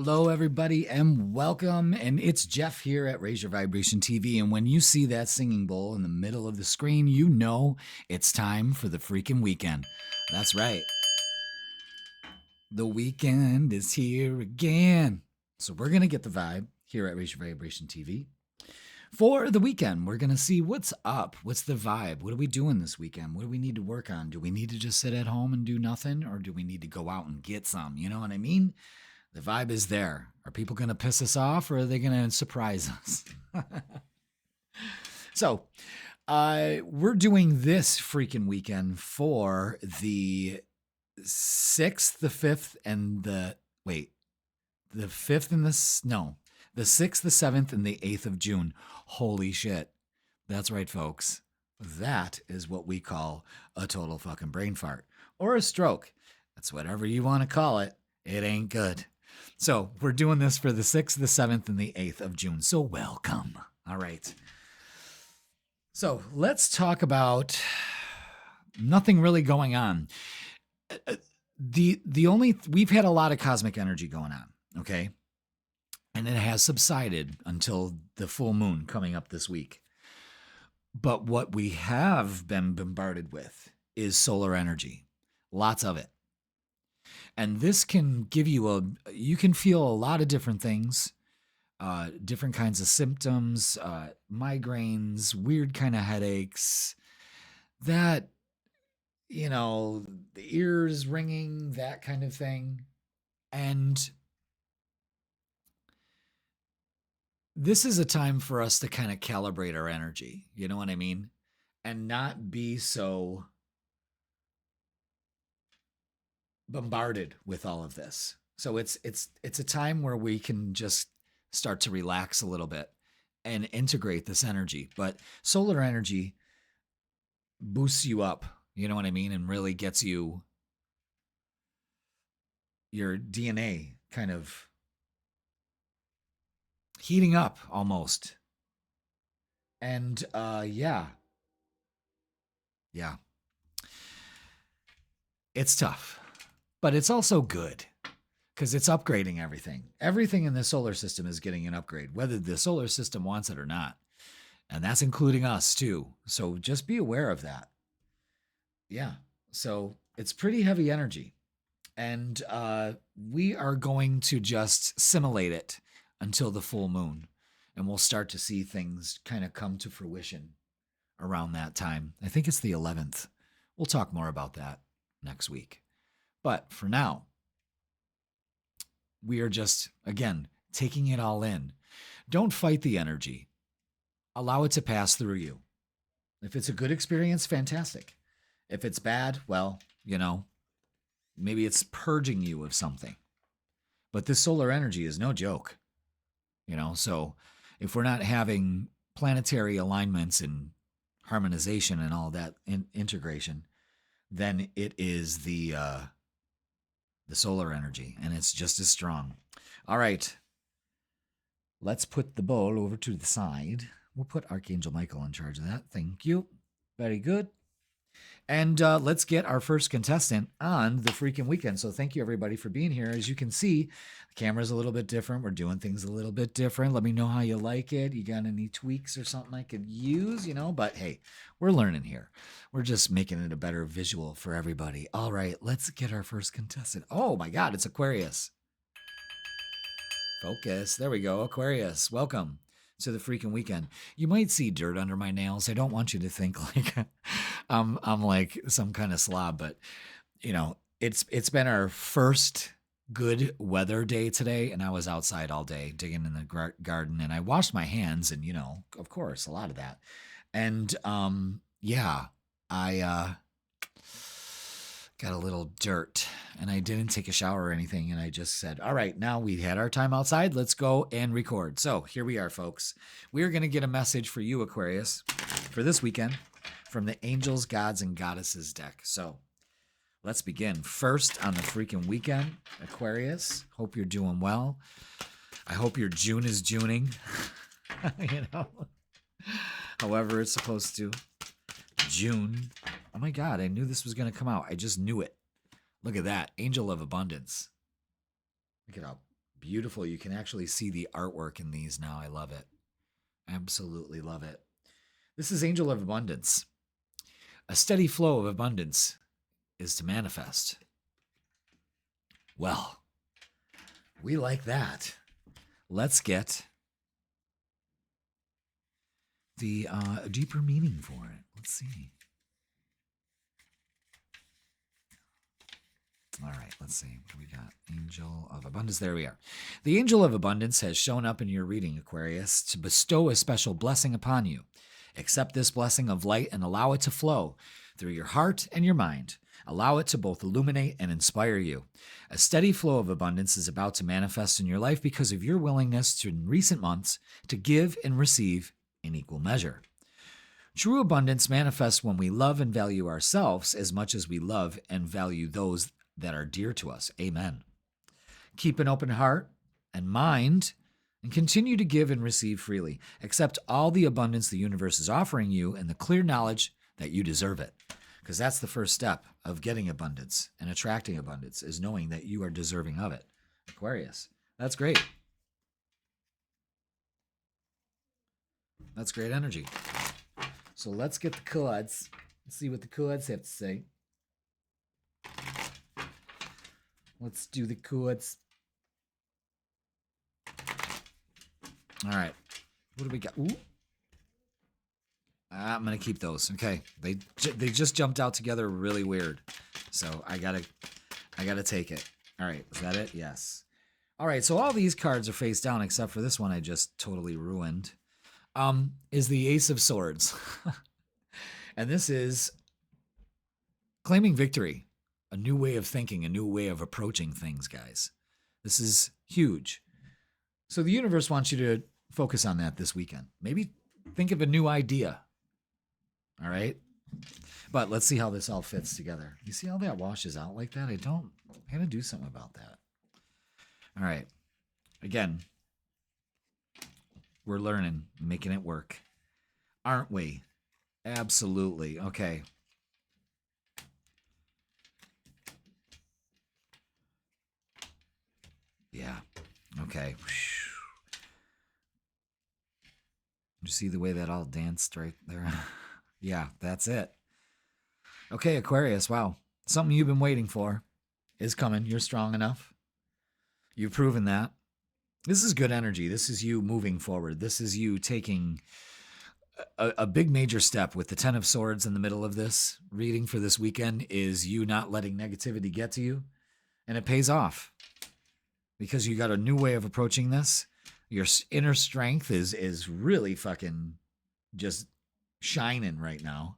Hello, everybody, and welcome. And it's Jeff here at Raise Your Vibration TV. And when you see that singing bowl in the middle of the screen, you know it's time for the freaking weekend. That's right. The weekend is here again. So we're going to get the vibe here at Raise Your Vibration TV. For the weekend, we're going to see what's up. What's the vibe? What are we doing this weekend? What do we need to work on? Do we need to just sit at home and do nothing? Or do we need to go out and get some? You know what I mean? The vibe is there. Are people going to piss us off or are they going to surprise us? So, we're doing this freaking weekend for the 6th, the 5th, and the 5th and the 6th, the 7th, and the 8th of June. Holy shit. That's right, folks. That is what we call a total fucking brain fart or a stroke. That's whatever you want to call it. It ain't good. So we're doing this for the 6th, the 7th, and the 8th of June. So welcome. All right. So let's talk about nothing really going on. We've had a lot of cosmic energy going on, okay? And it has subsided until the full moon coming up this week. But what we have been bombarded with is solar energy. Lots of it. And this can give you you can feel a lot of different things, different kinds of symptoms, migraines, weird kind of headaches, the ears ringing, that kind of thing. And this is a time for us to kind of calibrate our energy, you know what I mean? And not be so bombarded with all of this. So it's a time where we can just start to relax a little bit and integrate this energy. But solar energy boosts you up, you know what I mean, and really gets your DNA kind of heating up almost. And yeah. It's tough. But it's also good because it's upgrading everything. Everything in the solar system is getting an upgrade, whether the solar system wants it or not. And that's including us too. So just be aware of that. Yeah. So it's pretty heavy energy. And we are going to just simulate it until the full moon. And we'll start to see things kind of come to fruition around that time. I think it's the 11th. We'll talk more about that next week. But for now, we are just, again, taking it all in. Don't fight the energy. Allow it to pass through you. If it's a good experience, fantastic. If it's bad, well, maybe it's purging you of something. But this solar energy is no joke. So if we're not having planetary alignments and harmonization and all that integration, then it is the solar energy, and it's just as strong. All right. Let's put the bowl over to the side. We'll put Archangel Michael in charge of that. Thank you. Very good. And let's get our first contestant on the freaking weekend. So thank you, everybody, for being here. As you can see, the camera's a little bit different. We're doing things a little bit different. Let me know how you like it. You got any tweaks or something I could use, But hey, we're learning here. We're just making it a better visual for everybody. All right, let's get our first contestant. Oh, my God, it's Aquarius. Focus. There we go. Aquarius, welcome to the freaking weekend. You might see dirt under my nails. I don't want you to think like I'm like some kind of slob, but it's been our first good weather day today, and I was outside all day digging in the garden, and I washed my hands, and of course, a lot of that. And I got a little dirt, and I didn't take a shower or anything, and I just said, all right, now we had our time outside, let's go and record. So here we are, folks. We are going to get a message for you, Aquarius, for this weekend from the Angels, Gods, and Goddesses deck. So let's begin. First on the freaking weekend, Aquarius, hope you're doing well. I hope your June is Juning, however it's supposed to. June. Oh my God, I knew this was going to come out. I just knew it. Look at that. Angel of Abundance. Look at how Beautiful. You can actually see the artwork in these now. I love it. Absolutely love it. This is Angel of Abundance. A steady flow of abundance is to manifest. Well, we like that. Let's get the deeper meaning for it. Let's see. All right, let's see. What do we got? Angel of Abundance. There we are. The Angel of Abundance has shown up in your reading, Aquarius, to bestow a special blessing upon you. Accept this blessing of light and allow it to flow through your heart and your mind. Allow it to both illuminate and inspire you. A steady flow of abundance is about to manifest in your life because of your willingness to, in recent months, to give and receive in equal measure. True abundance manifests when we love and value ourselves as much as we love and value those that are dear to us. Amen. Keep an open heart and mind and continue to give and receive freely. Accept all the abundance the universe is offering you and the clear knowledge that you deserve it. Because that's the first step of getting abundance and attracting abundance, is knowing that you are deserving of it. Aquarius, that's great. That's great energy. So let's get the cards. Let's see what the cards have to say. Let's do the cards. All right. What do we got? Ooh. I'm going to keep those. Okay. They just jumped out together really weird. So I got to take it. All right. Is that it? Yes. All right. So all these cards are face down except for this one I just totally ruined. Is the Ace of Swords. And this is claiming victory. A new way of thinking, a new way of approaching things, guys. This is huge. So the universe wants you to focus on that this weekend. Maybe think of a new idea. All right? But let's see how this all fits together. You see how that washes out like that? I got to do something about that. All right. Again, we're learning, making it work. Aren't we? Absolutely. Okay. Yeah. Okay. You see the way that all danced right there? Yeah, that's it. Okay, Aquarius. Wow. Something you've been waiting for is coming. You're strong enough. You've proven that. This is good energy. This is you moving forward. This is you taking a big major step with the Ten of Swords in the middle of this reading for this weekend, is you not letting negativity get to you. And it pays off. Because you got a new way of approaching this. Your inner strength is really fucking just shining right now.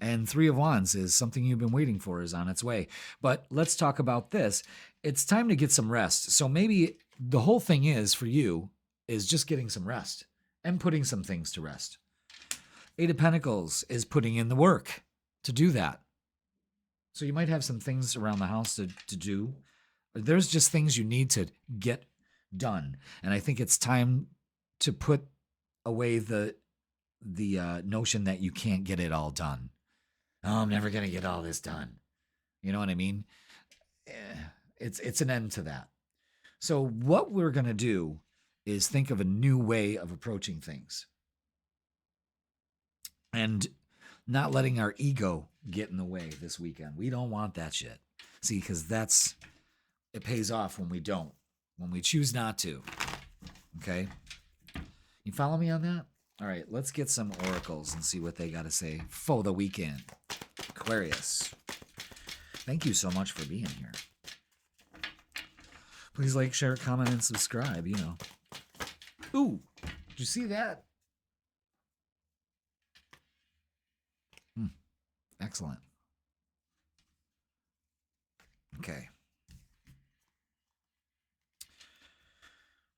And Three of Wands is something you've been waiting for, is on its way. But let's talk about this. It's time to get some rest. So maybe the whole thing is, for you, is just getting some rest and putting some things to rest. Eight of Pentacles is putting in the work to do that. So you might have some things around the house to do. There's just things you need to get done. And I think it's time to put away the notion that you can't get it all done. Oh, I'm never going to get all this done. You know what I mean? It's an end to that. So what we're going to do is think of a new way of approaching things. And not letting our ego get in the way this weekend. We don't want that shit. See, because it pays off when we don't. When we choose not to. Okay? You follow me on that? All right, let's get some oracles and see what they got to say for the weekend. Aquarius, thank you so much for being here. Please like, share, comment, and subscribe, you know. Ooh, did you see that? Excellent. Okay.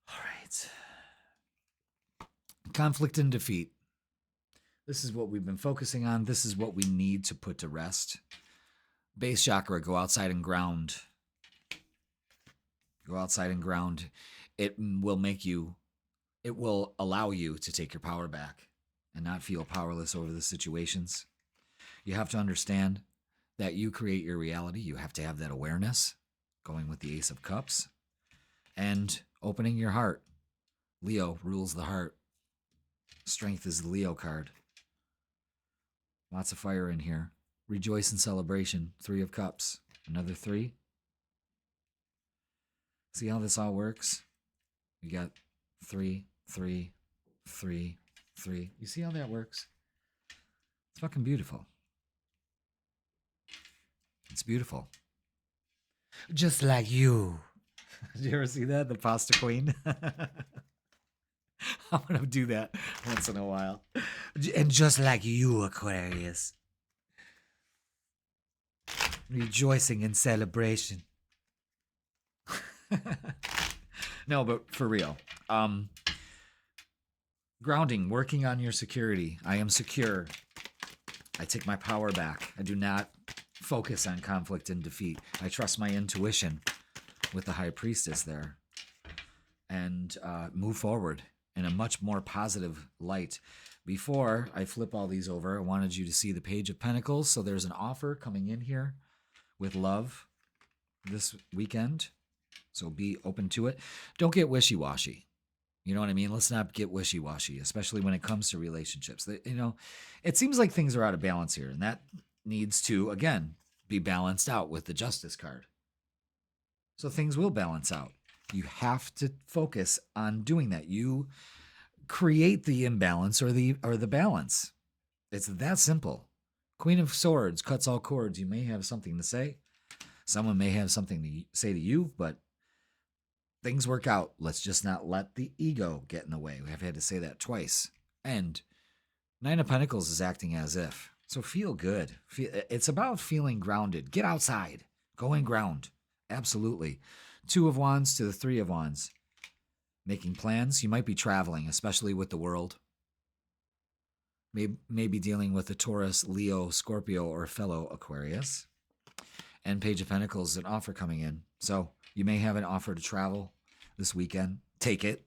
All right. Conflict and defeat. This is what we've been focusing on. This is what we need to put to rest. Base chakra, go outside and ground. Go outside and ground. It will allow you to take your power back and not feel powerless over the situations. You have to understand that you create your reality. You have to have that awareness, going with the Ace of Cups. And Opening your heart. Leo rules the heart. Strength is the Leo card. Lots of fire in here. Rejoice in celebration. 3 of Cups. Another 3. See how this all works? We got 3, 3, 3, 3. You see how that works? It's fucking beautiful. It's beautiful. Just like you. Did you ever see that? The pasta queen? I'm going to do that once in a while. And just like you, Aquarius. Rejoicing in celebration. No, but for real. Grounding, working on your security. I am secure. I take my power back. I do not focus on conflict and defeat. I trust my intuition with the High Priestess there. And move forward in a much more positive light. Before I flip all these over, I wanted you to see the Page of Pentacles. So there's an offer coming in here with love this weekend. So be open to it. Don't get wishy-washy. You know what I mean? Let's not get wishy-washy, especially when it comes to relationships. You know, it seems like things are out of balance here, and that needs to, again, be balanced out with the Justice card. So things will balance out. You have to focus on doing that. You create the imbalance or the balance. It's that simple. Queen of Swords cuts all cords. You may have something to say. Someone may have something to say to you, but things work out. Let's just not let the ego get in the way. I've had to say that twice. And 9 of Pentacles is acting as if. So feel good. It's about feeling grounded. Get outside. Go and ground. Absolutely. 2 of Wands to the 3 of Wands. Making plans. You might be traveling, especially with the world. Maybe dealing with a Taurus, Leo, Scorpio, or fellow Aquarius. And Page of Pentacles, an offer coming in. So you may have an offer to travel this weekend. Take it.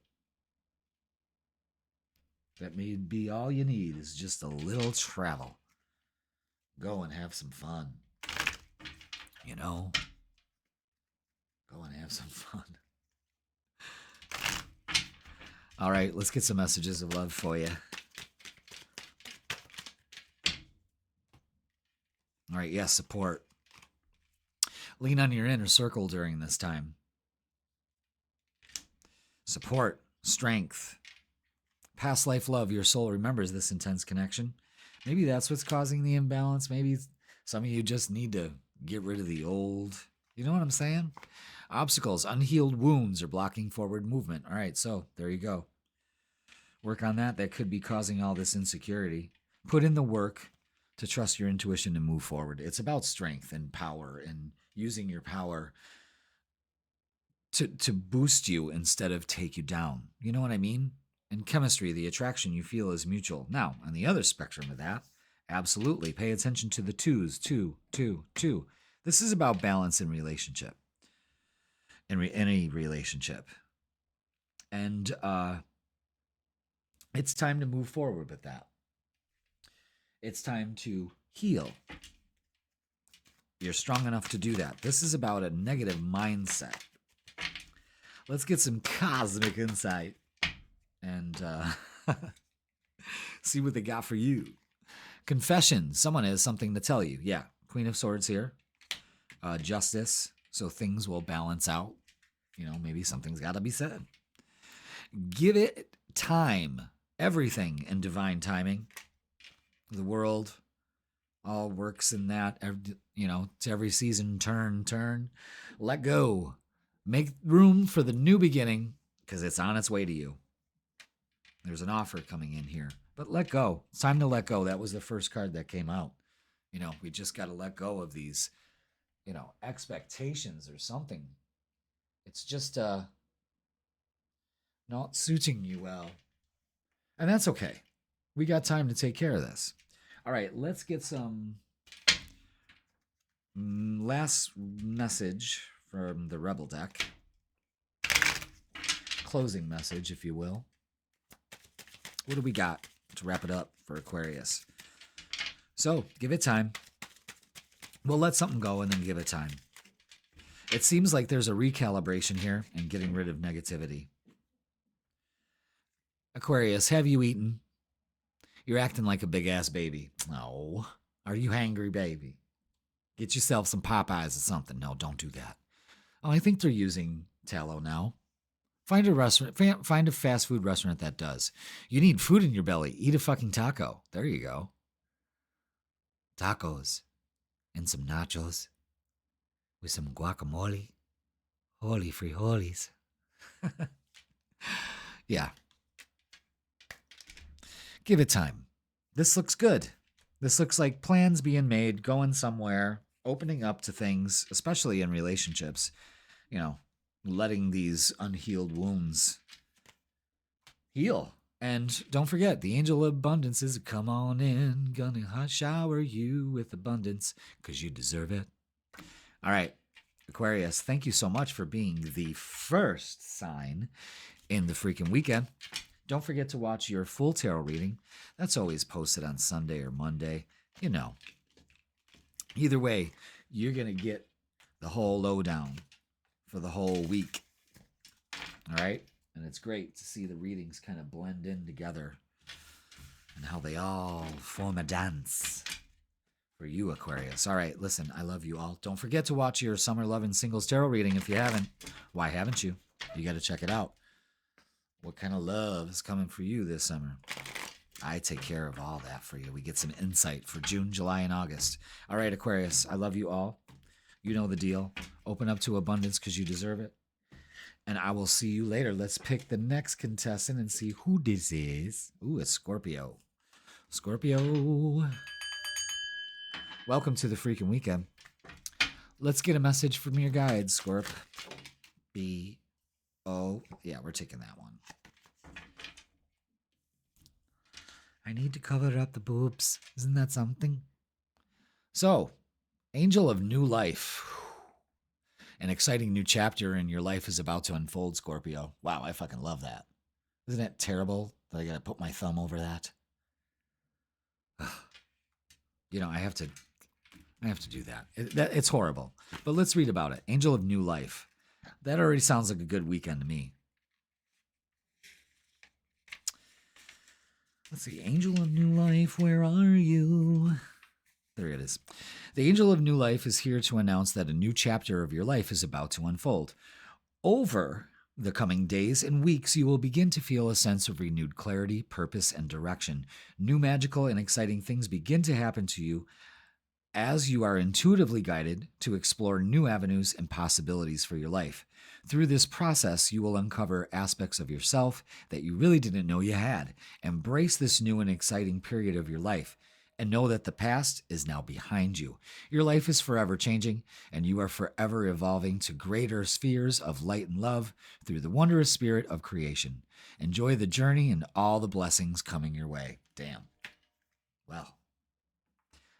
That may be all you need is just a little travel. Go and have some fun. You know? Go and have some fun. All right, let's get some messages of love for you. All right, yes, support. Lean on your inner circle during this time. Support, strength, past life love. Your soul remembers this intense connection. Maybe that's what's causing the imbalance. Maybe some of you just need to get rid of the old. You know what I'm saying? Obstacles, unhealed wounds are blocking forward movement. All right, so there you go. Work on that. That could be causing all this insecurity. Put in the work to trust your intuition and move forward. It's about strength and power and using your power to boost you instead of take you down. You know what I mean? In chemistry, the attraction you feel is mutual. Now, on the other spectrum of that, absolutely, pay attention to the 2s. 2, 2, 2. This is about balance in relationship. In any relationship. And it's time to move forward with that. It's time to heal. You're strong enough to do that. This is about a negative mindset. Let's get some cosmic insight and see what they got for you. Confession. Someone has something to tell you. Yeah. Queen of Swords here. Justice. So things will balance out. You know, maybe something's got to be said. Give it time. Everything in divine timing. The world all works in that, you know, to every season, turn. Let go. Make room for the new beginning because it's on its way to you. There's an offer coming in here. But let go. It's time to let go. That was the first card that came out. You know, we just got to let go of these, you know, expectations or something. It's just not suiting you well. And that's okay. We got time to take care of this. All right, let's get some last message from the Rebel deck. Closing message, if you will. What do we got to wrap it up for Aquarius? So, give it time. We'll let something go and then give it time. It seems like there's a recalibration here and getting rid of negativity. Aquarius, have you eaten? You're acting like a big-ass baby. No. Are you hangry, baby? Get yourself some Popeyes or something. No, don't do that. Oh, I think they're using tallow now. Find a restaurant. Find a fast food restaurant that does. You need food in your belly. Eat a fucking taco. There you go. Tacos and some nachos with some guacamole. Holy frijoles. Yeah. Give it time. This looks good. This looks like plans being made, going somewhere, opening up to things, especially in relationships. You know, letting these unhealed wounds heal. And don't forget, the angel of abundance is come on in, gonna hot shower you with abundance, because you deserve it. All right, Aquarius, thank you so much for being the first sign in the freaking weekend. Don't forget to watch your full tarot reading. That's always posted on Sunday or Monday. You know, either way, you're going to get the whole lowdown for the whole week. All right? And it's great to see the readings kind of blend in together and how they all form a dance for you, Aquarius. All right, listen, I love you all. Don't forget to watch your Summer Love and Singles Tarot reading if you haven't. Why haven't you? You got to check it out. What kind of love is coming for you this summer? I take care of all that for you. We get some insight for June, July, and August. All right, Aquarius, I love you all. You know the deal. Open up to abundance because you deserve it. And I will see you later. Let's pick the next contestant and see who this is. Ooh, it's Scorpio. Scorpio. Welcome to the freaking weekend. Let's get a message from your guides, Scorp. B-O. Yeah, we're taking that one. I need to cover up the boobs. Isn't that something? So, Angel of New Life. An exciting new chapter in your life is about to unfold, Scorpio. Wow, I fucking love that. Isn't that terrible that I gotta put my thumb over that? You know, I have to do that. It's horrible. But let's read about it. Angel of New Life. That already sounds like a good weekend to me. Let's see. Angel of New Life, where are you? There it is. The Angel of New Life is here to announce that a new chapter of your life is about to unfold. Over the coming days and weeks, you will begin to feel a sense of renewed clarity, purpose, and direction. New magical and exciting things begin to happen to you as you are intuitively guided to explore new avenues and possibilities for your life. Through this process, you will uncover aspects of yourself that you really didn't know you had. Embrace this new and exciting period of your life, and know that the past is now behind you. Your life is forever changing, and you are forever evolving to greater spheres of light and love through the wondrous spirit of creation. Enjoy the journey and all the blessings coming your way. Damn. Well,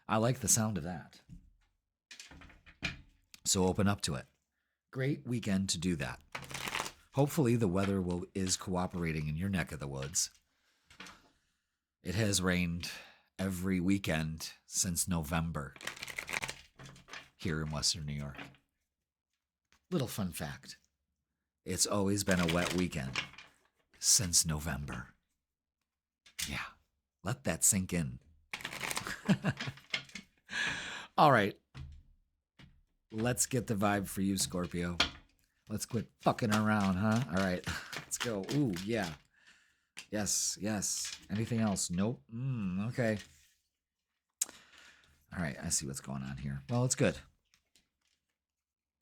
I like the sound of that. So open up to it. Great weekend to do that. Hopefully the weather is cooperating in your neck of the woods. It has rained every weekend since November here in Western New York. Little fun fact. It's always been a wet weekend since November. Yeah, let that sink in. All right. Let's get the vibe for you, Scorpio. Let's quit fucking around, huh? All right. Let's go. Ooh, yeah. Yes, yes. Anything else? Nope. Okay. All right, I see what's going on here. Well, it's good.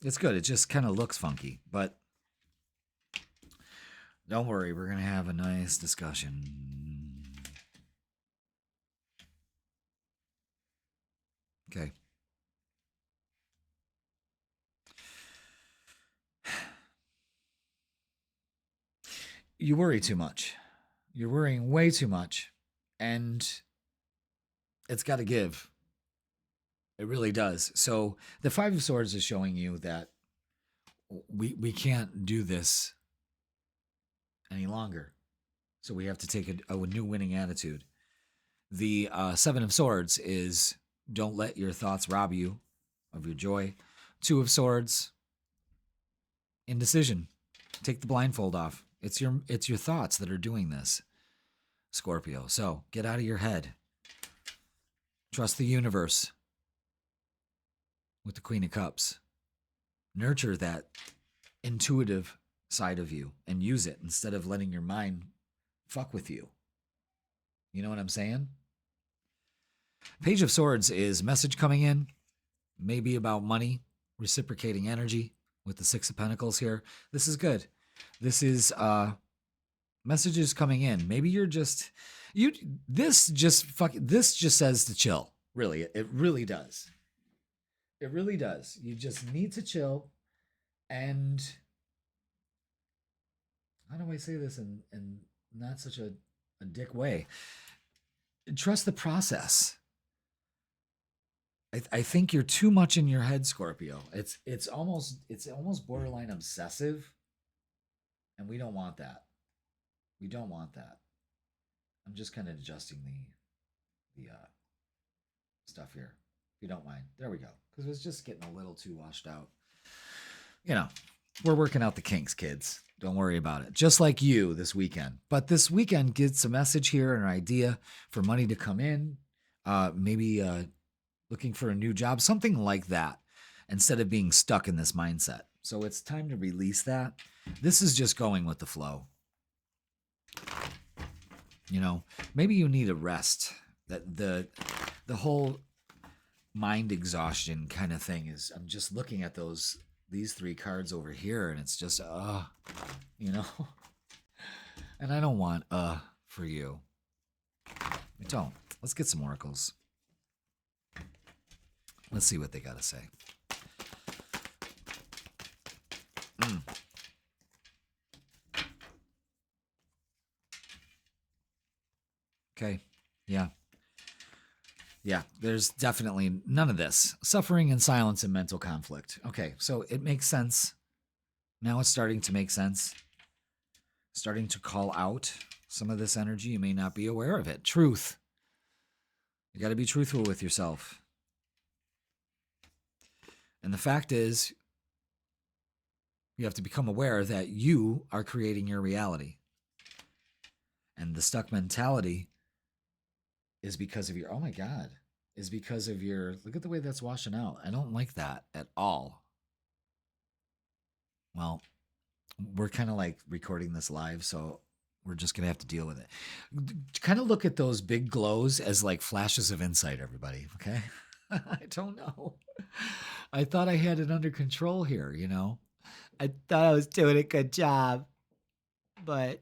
It's good. It just kind of looks funky, but don't worry. We're going to have a nice discussion. Okay. You worry too much. You're worrying way too much, and it's got to give. It really does. So the Five of Swords is showing you that we can't do this any longer. So we have to take a new winning attitude. The Seven of Swords is don't let your thoughts rob you of your joy. Two of Swords, Indecision. Take the blindfold off. It's your thoughts that are doing this, Scorpio. So get out of your head. Trust the universe with the Queen of Cups. Nurture that intuitive side of you and use it instead of letting your mind fuck with you. You know what I'm saying? Page of Swords is message coming in, maybe about money, reciprocating energy with the Six of Pentacles here. This is good. This is messages coming in. Maybe you're just this just says to chill. Really, it really does. It really does. You just need to chill. And how do I say this in not such a dick way? Trust the process. I think you're too much in your head, Scorpio. It's almost borderline obsessive, and we don't want that. We don't want that. I'm just kind of adjusting the stuff here, if you don't mind. There we go. Because it was just getting a little too washed out. You know, we're working out the kinks, kids. Don't worry about it. Just like you this weekend. But this weekend gets a message here, an idea for money to come in. Maybe looking for a new job, something like that, instead of being stuck in this mindset. So it's time to release that. This is just going with the flow. You know, maybe you need a rest. That the whole mind exhaustion kind of thing is, I'm just looking at these three cards over here, and it's just you know. And I don't want for you. I don't. Let's get some oracles. Let's see what they got to say. Okay. Yeah. Yeah, there's definitely none of this. Suffering and silence and mental conflict. Okay, so it makes sense. Now it's starting to make sense. Starting to call out some of this energy. You may not be aware of it. Truth. You got to be truthful with yourself. And the fact is, you have to become aware that you are creating your reality. And the stuck mentality is because of your, oh my God, is because of your, look at the way that's washing out. I don't like that at all. Well, we're kind of like recording this live, so we're just going to have to deal with it. Kind of look at those big glows as like flashes of insight, everybody, okay? I don't know. I thought I had it under control here, you know? I thought I was doing a good job, but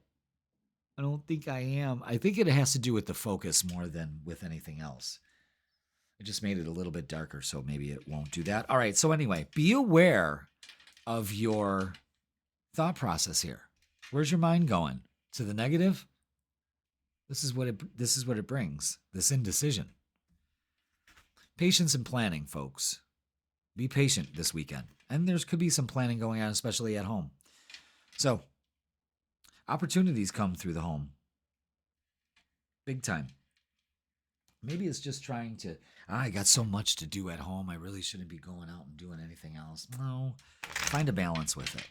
I don't think I am. I think it has to do with the focus more than with anything else. I just made it a little bit darker, so maybe it won't do that. All right, so anyway, be aware of your thought process here. Where's your mind going? To the negative? This is what it brings, this indecision. Patience and planning, folks. Be patient this weekend. And there could be some planning going on, especially at home. So, opportunities come through the home. Big time. Maybe it's just trying to, I got so much to do at home, I really shouldn't be going out and doing anything else. No, find a balance with it.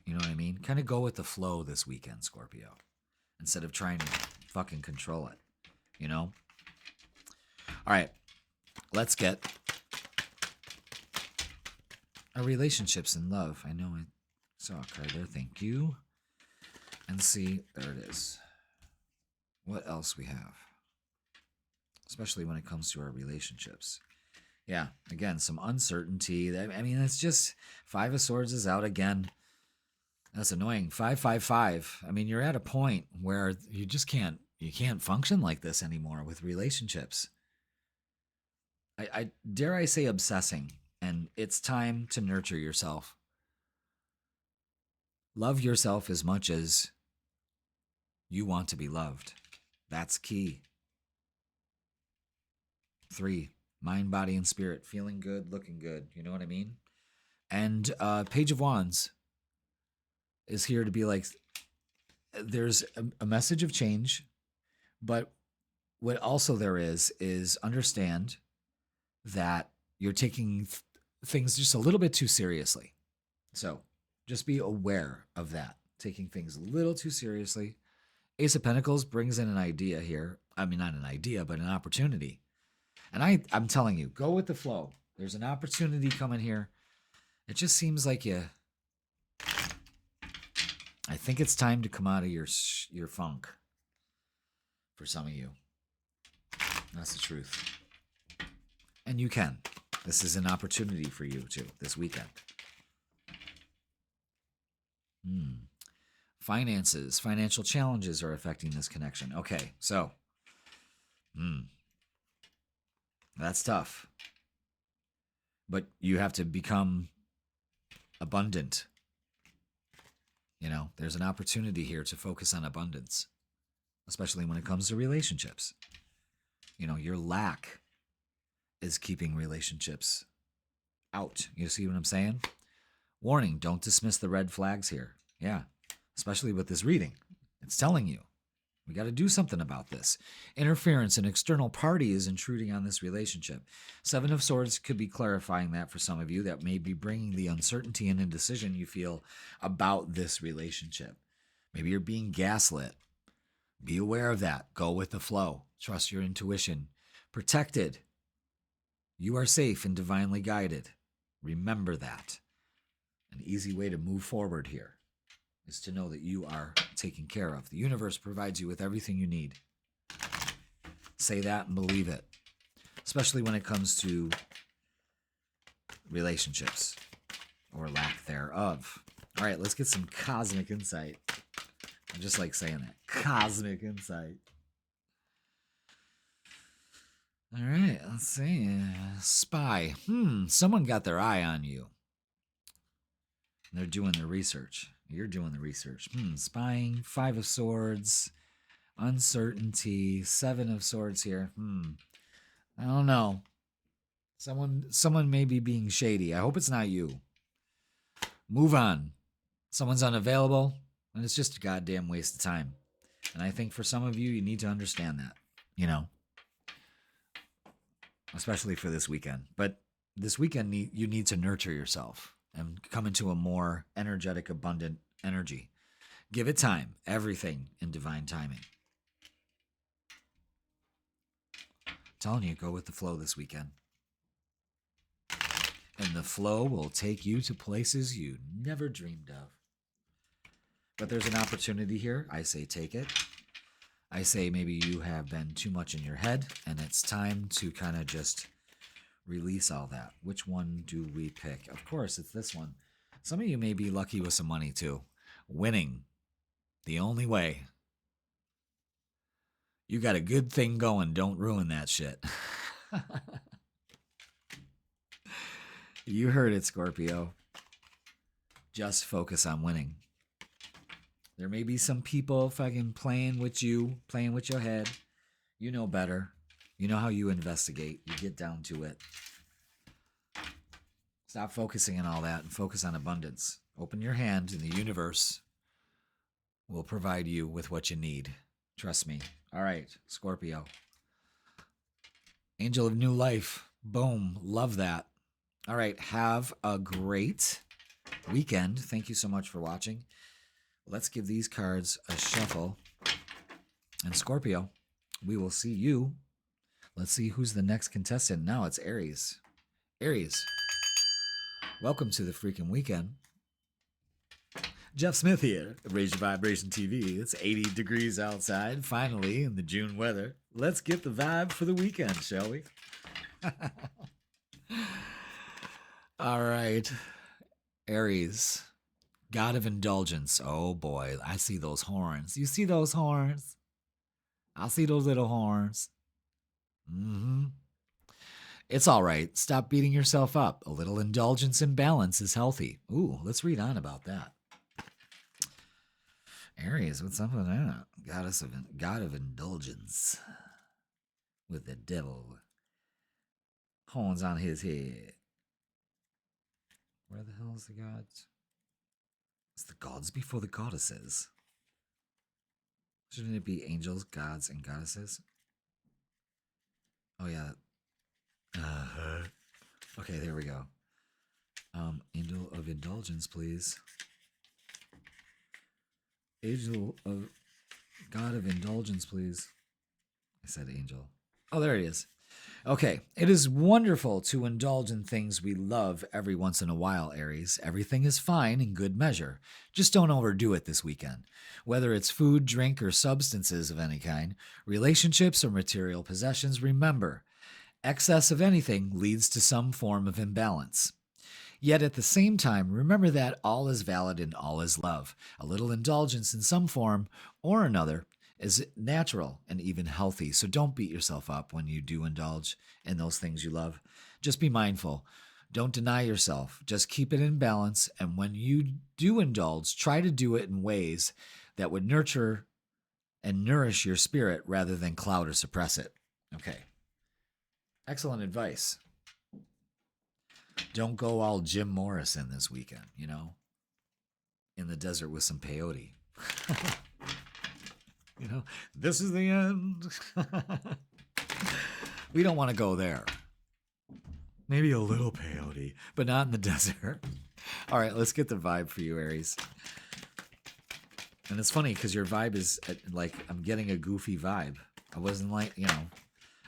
You know what I mean? Kind of go with the flow this weekend, Scorpio, instead of trying to fucking control it, you know? All right, let's get our relationships and love. I know I saw a card there. Thank you. And see, there it is. What else we have? Especially when it comes to our relationships. Yeah, again, some uncertainty. I mean, it's just Five of Swords is out again. That's annoying. 555. I mean, you're at a point where you just can't function like this anymore with relationships. I dare I say obsessing, and it's time to nurture yourself. Love yourself as much as you want to be loved. That's key. 3, mind, body, and spirit. Feeling good, looking good. You know what I mean? And Page of Wands is here to be like, there's a message of change, but what also there is understand that you're taking things just a little bit too seriously. So Just be aware of that, taking things a little too seriously. Ace of Pentacles brings in an idea here. I mean, not an idea, but an opportunity. And I'm telling you, go with the flow. There's an opportunity coming here. It just seems like I think it's time to come out of your funk for some of you. That's the truth. And you can. This is an opportunity for you too this weekend. Finances, financial challenges are affecting this connection. Okay, so that's tough. But you have to become abundant. You know, there's an opportunity here to focus on abundance, especially when it comes to relationships. You know, your lack is keeping relationships out. You see what I'm saying? Warning, don't dismiss the red flags here. Yeah, especially with this reading. It's telling you, we got to do something about this. Interference, an external party is intruding on this relationship. Seven of Swords could be clarifying that for some of you. That may be bringing the uncertainty and indecision you feel about this relationship. Maybe you're being gaslit. Be aware of that. Go with the flow. Trust your intuition. Protected. You are safe and divinely guided. Remember that. An easy way to move forward here is to know that you are taken care of. The universe provides you with everything you need. Say that and believe it, especially when it comes to relationships or lack thereof. All right, let's get some cosmic insight. I just like saying that. Cosmic insight. All right, let's see. Spy. Someone got their eye on you. They're doing the research. You're doing the research. Spying, Five of Swords, uncertainty, Seven of Swords here. I don't know. Someone may be being shady. I hope it's not you. Move on. Someone's unavailable, and it's just a goddamn waste of time. And I think for some of you, you need to understand that, you know, especially for this weekend. But this weekend, you need to nurture yourself and come into a more energetic, abundant energy. Give it time. Everything in divine timing. I'm telling you, go with the flow this weekend. And the flow will take you to places you never dreamed of. But there's an opportunity here. I say take it. I say maybe you have been too much in your head, and it's time to kind of just release all that. Which one do we pick? Of course, it's this one. Some of you may be lucky with some money too. Winning. The only way. You got a good thing going. Don't ruin that shit. You heard it, Scorpio. Just focus on winning. There may be some people fucking playing with you, playing with your head. You know better. You know how you investigate. You get down to it. Stop focusing on all that and focus on abundance. Open your hand and the universe will provide you with what you need. Trust me. All right, Scorpio. Angel of New Life. Boom. Love that. All right, have a great weekend. Thank you so much for watching. Let's give these cards a shuffle. And Scorpio, we will see you. Let's see who's the next contestant. Now it's Aries. Aries, welcome to the Freakin Weekend. Jeff Smith here, Raise Your Vibration TV. It's 80 degrees outside, finally, in the June weather. Let's get the vibe for the weekend, shall we? All right. Aries, God of Indulgence. Oh, boy. I see those horns. You see those horns? I see those little horns. It's all right. Stop beating yourself up. A little indulgence and balance is healthy. Ooh, let's read on about that. Aries, what's up with that? God of Indulgence. With the devil. Horns on his head. Where the hell is the gods? It's the gods before the goddesses. Shouldn't it be angels, gods, and goddesses? Oh, yeah. Okay, there we go. Angel of Indulgence, please. Angel of God of Indulgence, please. I said angel. Oh, there it is. Okay. It is wonderful to indulge in things we love every once in a while, Aries. Everything is fine in good measure. Just don't overdo it this weekend. Whether it's food, drink, or substances of any kind, relationships or material possessions, remember, excess of anything leads to some form of imbalance. Yet at the same time, remember that all is valid and all is love. A little indulgence in some form or another is natural and even healthy. So don't beat yourself up when you do indulge in those things you love. Just be mindful. Don't deny yourself. Just keep it in balance. And when you do indulge, try to do it in ways that would nurture and nourish your spirit rather than cloud or suppress it. Okay. Excellent advice. Don't go all Jim Morrison this weekend, in the desert with some peyote. This is the end. We don't want to go there. Maybe a little peyote, but not in the desert. All right, let's get the vibe for you, Aries. And it's funny because your vibe is like, I'm getting a goofy vibe. I wasn't like,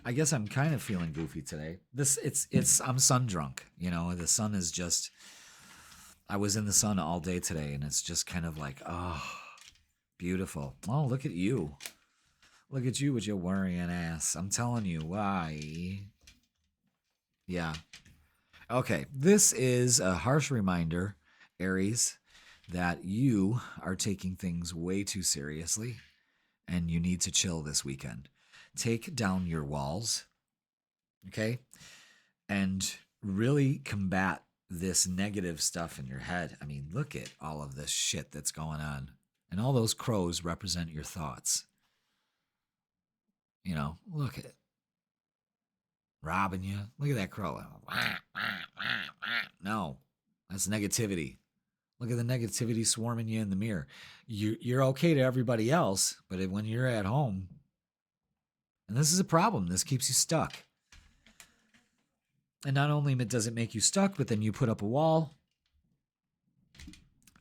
I guess I'm kind of feeling goofy today. I'm sun drunk. The sun is just, I was in the sun all day today and it's just kind of like, oh, beautiful. Oh, look at you. Look at you with your worrying ass. I'm telling you why. Yeah. Okay. This is a harsh reminder, Aries, that you are taking things way too seriously and you need to chill this weekend. Take down your walls, okay? And really combat this negative stuff in your head. I mean, look at all of this shit that's going on. And all those crows represent your thoughts. Look at it. Robbing you. Look at that crow. No, that's negativity. Look at the negativity swarming you in the mirror. You're okay to everybody else, but when you're at home, and this is a problem. This keeps you stuck. And not only does it make you stuck, but then you put up a wall,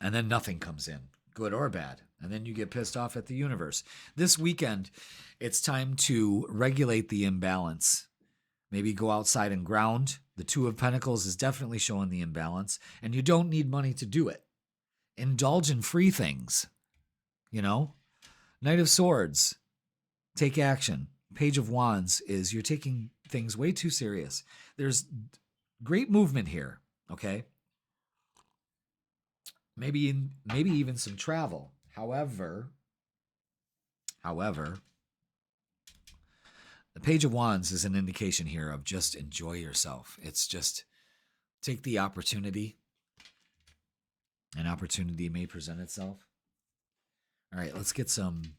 and then nothing comes in, good or bad. And then you get pissed off at the universe. This weekend, it's time to regulate the imbalance. Maybe go outside and ground. The Two of Pentacles is definitely showing the imbalance, and you don't need money to do it. Indulge in free things. Knight of Swords. Take action. Page of Wands is you're taking things way too serious. There's great movement here, okay? Maybe even some travel. However, the Page of Wands is an indication here of just enjoy yourself. It's just take the opportunity. An opportunity may present itself. All right, let's get some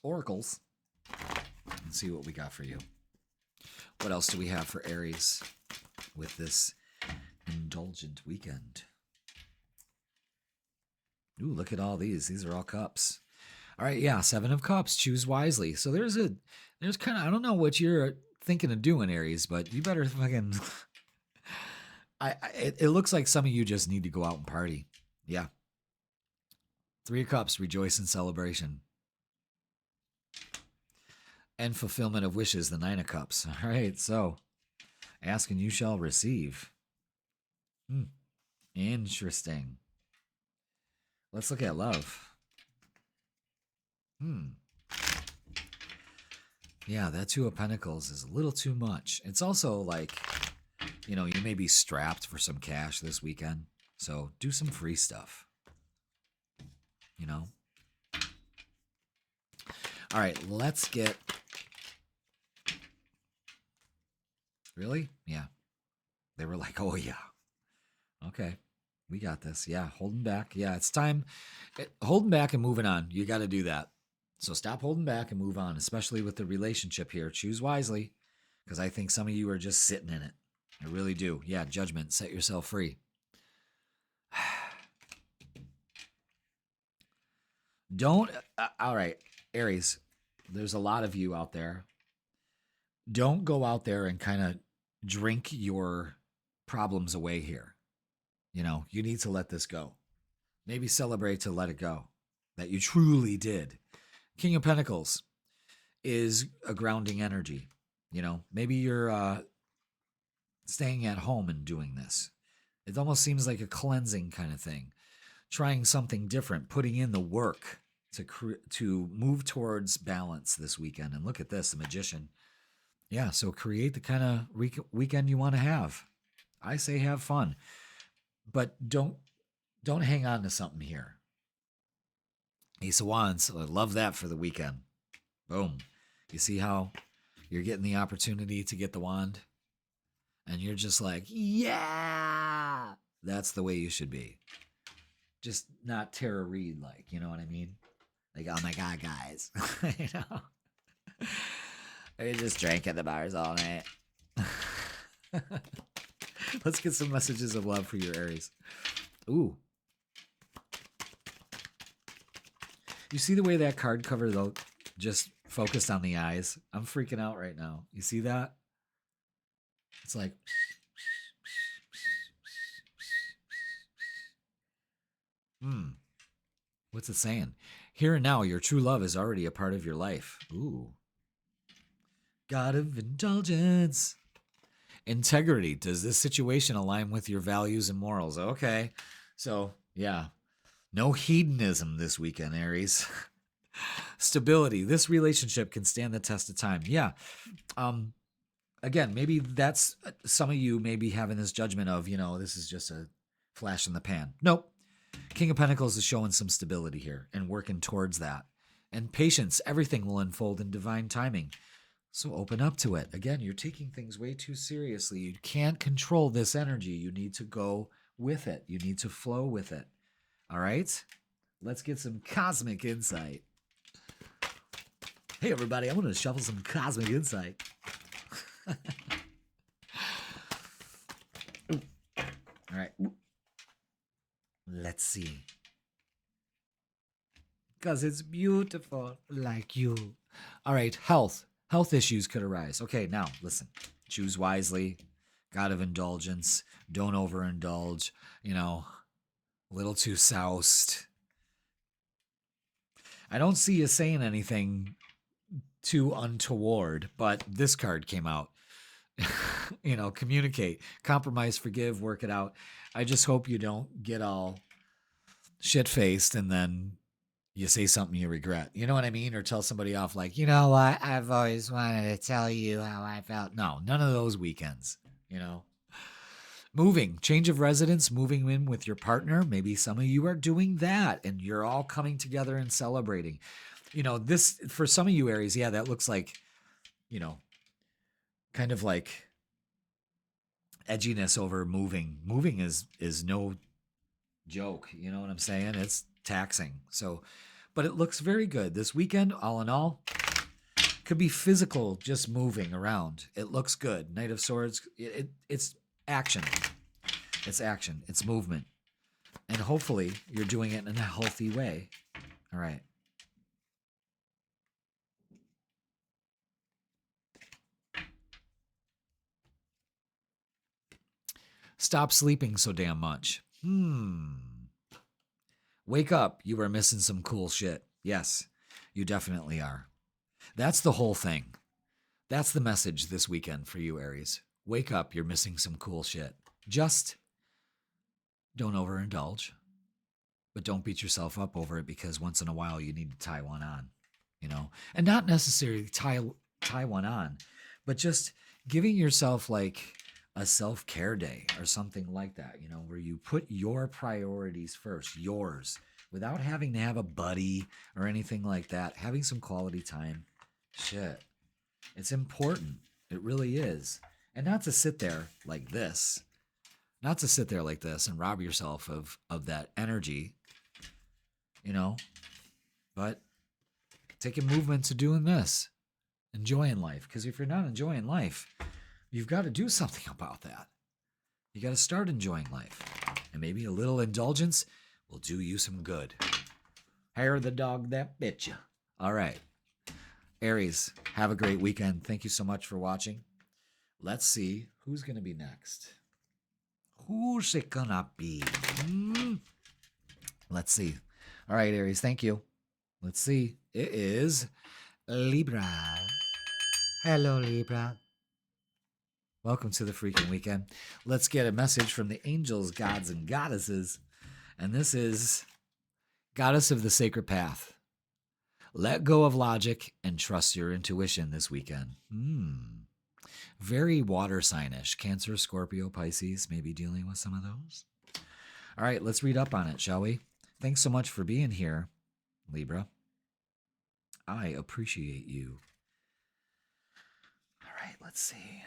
oracles and see what we got for you. What else do we have for Aries with this indulgent weekend? Ooh, look at all these. These are all cups. All right, yeah, Seven of Cups. Choose wisely. So there's kind of, I don't know what you're thinking of doing, Aries, but you better fucking... It looks like some of you just need to go out and party. Yeah. Three of Cups, rejoice in celebration. And fulfillment of wishes, the Nine of Cups. All right, so ask and you shall receive. Interesting. Let's look at love. Yeah, that Two of Pentacles is a little too much. It's also like, you may be strapped for some cash this weekend. So do some free stuff. All right, let's get... Really? Yeah. They were like, oh, yeah. Okay. We got this. Yeah, holding back. Yeah, it's time. Holding back and moving on. You got to do that. So stop holding back and move on, especially with the relationship here. Choose wisely, because I think some of you are just sitting in it. I really do. Yeah, judgment. Set yourself free. Don't... all right, Aries, there's a lot of you out there. Don't go out there and kind of drink your problems away here. You need to let this go. Maybe celebrate to let it go. that you truly did. King of Pentacles is a grounding energy. You know, maybe you're staying at home and doing this. It almost seems like a cleansing kind of thing. Trying something different, putting in the work to move towards balance this weekend. And look at this, the Magician. Yeah, so create the kind of weekend you want to have. I say have fun, but don't hang on to something here. Ace of Wands, I love that for the weekend. Boom. You see how you're getting the opportunity to get the wand? And you're just like, yeah, that's the way you should be. Just not tarot read like, you know what I mean? Like, oh my God, guys. You know? I just drank at the bars all night. Let's get some messages of love for your Aries. Ooh. You see the way that card cover, though, just focused on the eyes? I'm freaking out right now. You see that? It's like... What's it saying? Here and now, your true love is already a part of your life. Ooh. God of indulgence. Integrity. Does this situation align with your values and morals? Okay. So, yeah. No hedonism this weekend, Aries. Stability. This relationship can stand the test of time. Yeah. Again, maybe that's some of you may be having this judgment of, you know, this is just a flash in the pan. Nope. King of Pentacles is showing some stability here and working towards that. And patience. Everything will unfold in divine timing. So open up to it. Again, you're taking things way too seriously. You can't control this energy. You need to go with it. You need to flow with it. All right? Let's get some cosmic insight. Hey, everybody, I'm going to shuffle some cosmic insight. All right. Let's see. Because it's beautiful like you. All right, health. Health issues could arise. Okay, now, listen. Choose wisely. God of indulgence. Don't overindulge. You know, a little too soused. I don't see you saying anything too untoward, but this card came out. You know, communicate, compromise, forgive, work it out. I just hope you don't get all shit-faced and then you say something you regret. You know what I mean? Or tell somebody off like, you know what? I've always wanted to tell you how I felt. No, none of those weekends, you know. Moving, change of residence, moving in with your partner. Maybe some of you are doing that and you're all coming together and celebrating. You know, this, for some of you Aries, yeah, that looks like, you know, kind of like edginess over moving. Moving is no joke. You know what I'm saying? It's taxing. So, but it looks very good. This weekend, all in all, could be physical, just moving around. It looks good. Knight of Swords, it's action. It's action. It's movement. And hopefully you're doing it in a healthy way. All right. Stop sleeping so damn much. Wake up. You are missing some cool shit. Yes, you definitely are. That's the whole thing. That's the message this weekend for you, Aries. Wake up. You're missing some cool shit. Just don't overindulge, but don't beat yourself up over it because once in a while you need to tie one on, you know, and not necessarily tie one on, but just giving yourself like a self-care day or something like that, you know, where you put your priorities first, yours, without having to have a buddy or anything like that. Having some quality time, shit, it's important. It really is. And not to sit there like this, and rob yourself of that energy, you know, but taking movement to doing this, enjoying life. Because if you're not enjoying life, you've got to do something about that. You got to start enjoying life. And maybe a little indulgence will do you some good. Hair the dog that bit you. All right. Aries, have a great weekend. Thank you so much for watching. Let's see who's going to be next. Who's it going to be? Let's see. All right, Aries, thank you. Let's see. It is Libra. Hello, Libra. Welcome to the Freakin Weekend. Let's get a message from the angels, gods, and goddesses. And this is Goddess of the Sacred Path. Let go of logic and trust your intuition this weekend. Very water signish. Cancer, Scorpio, Pisces, maybe dealing with some of those. All right, let's read up on it, shall we? Thanks so much for being here, Libra. I appreciate you. All right, let's see.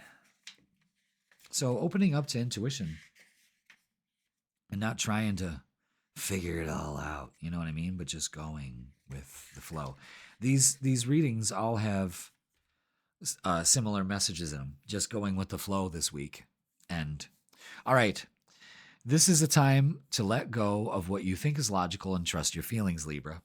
So opening up to intuition and not trying to figure it all out, you know what I mean? But just going with the flow. These readings all have similar messages in them. Just going with the flow this week. And all right, this is a time to let go of what you think is logical and trust your feelings, Libra.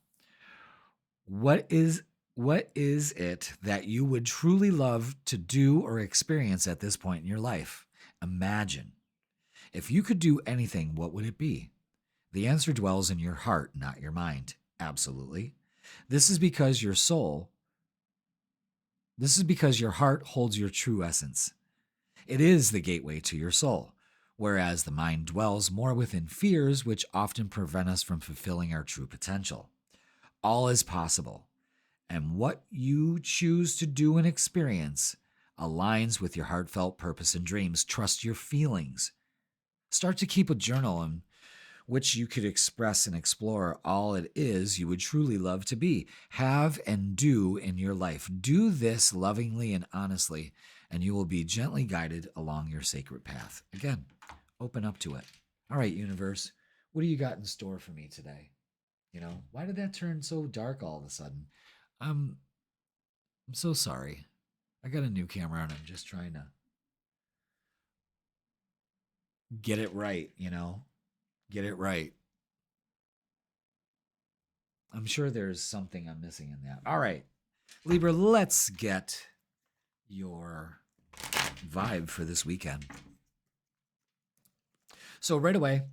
What is it that you would truly love to do or experience at this point in your life? Imagine. If you could do anything, what would it be? The answer dwells in your heart, not your mind. Absolutely. This is because your heart holds your true essence. It is the gateway to your soul, whereas the mind dwells more within fears, which often prevent us from fulfilling our true potential. All is possible, and what you choose to do and experience aligns with your heartfelt purpose and dreams. Trust your feelings. Start to keep a journal in which you could express and explore all it is you would truly love to be, have, and do in your life. Do this lovingly and honestly, and you will be gently guided along your sacred path. Again, open up to it. All right, universe, what do you got in store for me today? You know, why did that turn so dark all of a sudden? I'm so sorry. I got a new camera and I'm just trying to get it right, you know? Get it right. I'm sure there's something I'm missing in that. All right, Libra, let's get your vibe for this weekend. So right away,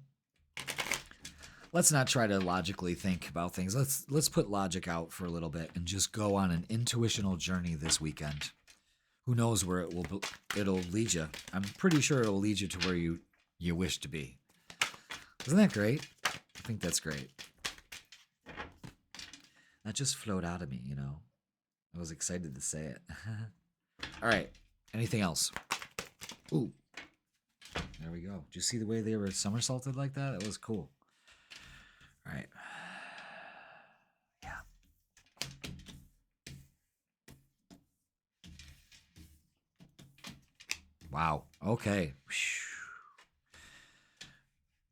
let's not try to logically think about things. Let's put logic out for a little bit and just go on an intuitional journey this weekend. Who knows where it'll lead you? I'm pretty sure it'll lead you to where you wish to be. Isn't that great? I think that's great. That just flowed out of me, you know. I was excited to say it. All right. Anything else? Ooh. There we go. Did you see the way they were somersaulted like that? It was cool. All right. Yeah. Wow. Okay.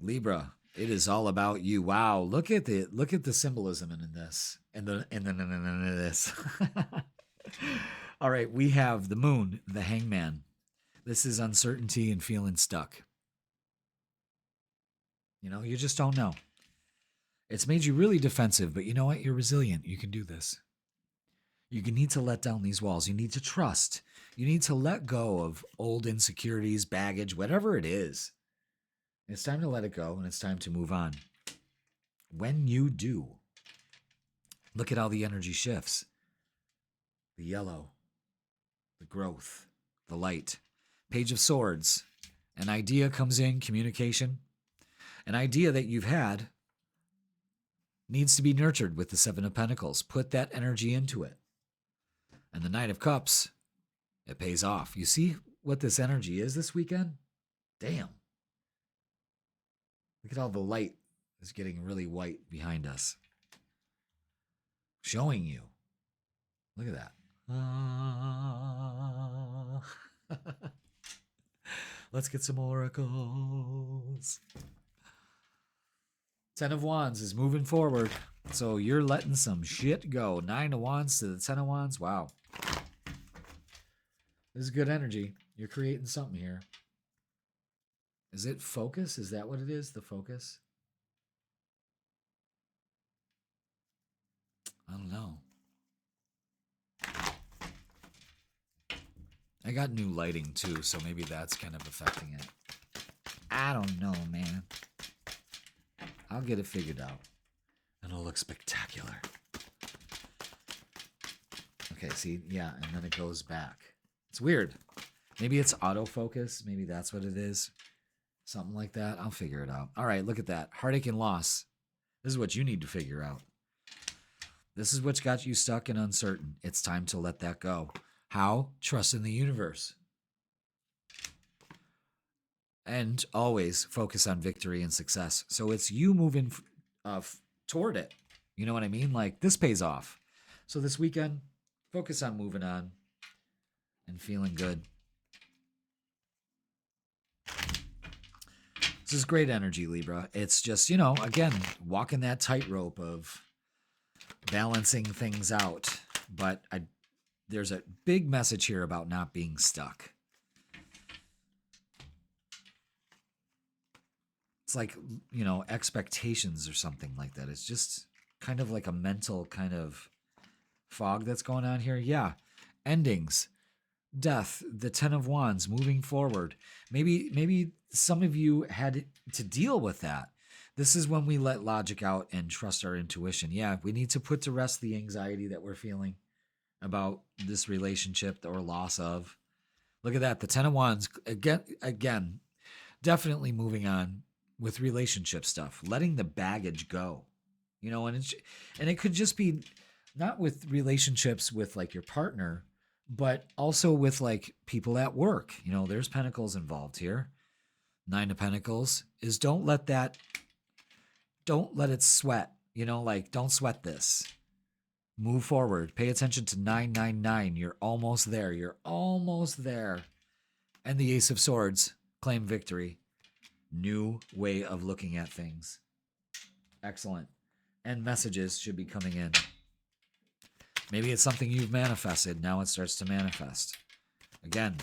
Libra, it is all about you. Wow. Look at the symbolism in this. And this. All right, we have the moon, the hangman. This is uncertainty and feeling stuck. You know, you just don't know. It's made you really defensive, but you know what? You're resilient. You can do this. You need to let down these walls. You need to trust. You need to let go of old insecurities, baggage, whatever it is. It's time to let it go, and it's time to move on. When you do, look at how the energy shifts. The yellow, the growth, the light. Page of Swords. An idea comes in, communication. An idea that you've had needs to be nurtured with the Seven of Pentacles. Put that energy into it. And the Knight of Cups, it pays off. You see what this energy is this weekend? Damn. Look at how the light is getting really white behind us. Showing you. Look at that. Let's get some oracles. Ten of Wands is moving forward. So you're letting some shit go. 9 of Wands to the 10 of Wands. Wow. This is good energy. You're creating something here. Is it focus? Is that what it is? The focus? I don't know. I got new lighting too, so maybe that's kind of affecting it. I don't know, man. I'll get it figured out. And it'll look spectacular. Okay, see, yeah, and then it goes back. It's weird. Maybe it's autofocus. Maybe that's what it is. Something like that. I'll figure it out. All right, look at that. Heartache and loss. This is what you need to figure out. This is what's got you stuck and uncertain. It's time to let that go. How? Trust in the universe. And always focus on victory and success. So it's you moving toward it. You know what I mean? Like, this pays off. So this weekend, focus on moving on and feeling good. This is great energy, Libra. It's just, you know, again, walking that tightrope of balancing things out. But there's a big message here about not being stuck. It's like, you know, expectations or something like that. It's just kind of like a mental kind of fog that's going on here. Yeah. Endings, death, the 10 of Wands, moving forward. Maybe some of you had to deal with that. This is when we let logic out and trust our intuition. Yeah, we need to put to rest the anxiety that we're feeling about this relationship or loss of. Look at that. The 10 of Wands, again, definitely moving on with relationship stuff, letting the baggage go, you know, and it could just be not with relationships with like your partner, but also with like people at work. You know, there's Pentacles involved here. 9 of Pentacles is don't let it sweat, you know, like don't sweat this. Move forward. Pay attention to 999. You're almost there. You're almost there. And the Ace of Swords, claim victory. New way of looking at things. Excellent. And messages should be coming in. Maybe it's something you've manifested. Now it starts to manifest. Again,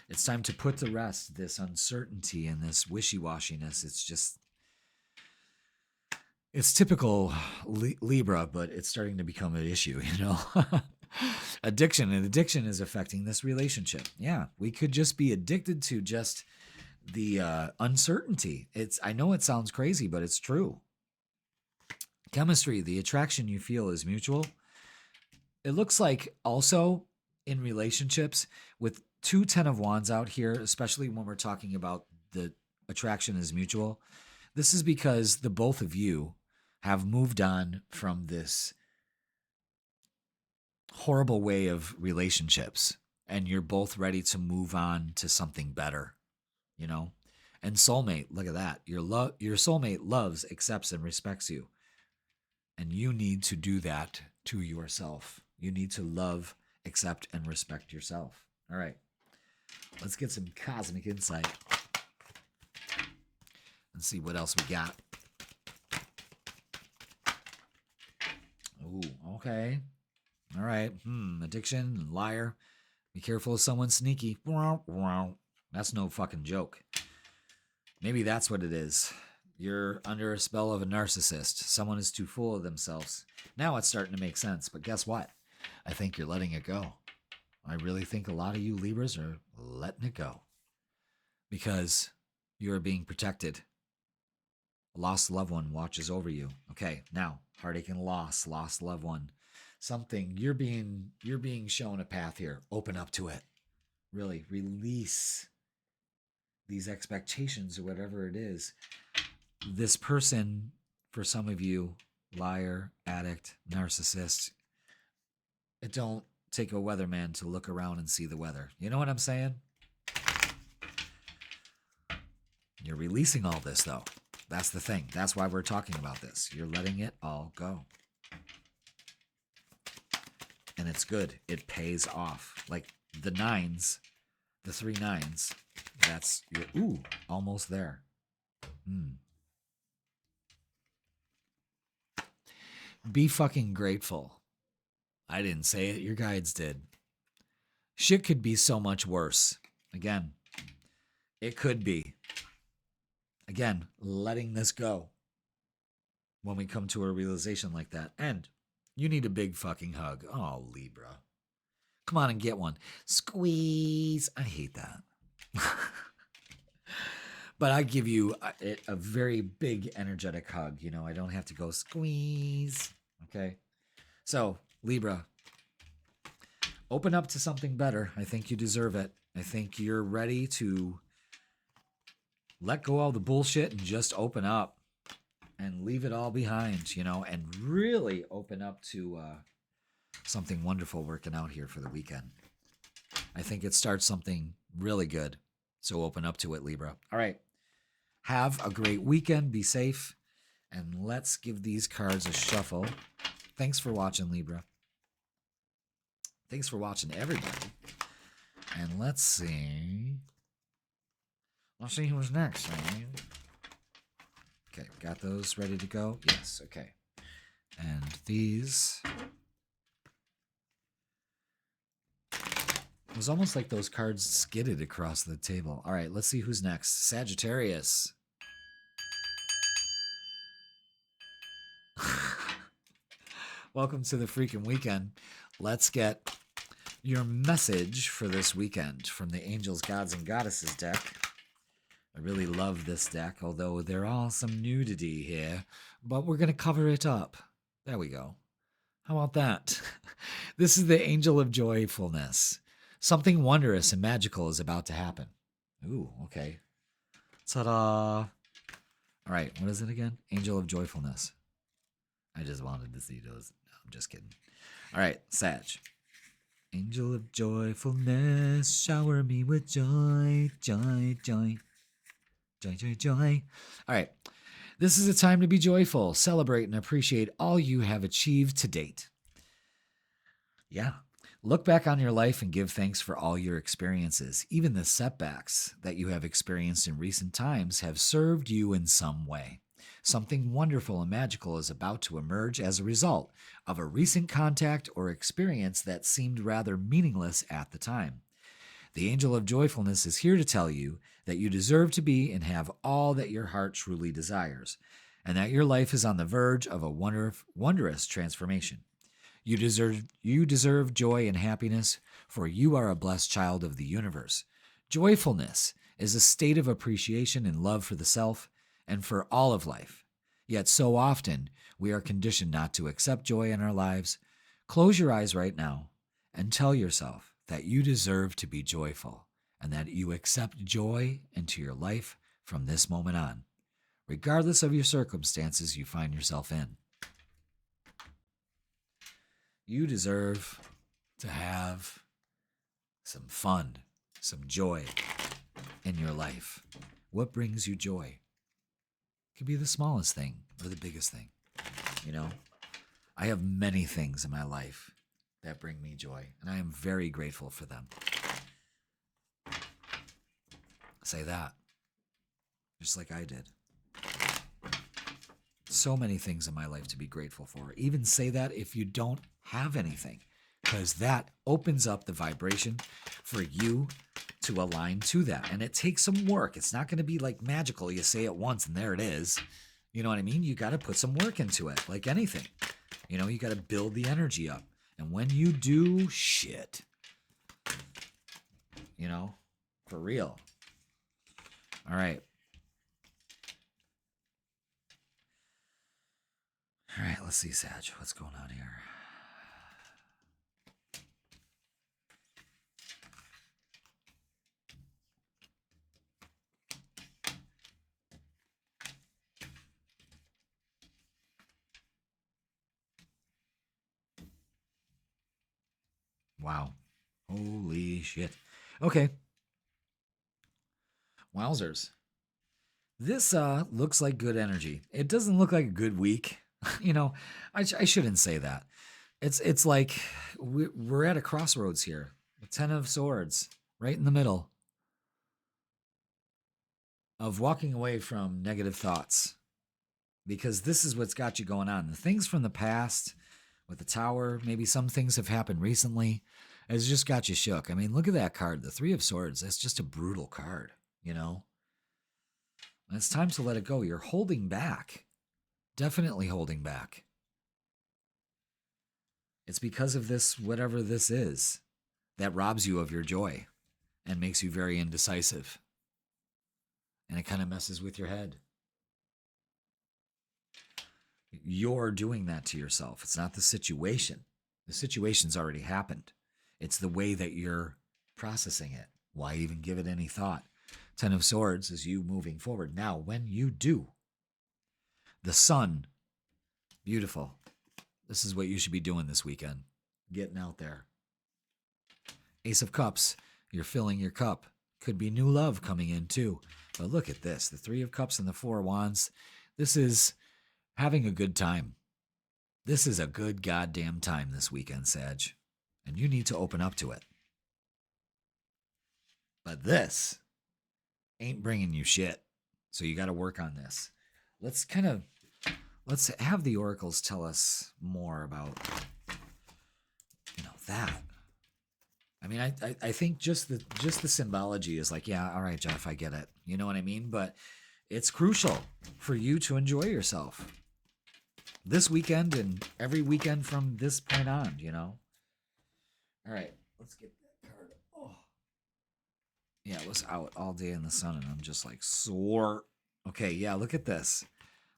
it's time to put to rest this uncertainty and this wishy-washiness. It's typical Libra, but it's starting to become an issue, you know? Addiction. And addiction is affecting this relationship. Yeah, we could just be addicted to just the uncertainty. I know it sounds crazy, but it's true. Chemistry, the attraction you feel is mutual. It looks like also in relationships with 2 10 of Wands out here, especially when we're talking about the attraction is mutual. This is because the both of you have moved on from this horrible way of relationships, and you're both ready to move on to something better, you know? And soulmate, look at that. Your soulmate loves, accepts, and respects you. And you need to do that to yourself. You need to love, accept, and respect yourself. All right. Let's get some cosmic insight. Let's see what else we got. Ooh, okay. All right. Addiction, liar. Be careful of someone sneaky. That's no fucking joke. Maybe that's what it is. You're under a spell of a narcissist. Someone is too full of themselves. Now it's starting to make sense. But guess what? I think you're letting it go. I really think a lot of you Libras are letting it go. Because you're being protected. A lost loved one watches over you. Okay, now, heartache and loss, lost loved one. Something, you're being shown a path here. Open up to it. Really, release these expectations or whatever it is. This person, for some of you, liar, addict, narcissist, it don't take a weatherman to look around and see the weather. You know what I'm saying? You're releasing all this, though. That's the thing. That's why we're talking about this. You're letting it all go. And it's good. It pays off. Like the 9s, the 3 9s, that's your, almost there. Be fucking grateful. I didn't say it. Your guides did. Shit could be so much worse. Again, it could be. Again, letting this go when we come to a realization like that. And you need a big fucking hug. Oh, Libra. Come on and get one. Squeeze. I hate that. But I give you a very big energetic hug. You know, I don't have to go squeeze. Okay? So, Libra, Open up to something better. I think you deserve it. I think you're ready to let go of all the bullshit and just open up and leave it all behind, and really open up to something wonderful working out here for the weekend. I think it starts something really good. So open up to it, Libra. All right. Have a great weekend. Be safe. And let's give these cards a shuffle. Thanks for watching, Libra. Thanks for watching, everybody. And let's see. Let's see who's next. Okay, got those ready to go? Yes, okay. And these. It was almost like those cards skidded across the table. All right, let's see who's next. Sagittarius. Welcome to the freaking weekend. Let's get your message for this weekend from the Angels, Gods, and Goddesses deck. I really love this deck, although there are some nudity here, but we're going to cover it up. There we go. How about that? This is the Angel of Joyfulness. Something wondrous and magical is about to happen. Ooh, okay. Ta-da. All right, what is it again? Angel of Joyfulness. I just wanted to see those. No, I'm just kidding. All right, Sag. Angel of Joyfulness, shower me with joy, joy, joy. Joy, joy, joy. All right. This is a time to be joyful, celebrate, and appreciate all you have achieved to date. Yeah. Look back on your life and give thanks for all your experiences. Even the setbacks that you have experienced in recent times have served you in some way. Something wonderful and magical is about to emerge as a result of a recent contact or experience that seemed rather meaningless at the time. The Angel of Joyfulness is here to tell you that you deserve to be and have all that your heart truly desires, and that your life is on the verge of a wondrous transformation. You deserve joy and happiness, for you are a blessed child of the universe. Joyfulness is a state of appreciation and love for the self and for all of life. Yet so often, we are conditioned not to accept joy in our lives. Close your eyes right now and tell yourself that you deserve to be joyful and that you accept joy into your life from this moment on, regardless of your circumstances you find yourself in. You deserve to have some fun, some joy in your life. What brings you joy? It could be the smallest thing or the biggest thing. I have many things in my life that bring me joy, and I am very grateful for them. Say that, just like I did. So many things in my life to be grateful for. Even say that if you don't have anything, because that opens up the vibration for you to align to that. And it takes some work. It's not going to be like magical. You say it once and there it is. You know what I mean? You got to put some work into it, like anything. You got to build the energy up. And when you do, shit. For real. All right. All right, let's see, Sag. What's going on here? Wow. Holy shit. Okay. Wowzers. This looks like good energy. It doesn't look like a good week. I shouldn't say that. It's like we're at a crossroads here. The 10 of Swords, right in the middle of walking away from negative thoughts. Because this is what's got you going on. The things from the past with the Tower, maybe some things have happened recently, has just got you shook. I mean, look at that card, the 3 of Swords. That's just a brutal card, And it's time to let it go. You're holding back. Definitely holding back. It's because of this, whatever this is, that robs you of your joy and makes you very indecisive. And it kind of messes with your head. You're doing that to yourself. It's not the situation. The situation's already happened. It's the way that you're processing it. Why even give it any thought? 10 of Swords is you moving forward. Now, when you do, the Sun, beautiful. This is what you should be doing this weekend. Getting out there. Ace of Cups, you're filling your cup. Could be new love coming in too. But look at this. The 3 of Cups and the 4 of Wands. This is having a good time. This is a good goddamn time this weekend, Sag. And you need to open up to it. But this ain't bringing you shit. So you got to work on this. Let's have the oracles tell us more about, that. I mean, I think just the symbology is like, yeah, all right, Jeff, I get it. You know what I mean? But it's crucial for you to enjoy yourself this weekend and every weekend from this point on, All right, let's get that card. Oh. Yeah, it was out all day in the sun, and I'm just like sore. Okay, yeah, look at this.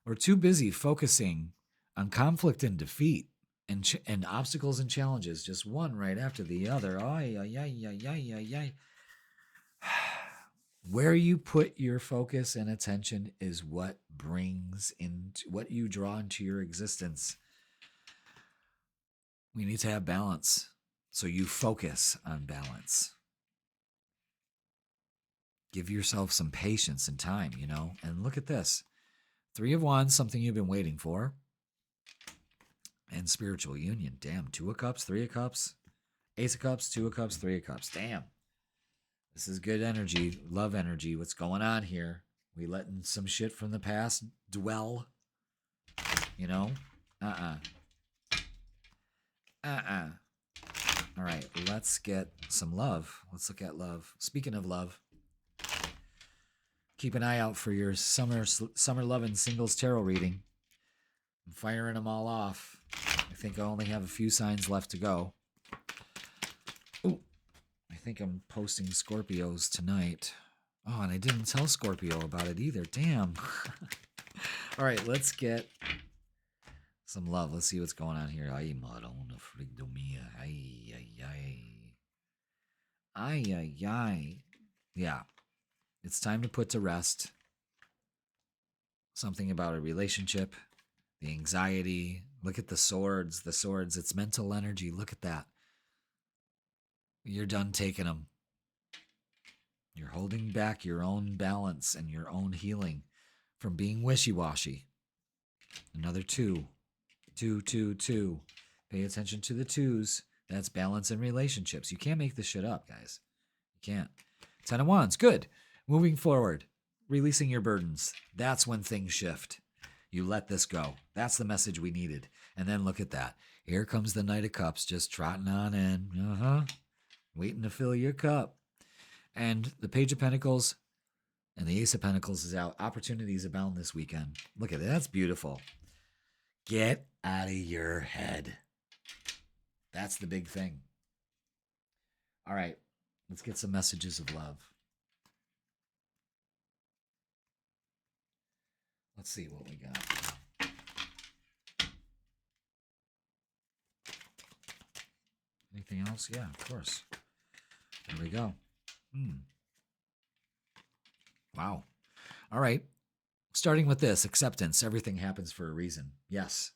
We're too busy focusing on conflict and defeat and obstacles and challenges, just one right after the other. Ay, ay, ay, ay, ay, ay, ay. Where you put your focus and attention is what you draw into your existence. We need to have balance. So you focus on balance. Give yourself some patience and time, And look at this. 3 of Wands, something you've been waiting for. And spiritual union. Damn. 2 of Cups, 3 of Cups. Ace of Cups, 2 of Cups, 3 of Cups. Damn. This is good energy. Love energy. What's going on here? We letting some shit from the past dwell? All right, let's get some love. Let's look at love. Speaking of love, keep an eye out for your summer love and singles tarot reading. I'm firing them all off. I think I only have a few signs left to go. Ooh, I think I'm posting Scorpios tonight. Oh, and I didn't tell Scorpio about it either. Damn. All right, let's get some love. Let's see what's going on here. Ay, marona frigdo mia. Ay, ay, ay. Ay, ay, ay. Yeah. It's time to put to rest something about a relationship, the anxiety. Look at the swords. The swords. It's mental energy. Look at that. You're done taking them. You're holding back your own balance and your own healing from being wishy-washy. Another 2. 2, 2, 2. Pay attention to the 2s. That's balance in relationships. You can't make this shit up, guys. You can't. 10 of Wands. Good. Moving forward. Releasing your burdens. That's when things shift. You let this go. That's the message we needed. And then look at that. Here comes the Knight of Cups just trotting on in. Waiting to fill your cup. And the Page of Pentacles and the Ace of Pentacles is out. Opportunities abound this weekend. Look at that. That's beautiful. Get out of your head. That's the big thing. All right. Let's get some messages of love. Let's see what we got. Anything else? Yeah, of course. There we go. Wow. All right. Starting with this, acceptance. Everything happens for a reason. Yes.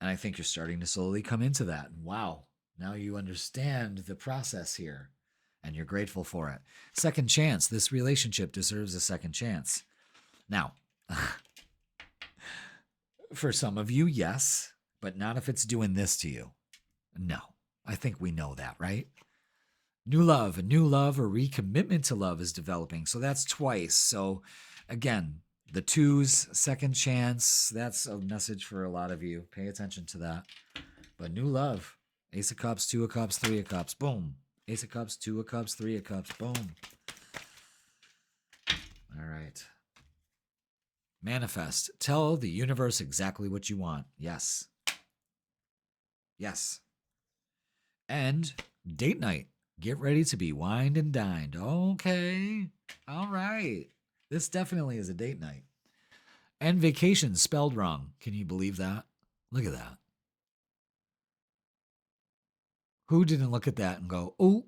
And I think you're starting to slowly come into that. Wow. Now you understand the process here and you're grateful for it. Second chance. This relationship deserves a second chance. Now, for some of you, yes, but not if it's doing this to you. No. I think we know that, right? A new love or recommitment to love is developing. So that's twice. So again, the 2s, second chance, that's a message for a lot of you. Pay attention to that. But new love, Ace of Cups, 2 of Cups, 3 of Cups, boom. Ace of Cups, 2 of Cups, 3 of Cups, boom. All right. Manifest. Tell the universe exactly what you want. Yes. Yes. And date night. Get ready to be wined and dined. Okay. All right. This definitely is a date night. And vacation spelled wrong. Can you believe that? Look at that. Who didn't look at that and go, oh,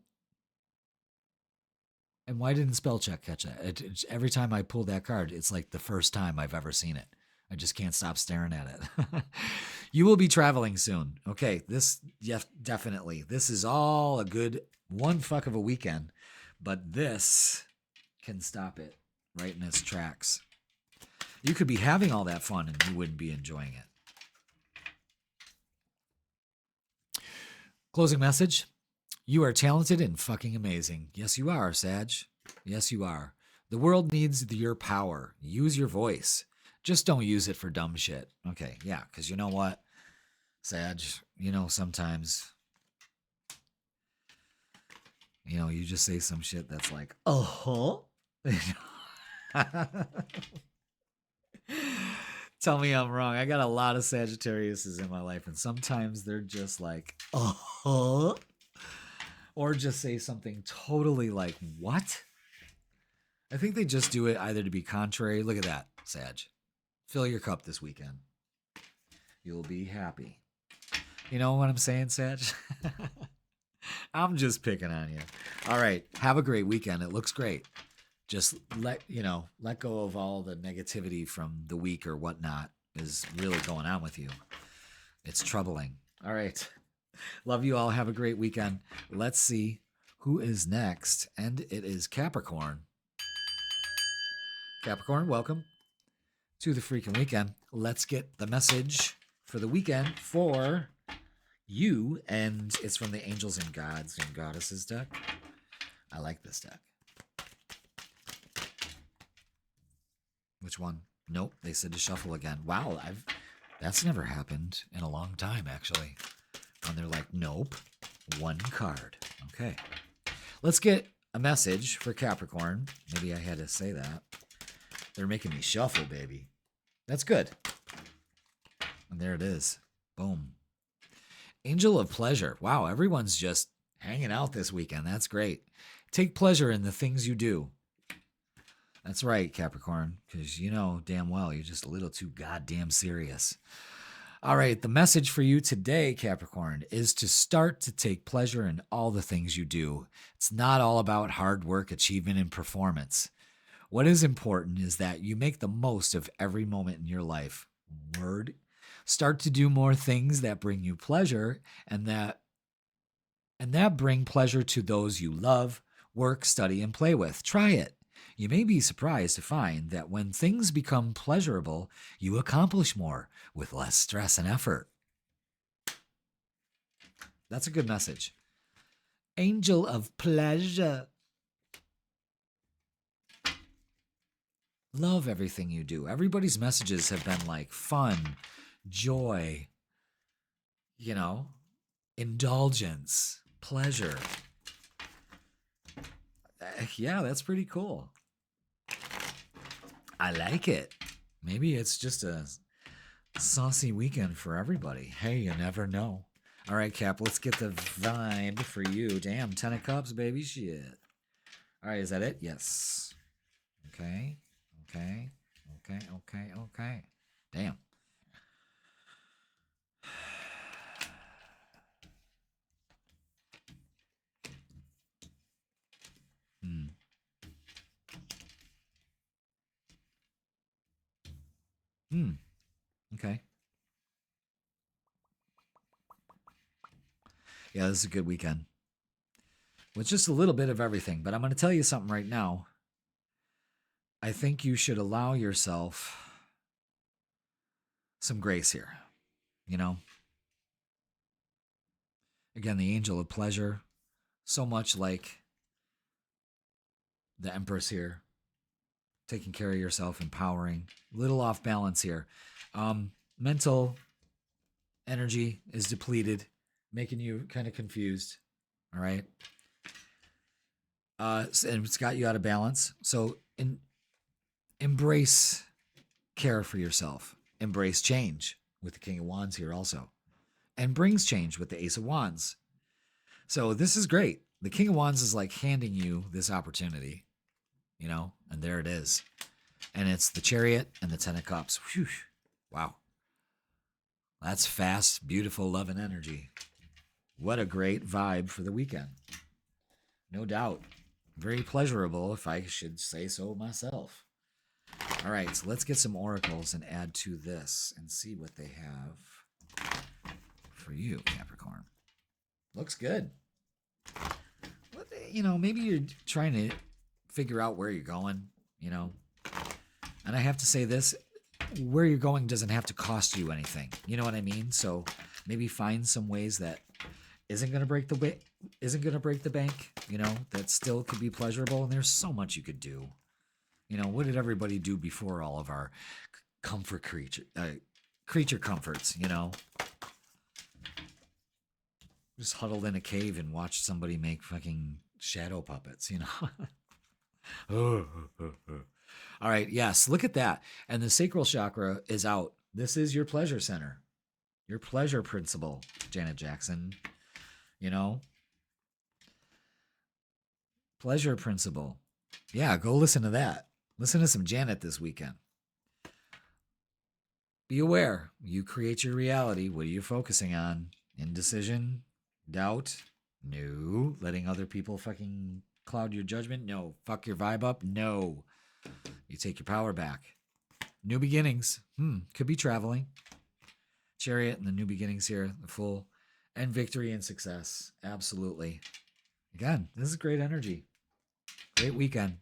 and why didn't spell check catch that? Every time I pull that card, it's like the first time I've ever seen it. I just can't stop staring at it. You will be traveling soon. Okay, definitely. This is all a good one fuck of a weekend, but this can stop it right in its tracks. You could be having all that fun and you wouldn't be enjoying it. Closing message. You are talented and fucking amazing. Yes, you are, Sag. Yes, you are. The world needs your power. Use your voice. Just don't use it for dumb shit. Okay, yeah, because you know what, Sag, sometimes, you just say some shit that's like, Tell me I'm wrong. I got a lot of Sagittariuses in my life, and sometimes they're just like, or just say something totally like, what? I think they just do it either to be contrary. Look at that, Sag. Fill your cup this weekend. You'll be happy. You know what I'm saying, Sag? I'm just picking on you. All right. Have a great weekend. It looks great. Just let go of all the negativity from the week or whatnot is really going on with you. It's troubling. All right. Love you all. Have a great weekend. Let's see who is next. And it is Capricorn. Capricorn, welcome to the Freakin Weekend. Let's get the message for the weekend for you. And it's from the Angels and Gods and Goddesses deck. I like this deck. Which one? Nope, they said to shuffle again. Wow, that's never happened in a long time, actually. And they're like, nope, one card. Okay. Let's get a message for Capricorn. Maybe I had to say that. They're making me shuffle, baby. That's good. And there it is. Boom. Angel of Pleasure. Wow, everyone's just hanging out this weekend. That's great. Take pleasure in the things you do. That's right, Capricorn, because you know damn well you're just a little too goddamn serious. All right, the message for you today, Capricorn, is to start to take pleasure in all the things you do. It's not all about hard work, achievement, and performance. What is important is that you make the most of every moment in your life. Word. Start to do more things that bring you pleasure and that bring pleasure to those you love, work, study, and play with. Try it. You may be surprised to find that when things become pleasurable, you accomplish more with less stress and effort. That's a good message. Angel of Pleasure. Love everything you do. Everybody's messages have been like fun, joy, indulgence, pleasure. Yeah, that's pretty cool. I like it. Maybe it's just a saucy weekend for everybody. Hey, you never know. All right, Cap, let's get the vibe for you. Damn, 10 of Cups, baby. Shit. All right, is that it? Yes. Okay. Damn. Okay. Yeah, this is a good weekend. With just a little bit of everything. But I'm going to tell you something right now. I think you should allow yourself some grace here. Again, the Angel of Pleasure. So much like the Empress here. Taking care of yourself, empowering. A little off balance here. Mental energy is depleted, making you kind of confused. All right. And it's got you out of balance. So embrace care for yourself. Embrace change with the King of Wands here also. And brings change with the Ace of Wands. So this is great. The King of Wands is like handing you this opportunity, and there it is. And it's the Chariot and the 10 of Cups. Whew. Wow. That's fast, beautiful love and energy. What a great vibe for the weekend. No doubt. Very pleasurable, if I should say so myself. All right, so let's get some oracles and add to this and see what they have for you, Capricorn. Looks good. You know, maybe you're trying to figure out where you're going, you know. And I have to say this, where you're going doesn't have to cost you anything. You know what I mean? So maybe find some ways that isn't going to break the bank, you know, that still could be pleasurable. And there's so much you could do. You know, what did everybody do before all of our creature comforts, you know? Just huddled in a cave and watched somebody make fucking shadow puppets, you know? All right, yes, look at that. And the sacral chakra is out. This is your pleasure center, your pleasure principle, Janet Jackson. You know? Pleasure principle. Yeah, go listen to that. Listen to some Janet this weekend. Be aware. You create your reality. What are you focusing on? Indecision? Doubt? No. Letting other people fucking cloud your judgment? No. Fuck your vibe up? No. You take your power back. New beginnings. Could be traveling. Chariot and the new beginnings here. The full. And victory and success. Absolutely. Again, this is great energy. Great weekend.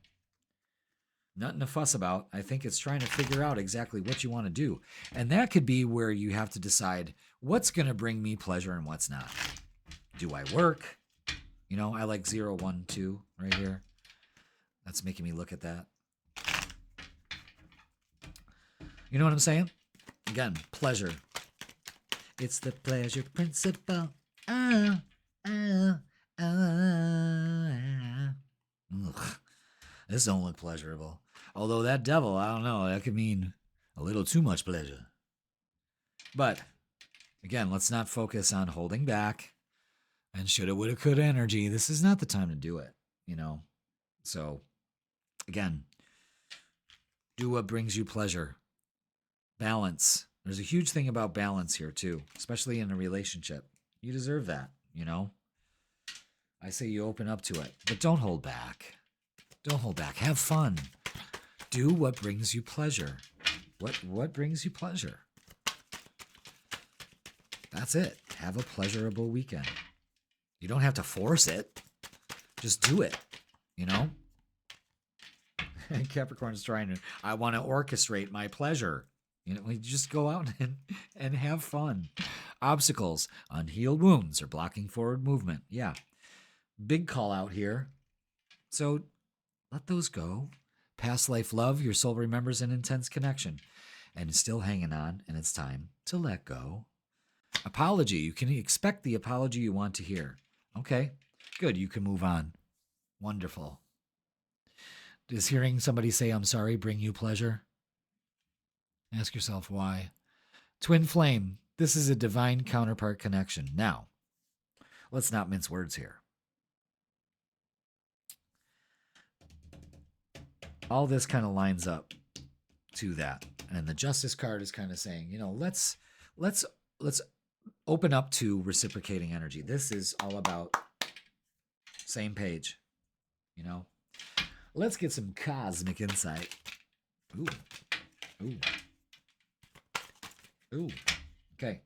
Nothing to fuss about. I think it's trying to figure out exactly what you want to do. And that could be where you have to decide what's going to bring me pleasure and what's not. Do I work? You know, I like 0, 1, 2 right here. That's making me look at that. You know what I'm saying? Again, pleasure. It's the pleasure principle. Ugh. This don't look pleasurable. Although that devil, I don't know, that could mean a little too much pleasure. But, again, let's not focus on holding back and shoulda, woulda, coulda energy. This is not the time to do it, you know? So, again, do what brings you pleasure. Balance. There's a huge thing about balance here, too, especially in a relationship. You deserve that, you know? I say you open up to it, but don't hold back. Don't hold back. Have fun. Do what brings you pleasure. What brings you pleasure? That's it. Have a pleasurable weekend. You don't have to force it. Just do it, you know? Capricorn's trying to, I want to orchestrate my pleasure. You know, we just go out and have fun. Obstacles, unhealed wounds, or blocking forward movement. Yeah. Big call out here. So let those go. Past life love, your soul remembers an intense connection and is still hanging on, and it's time to let go. Apology, you can expect the apology you want to hear. Okay, good, you can move on. Wonderful. Does hearing somebody say, I'm sorry, bring you pleasure? Ask yourself why. Twin flame, this is a divine counterpart connection. Now, let's not mince words here. All this kind of lines up to that. And the Justice card is kind of saying, you know, let's open up to reciprocating energy. This is all about same page, you know. Let's get some cosmic insight. Ooh. Ooh. Ooh. Okay.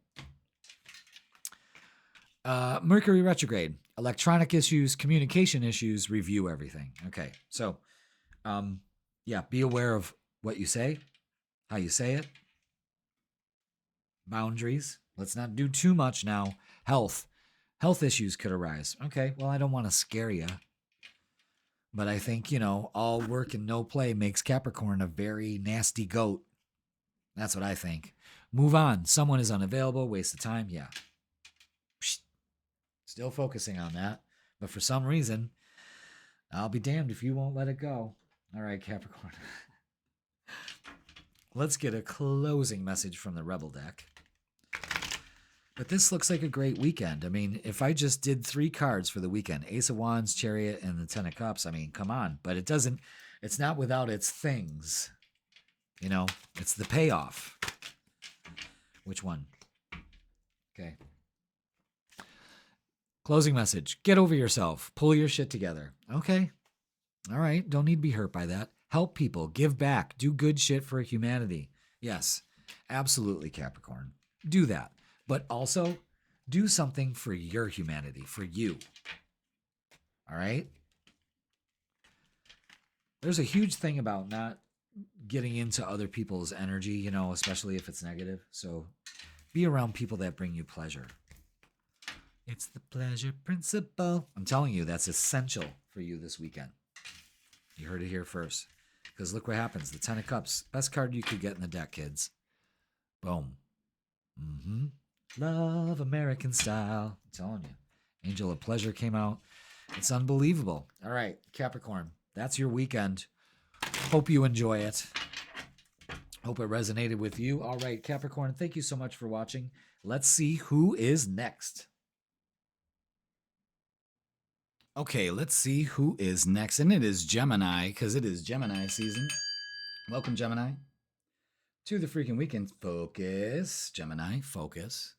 Mercury retrograde, electronic issues, communication issues, review everything. Okay. So, yeah, be aware of what you say, how you say it. Boundaries. Let's not do too much now. Health issues could arise. Okay, well, I don't want to scare you. But I think, you know, all work and no play makes Capricorn a very nasty goat. That's what I think. Move on. Someone is unavailable. Waste of time. Yeah. Still focusing on that. But for some reason, I'll be damned if you won't let it go. All right, Capricorn. Let's get a closing message from the Rebel deck. But this looks like a great weekend. I mean, if I just did 3 cards for the weekend, Ace of Wands, Chariot, and the 10 of Cups, I mean, come on. But it's not without its things. You know, it's the payoff. Which one? Okay. Closing message. Get over yourself. Pull your shit together. Okay. All right. Don't need to be hurt by that. Help people. Give back. Do good shit for humanity. Yes, absolutely, Capricorn. Do that. But also do something for your humanity, for you. All right? There's a huge thing about not getting into other people's energy, you know, especially if it's negative. So be around people that bring you pleasure. It's the pleasure principle. I'm telling you, that's essential for you this weekend. You heard it here first. Because look what happens. The 10 of Cups. Best card you could get in the deck, kids. Boom. Love American style. I'm telling you. Angel of Pleasure came out. It's unbelievable. All right, Capricorn. That's your weekend. Hope you enjoy it. Hope it resonated with you. All right, Capricorn, thank you so much for watching. Let's see who is next. Okay, let's see who is next. And it is Gemini, because it is Gemini season. Welcome, Gemini, to the Freakin Weekend. Focus. Gemini, focus.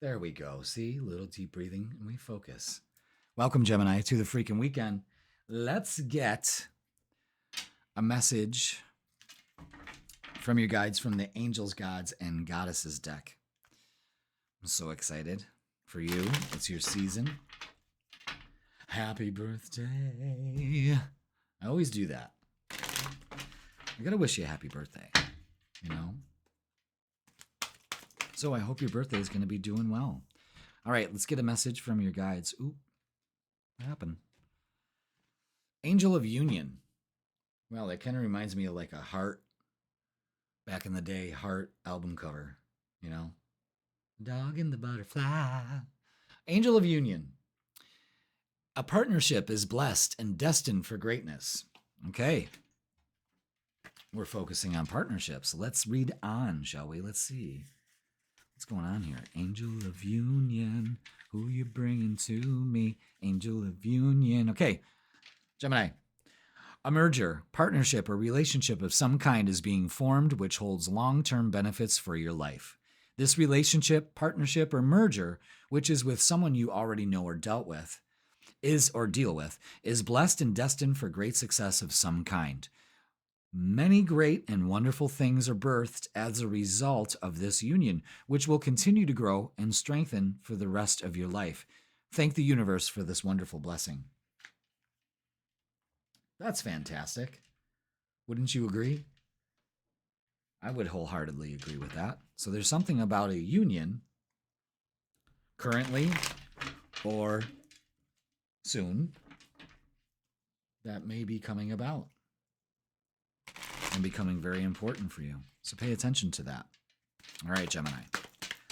There we go. See, a little deep breathing, and we focus. Welcome, Gemini, to the Freakin Weekend. Let's get a message from your guides from the Angels, Gods, and Goddesses deck. I'm so excited for you. It's your season. Happy birthday. I always do that. I gotta wish you a happy birthday, you know? So I hope your birthday is going to be doing well. All right, let's get a message from your guides. Ooh, what happened? Angel of Union. Well, that kind of reminds me of like a Heart, back in the day, Heart album cover, you know? Dog and the butterfly. Angel of Union. A partnership is blessed and destined for greatness. Okay. We're focusing on partnerships. Let's read on, shall we? Let's see. What's going on here? Angel of Union. Who you bringing to me? Angel of Union. Okay. Gemini. A merger, partnership, or relationship of some kind is being formed which holds long-term benefits for your life. This relationship, partnership, or merger, which is with someone you already know or deal with, is blessed and destined for great success of some kind. Many great and wonderful things are birthed as a result of this union, which will continue to grow and strengthen for the rest of your life. Thank the universe for this wonderful blessing. That's fantastic. Wouldn't you agree? I would wholeheartedly agree with that. So there's something about a union currently or soon that may be coming about and becoming very important for you. So pay attention to that. All right, Gemini.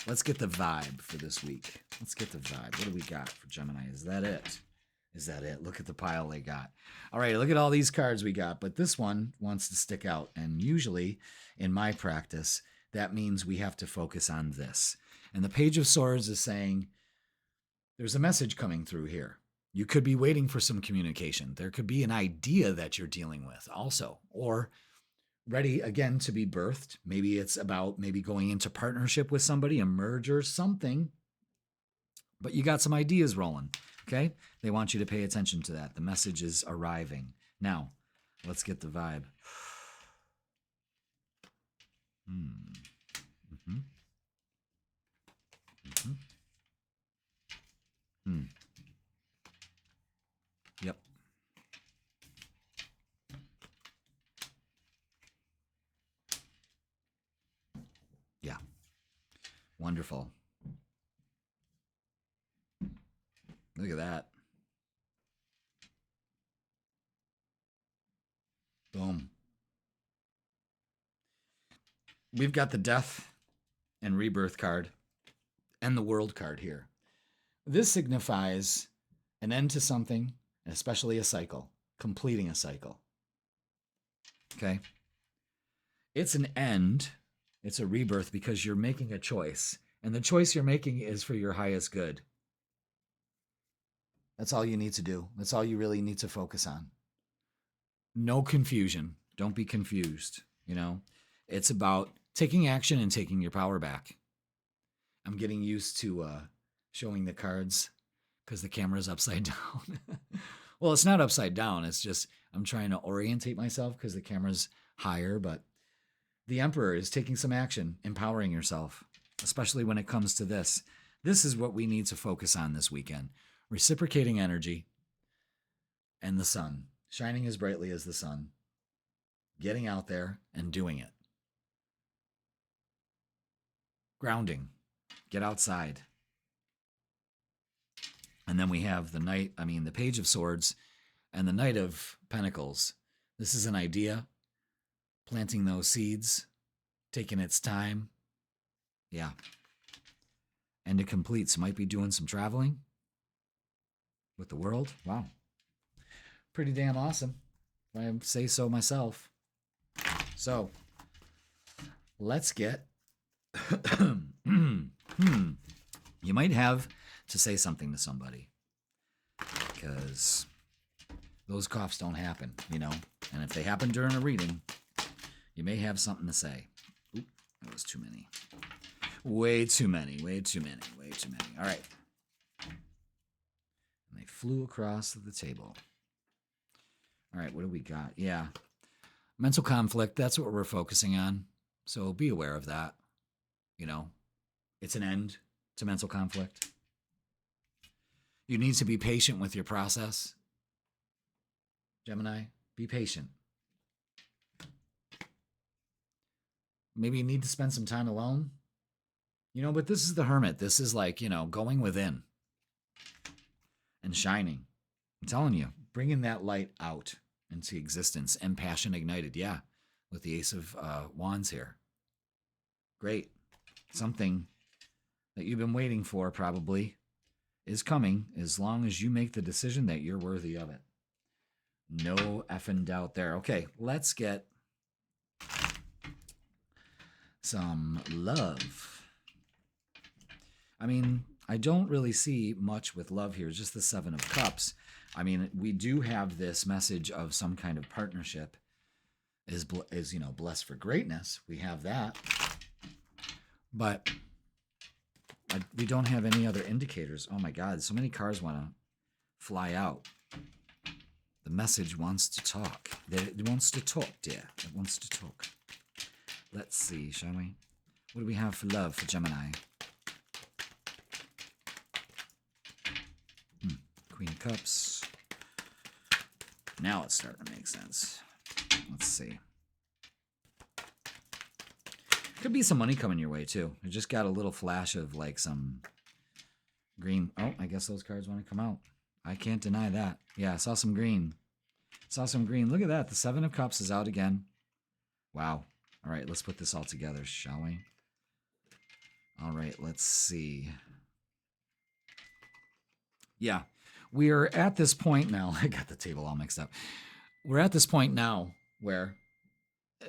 Let's get the vibe for this week. Let's get the vibe. What do we got for Gemini? Is that it? Is that it? Look at the pile they got. All right, look at all these cards we got, but this one wants to stick out. And usually in my practice, that means we have to focus on this. And the Page of Swords is saying there's a message coming through here. You could be waiting for some communication. There could be an idea that you're dealing with also, or ready again to be birthed. Maybe it's about going into partnership with somebody, a merger, something, but you got some ideas rolling. Okay? They want you to pay attention to that. The message is arriving. Now, let's get the vibe. Yep. Yeah. Wonderful. Look at that. Boom. We've got the Death and Rebirth card and the World card here. This signifies an end to something, especially a cycle, completing a cycle. Okay? It's an end. It's a rebirth because you're making a choice. And the choice you're making is for your highest good. That's all you need to do. That's all you really need to focus on. No confusion. Don't be confused. You know, it's about taking action and taking your power back. I'm getting used to showing the cards because the camera's upside down. Well, it's not upside down. It's just I'm trying to orientate myself because the camera's higher. But the Emperor is taking some action, empowering yourself, especially when it comes to this. This is what we need to focus on this weekend. Reciprocating energy and the sun, shining as brightly as the sun, getting out there and doing it. Grounding, get outside. And then we have the Page of Swords and the Knight of Pentacles. This is an idea, planting those seeds, taking its time. Yeah. And it completes. Might be doing some traveling with the world. Wow. Pretty damn awesome, if I say so myself. So, let's get... You might have to say something to somebody because those coughs don't happen, and if they happen during a reading, you may have something to say. Oop, that was too many. Way too many. All right. And they flew across the table. All right, what do we got? Yeah. Mental conflict, that's what we're focusing on. So be aware of that. It's an end to mental conflict. You need to be patient with your process. Gemini, be patient. Maybe you need to spend some time alone. But this is the Hermit. This is like, going within and shining. I'm telling you, bringing that light out into existence and passion ignited. Yeah, with the Ace of Wands here. Great. Something that you've been waiting for probably is coming as long as you make the decision that you're worthy of it. No effing doubt there. Okay, let's get some love. I don't really see much with love here, just the Seven of Cups. We do have this message of some kind of partnership is blessed for greatness. We have that. But we don't have any other indicators. Oh my God, so many cards want to fly out. The message wants to talk. It wants to talk, dear. It wants to talk. Let's see, shall we? What do we have for love for Gemini? Queen of Cups. Now it's starting to make sense. Let's see. Could be some money coming your way, too. I just got a little flash of, like, some green. Oh, I guess those cards want to come out. I can't deny that. Yeah, I saw some green. Look at that. The Seven of Cups is out again. Wow. All right, let's put this all together, shall we? All right, let's see. Yeah, we are at this point now. I got the table all mixed up. We're at this point now where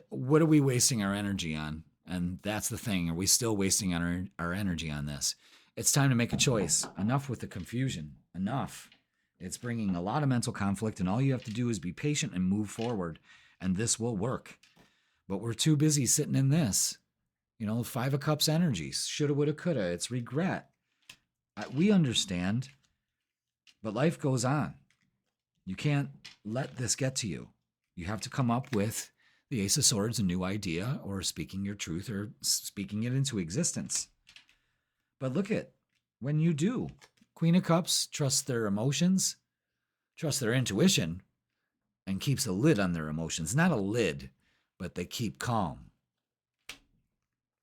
what are we wasting our energy on? And that's the thing. Are we still wasting our energy on this? It's time to make a choice. Enough with the confusion. Enough. It's bringing a lot of mental conflict, and all you have to do is be patient and move forward, and this will work. But we're too busy sitting in this. Five of Cups energy. Shoulda, woulda, coulda. It's regret. We understand, but life goes on. You can't let this get to you. You have to come up with the Ace of Swords, a new idea, or speaking your truth, or speaking it into existence. But look at when you do. Queen of Cups trusts their emotions, trusts their intuition, and keeps a lid on their emotions. Not a lid, but they keep calm.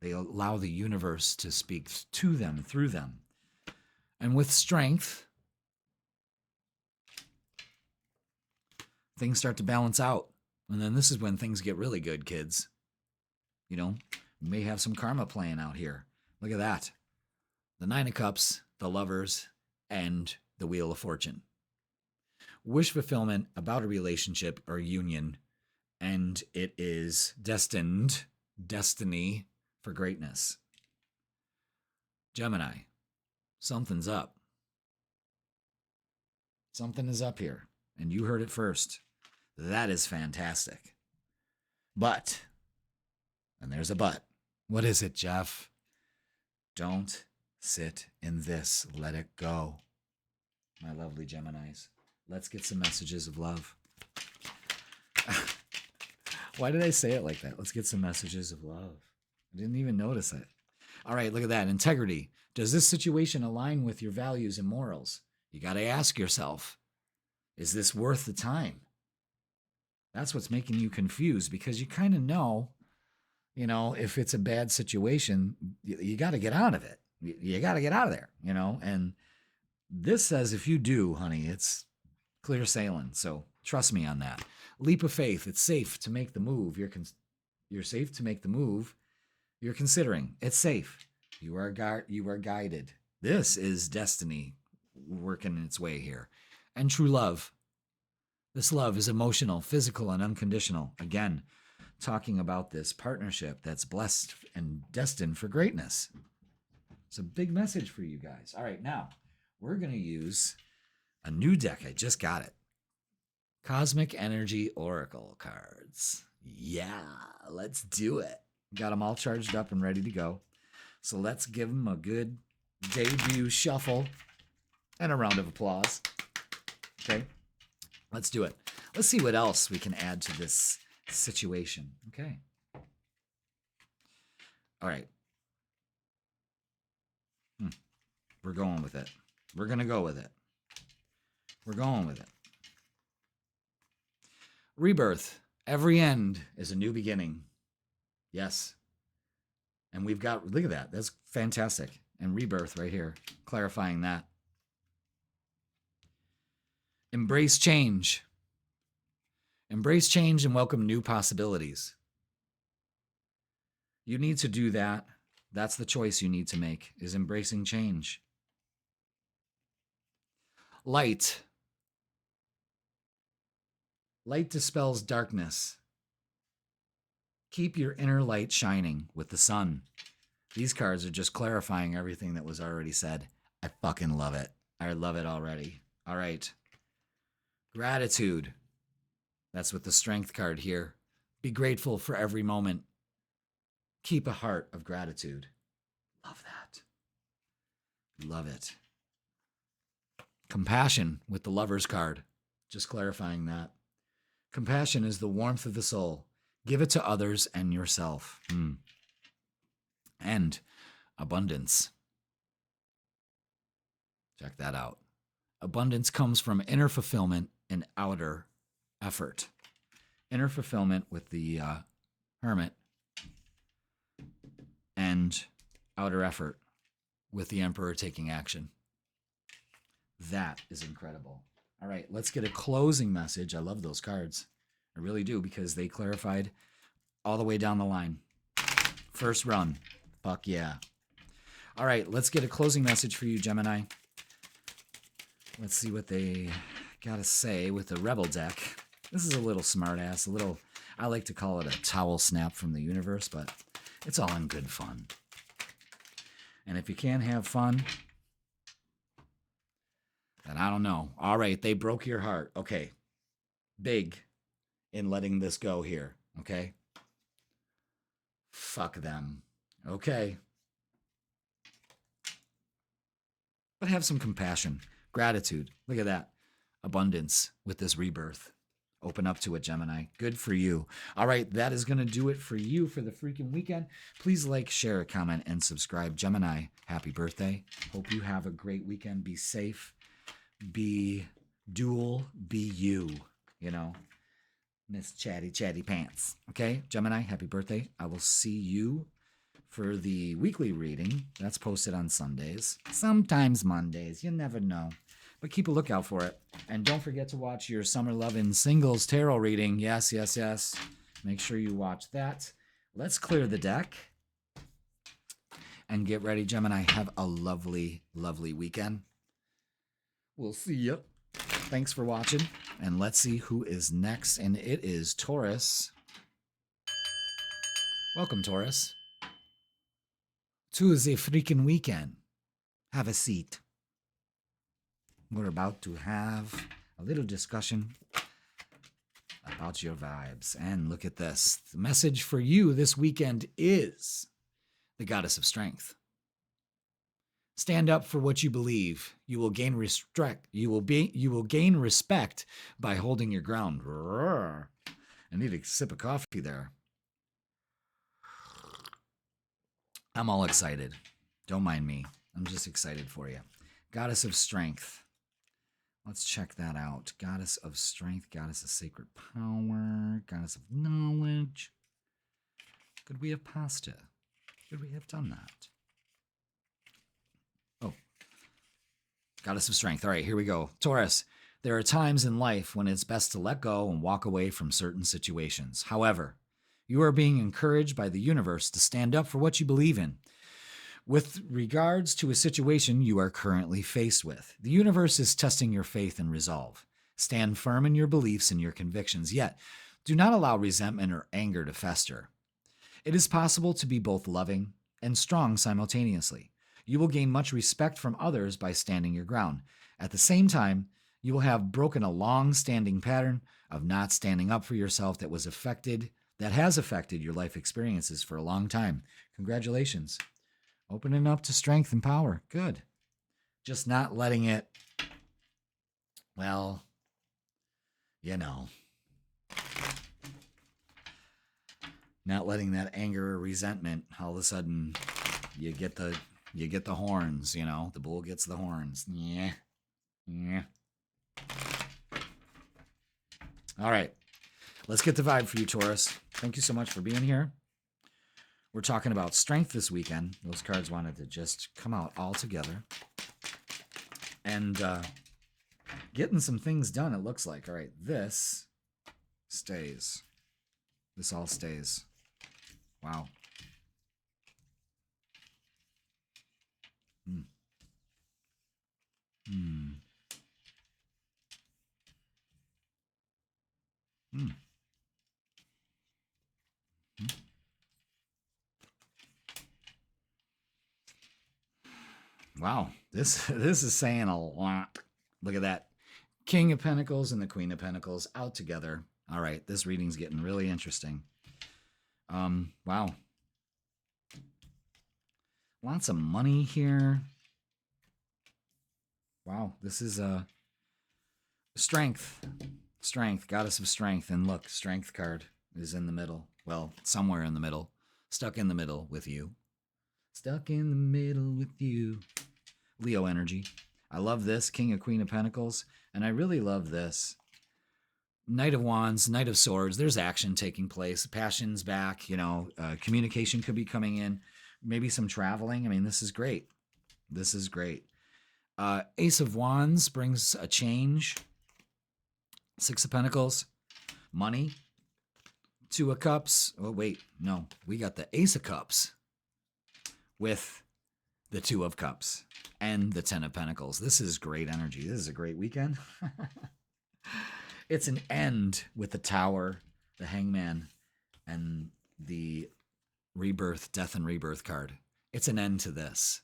They allow the universe to speak to them, through them. And with strength, things start to balance out. And then this is when things get really good, kids. You may have some karma playing out here. Look at that. The Nine of Cups, the Lovers, and the Wheel of Fortune. Wish fulfillment about a relationship or union, and it is destiny for greatness. Gemini, something's up. Something is up here, and you heard it first. That is fantastic. But, and there's a but. What is it, Jeff? Don't Sit in this. Let it go. My lovely Geminis. Let's get some messages of love. Why did I say it like that? Let's get some messages of love. I didn't even notice it. All right, look at that. Integrity. Does this situation align with your values and morals? You got to ask yourself, is this worth the time? That's what's making you confused, because you kind of know, if it's a bad situation, you got to get out of it. You got to get out of there, and this says if you do, honey, it's clear sailing. So trust me on that. Leap of faith. It's safe to make the move. You're safe to make the move you're considering. It's safe. You are guided. This is destiny working its way here. And true love. This love is emotional, physical, and unconditional. Again, talking about this partnership that's blessed and destined for greatness. It's a big message for you guys. All right, now we're going to use a new deck. I just got it. Cosmic Energy Oracle cards. Yeah, let's do it. Got them all charged up and ready to go. So let's give them a good debut shuffle and a round of applause. Okay, let's do it. Let's see what else we can add to this situation. Okay. All right. We're going with it. We're going to go with it. We're going with it. Rebirth. Every end is a new beginning. Yes. And we've got, look at that. That's fantastic. And rebirth right here, clarifying that. Embrace change. Embrace change and welcome new possibilities. You need to do that. That's the choice you need to make, is embracing change. Light. Light dispels darkness. Keep your inner light shining with the sun. These cards are just clarifying everything that was already said. I fucking love it. I love it already. All right. Gratitude. That's with the Strength card here. Be grateful for every moment. Keep a heart of gratitude. Love that. Love it. Compassion with the Lovers card. Just clarifying that. Compassion is the warmth of the soul. Give it to others and yourself. And abundance. Check that out. Abundance comes from inner fulfillment and outer effort. Inner fulfillment with the Hermit, and outer effort with the Emperor taking action. That is incredible. All right, let's get a closing message. I love those cards. I really do, because they clarified all the way down the line. First run. Fuck yeah. All right, let's get a closing message for you, Gemini. Let's see what they got to say with the Rebel deck. This is a little smartass, a little, I like to call it a towel snap from the universe, but it's all in good fun. And if you can't have fun, then I don't know. All right, they broke your heart. Okay, big in letting this go here, okay? Fuck them. Okay. But have some compassion. Gratitude. Look at that. Abundance with this rebirth. Open up to it, Gemini. Good for you. All right, that is going to do it for you for the freaking weekend. Please like, share, comment, and subscribe. Gemini, happy birthday. Hope you have a great weekend. Be safe. Be dual. Be you. Miss Chatty Pants. Okay, Gemini, happy birthday. I will see you for the weekly reading. That's posted on Sundays. Sometimes Mondays. You never know. But keep a lookout for it. And don't forget to watch your Summer Lovin' Singles Tarot reading. Yes, yes, yes. Make sure you watch that. Let's clear the deck. And get ready, Gemini. Have a lovely, lovely weekend. We'll see you. Thanks for watching. And let's see who is next. And it is Taurus. Welcome, Taurus, to the freaking weekend. Have a seat. We're about to have a little discussion about your vibes. And look at this. The message for you this weekend is the Goddess of Strength. Stand up for what you believe. You will gain respect. You will gain respect by holding your ground. Roar. I need a sip of coffee there. I'm all excited. Don't mind me. I'm just excited for you. Goddess of Strength. Let's check that out. Goddess of Strength, Goddess of Sacred Power, Goddess of Knowledge. Could we have passed it? Could we have done that? Oh. Goddess of Strength. All right, here we go. Taurus. There are times in life when it's best to let go and walk away from certain situations. However, you are being encouraged by the universe to stand up for what you believe in. With regards to a situation you are currently faced with, the universe is testing your faith and resolve. Stand firm in your beliefs and your convictions, yet do not allow resentment or anger to fester. It is possible to be both loving and strong simultaneously. You will gain much respect from others by standing your ground. At the same time, you will have broken a long-standing pattern of not standing up for yourself that has affected your life experiences for a long time. Congratulations. Opening up to strength and power. Good. Just not letting it, well, not letting that anger or resentment, all of a sudden you get the horns, the bull gets the horns. Yeah. All right. Let's get the vibe for you, Taurus. Thank you so much for being here. We're talking about strength this weekend. Those cards wanted to just come out all together. And getting some things done, it looks like. All right, this stays. This all stays. Wow. Wow, this is saying a lot. Look at that. King of Pentacles and the Queen of Pentacles out together. All right, this reading's getting really interesting. Wow. Lots of money here. Wow, this is strength. Strength, Goddess of Strength. And look, Strength card is in the middle. Well, somewhere in the middle. Stuck in the middle with you. Stuck in the middle with you. Leo energy. I love this, King of Queen of Pentacles. And I really love this. Knight of Wands, Knight of Swords. There's action taking place. Passion's back. Communication could be coming in. Maybe some traveling. I mean, this is great. This is great. Ace of Wands brings a change. Six of Pentacles. Money. Two of Cups. Oh, wait. No. We got the Ace of Cups with the Two of Cups and the Ten of Pentacles. This is great energy. This is a great weekend. It's an end with the Tower, the Hangman, and the Rebirth, Death and Rebirth card. It's an end to this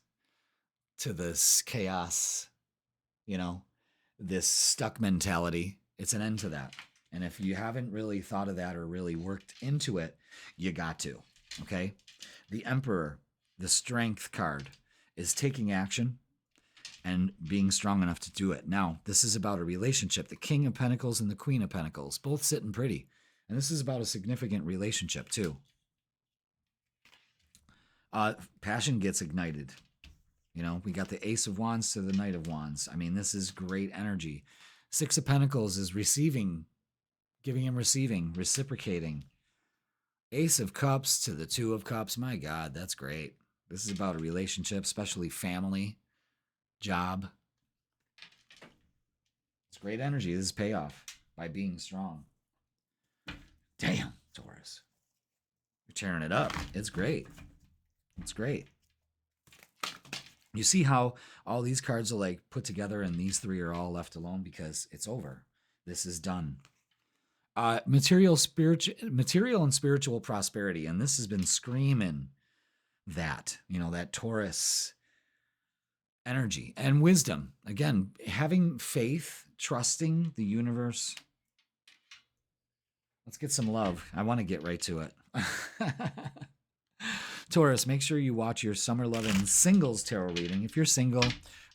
chaos, this stuck mentality. It's an end to that. And if you haven't really thought of that or really worked into it, you got to, okay? The Emperor, the Strength card, is taking action and being strong enough to do it. Now, this is about a relationship. The King of Pentacles and the Queen of Pentacles, both sitting pretty. And this is about a significant relationship, too. Passion gets ignited. We got the Ace of Wands to the Knight of Wands. I mean, this is great energy. Six of Pentacles is receiving, giving and receiving, reciprocating. Ace of Cups to the Two of Cups. My God, that's great. This is about a relationship, especially family, job. It's great energy. This is payoff by being strong. Damn, Taurus. You're tearing it up. It's great. It's great. You see how all these cards are like put together and these three are all left alone because it's over. This is done. Material and spiritual prosperity. And this has been screaming that, that Taurus energy and wisdom. Again, having faith, trusting the universe. Let's get some love. I want to get right to it. Taurus, make sure you watch your Summer Love and Singles Tarot reading. If you're single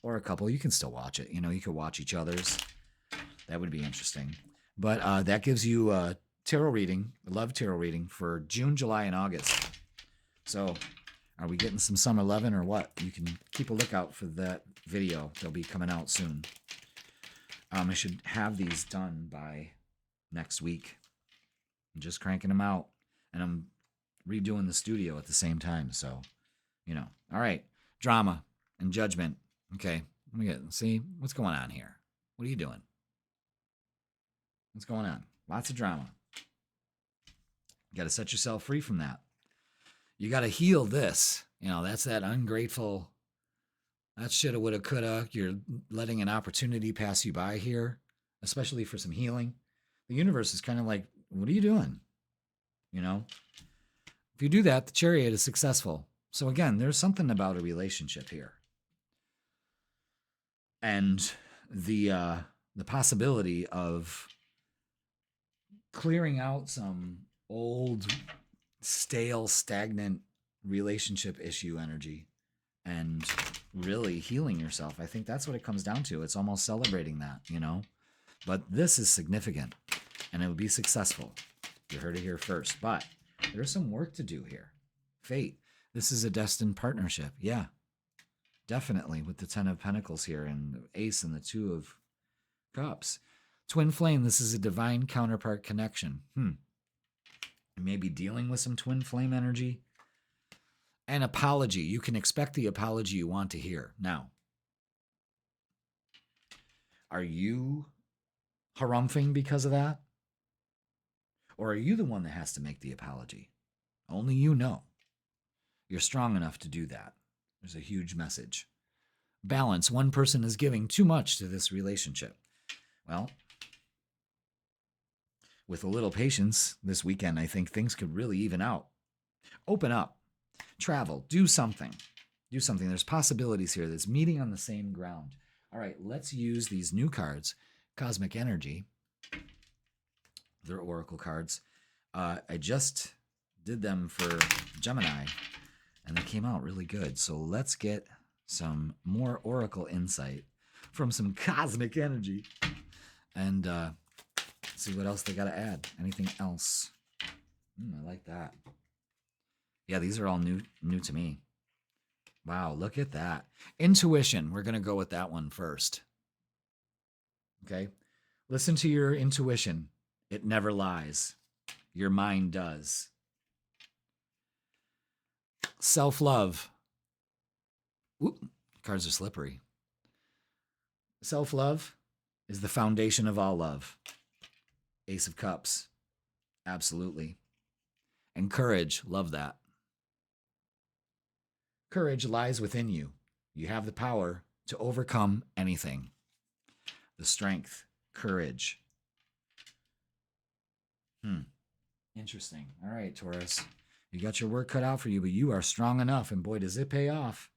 or a couple, you can still watch it. You know, you could watch each other's. That would be interesting. But that gives you a tarot reading, a love tarot reading for June, July, and August. So are we getting some summer loving or what? You can keep a lookout for that video. They'll be coming out soon. I should have these done by next week. I'm just cranking them out. And I'm redoing the studio at the same time. So, you know. All right. Drama and judgment. Okay. Let me see what's going on here. What are you doing? What's going on? Lots of drama. You got to set yourself free from that. You got to heal this. You know, that's that ungrateful, that shoulda, woulda, coulda. You're letting an opportunity pass you by here, especially for some healing. The universe is kind of like, what are you doing? You know? If you do that, the Chariot is successful. So again, there's something about a relationship here. And the possibility of clearing out some old, stale, stagnant relationship issue energy and really healing yourself. I think that's what it comes down to. It's almost celebrating that, you know? But this is significant and it will be successful. You heard it here first. But there's some work to do here. Fate. This is a destined partnership. Yeah, definitely, with the 10 of Pentacles here and the Ace and the 2 of Cups. Twin flame. This is a divine counterpart connection. You may be dealing with some twin flame energy. An apology. You can expect the apology you want to hear. Now, are you harumphing because of that? Or are you the one that has to make the apology? Only you know. You're strong enough to do that. There's a huge message. Balance. One person is giving too much to this relationship. Well, with a little patience this weekend, I think things could really even out. Open up. Travel. Do something. Do something. There's possibilities here that's meeting on the same ground. All right, let's use these new cards. Cosmic Energy. They're oracle cards. I just did them for Gemini, and they came out really good. So let's get some more oracle insight from some cosmic energy and see what else they got to add. Anything else? I like that. Yeah, these are all new to me. Wow, look at that. Intuition. We're going to go with that one first. Okay? Listen to your intuition. It never lies. Your mind does. Self-love. Ooh, cards are slippery. Self-love is the foundation of all love. Ace of Cups. Absolutely. And courage. Love that. Courage lies within you. You have the power to overcome anything. The strength. Courage. Interesting. All right, Taurus. You got your work cut out for you, but you are strong enough, and boy, does it pay off.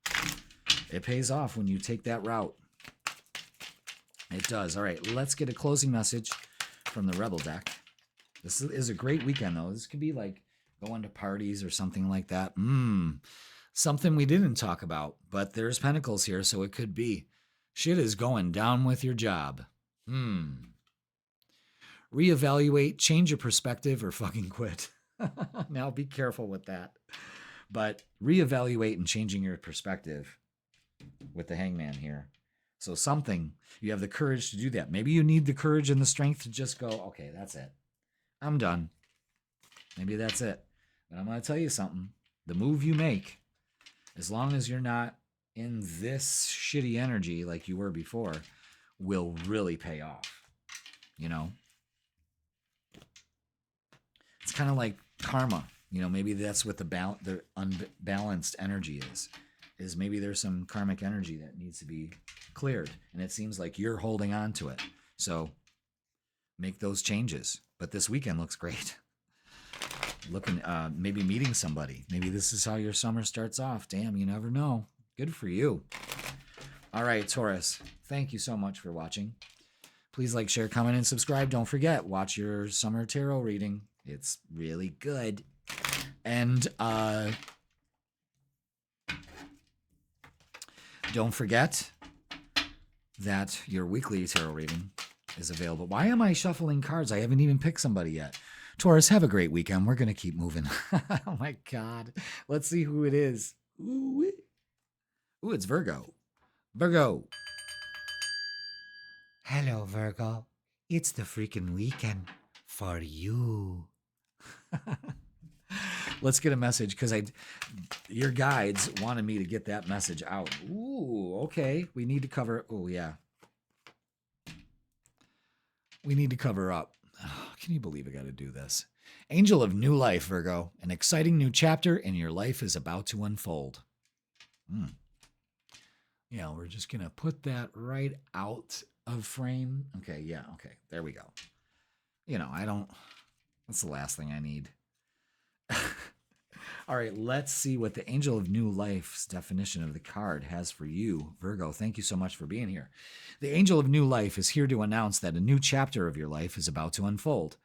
It pays off when you take that route. It does. All right, let's get a closing message from the Rebel deck. This is a great weekend, though. This could be like going to parties or something like that. Something we didn't talk about, but there's Pentacles here, so it could be. Shit is going down with your job. Reevaluate, change your perspective, or fucking quit. Now be careful with that. But reevaluate and changing your perspective with the Hangman here. So something, you have the courage to do that. Maybe you need the courage and the strength to just go, okay, that's it. I'm done. Maybe that's it. But I'm going to tell you something. The move you make, as long as you're not in this shitty energy like you were before, will really pay off. You know? It's kind of like karma. You know, maybe that's what the unbalanced energy is maybe there's some karmic energy that needs to be cleared. And it seems like you're holding on to it. So make those changes. But this weekend looks great. Looking, maybe meeting somebody. Maybe this is how your summer starts off. Damn, you never know. Good for you. All right, Taurus. Thank you so much for watching. Please like, share, comment, and subscribe. Don't forget, watch your summer tarot reading. It's really good. And Don't forget that your weekly tarot reading is available. Why am I shuffling cards? I haven't even picked somebody yet. Taurus, have a great weekend. We're going to keep moving. Oh, my God. Let's see who it is. Ooh, it's Virgo. Virgo. Hello, Virgo. It's the freaking weekend for you. Let's get a message because your guides wanted me to get that message out. Ooh, okay. We need to cover. Oh, yeah. We need to cover up. Oh, can you believe I got to do this? Angel of new life, Virgo. An exciting new chapter in your life is about to unfold. Yeah, we're just going to put that right out of frame. Okay, yeah, okay. There we go. That's the last thing I need. All right, let's see what the Angel of New Life's definition of the card has for you, Virgo. Thank you so much for being here. The Angel of New Life is here to announce that a new chapter of your life is about to unfold.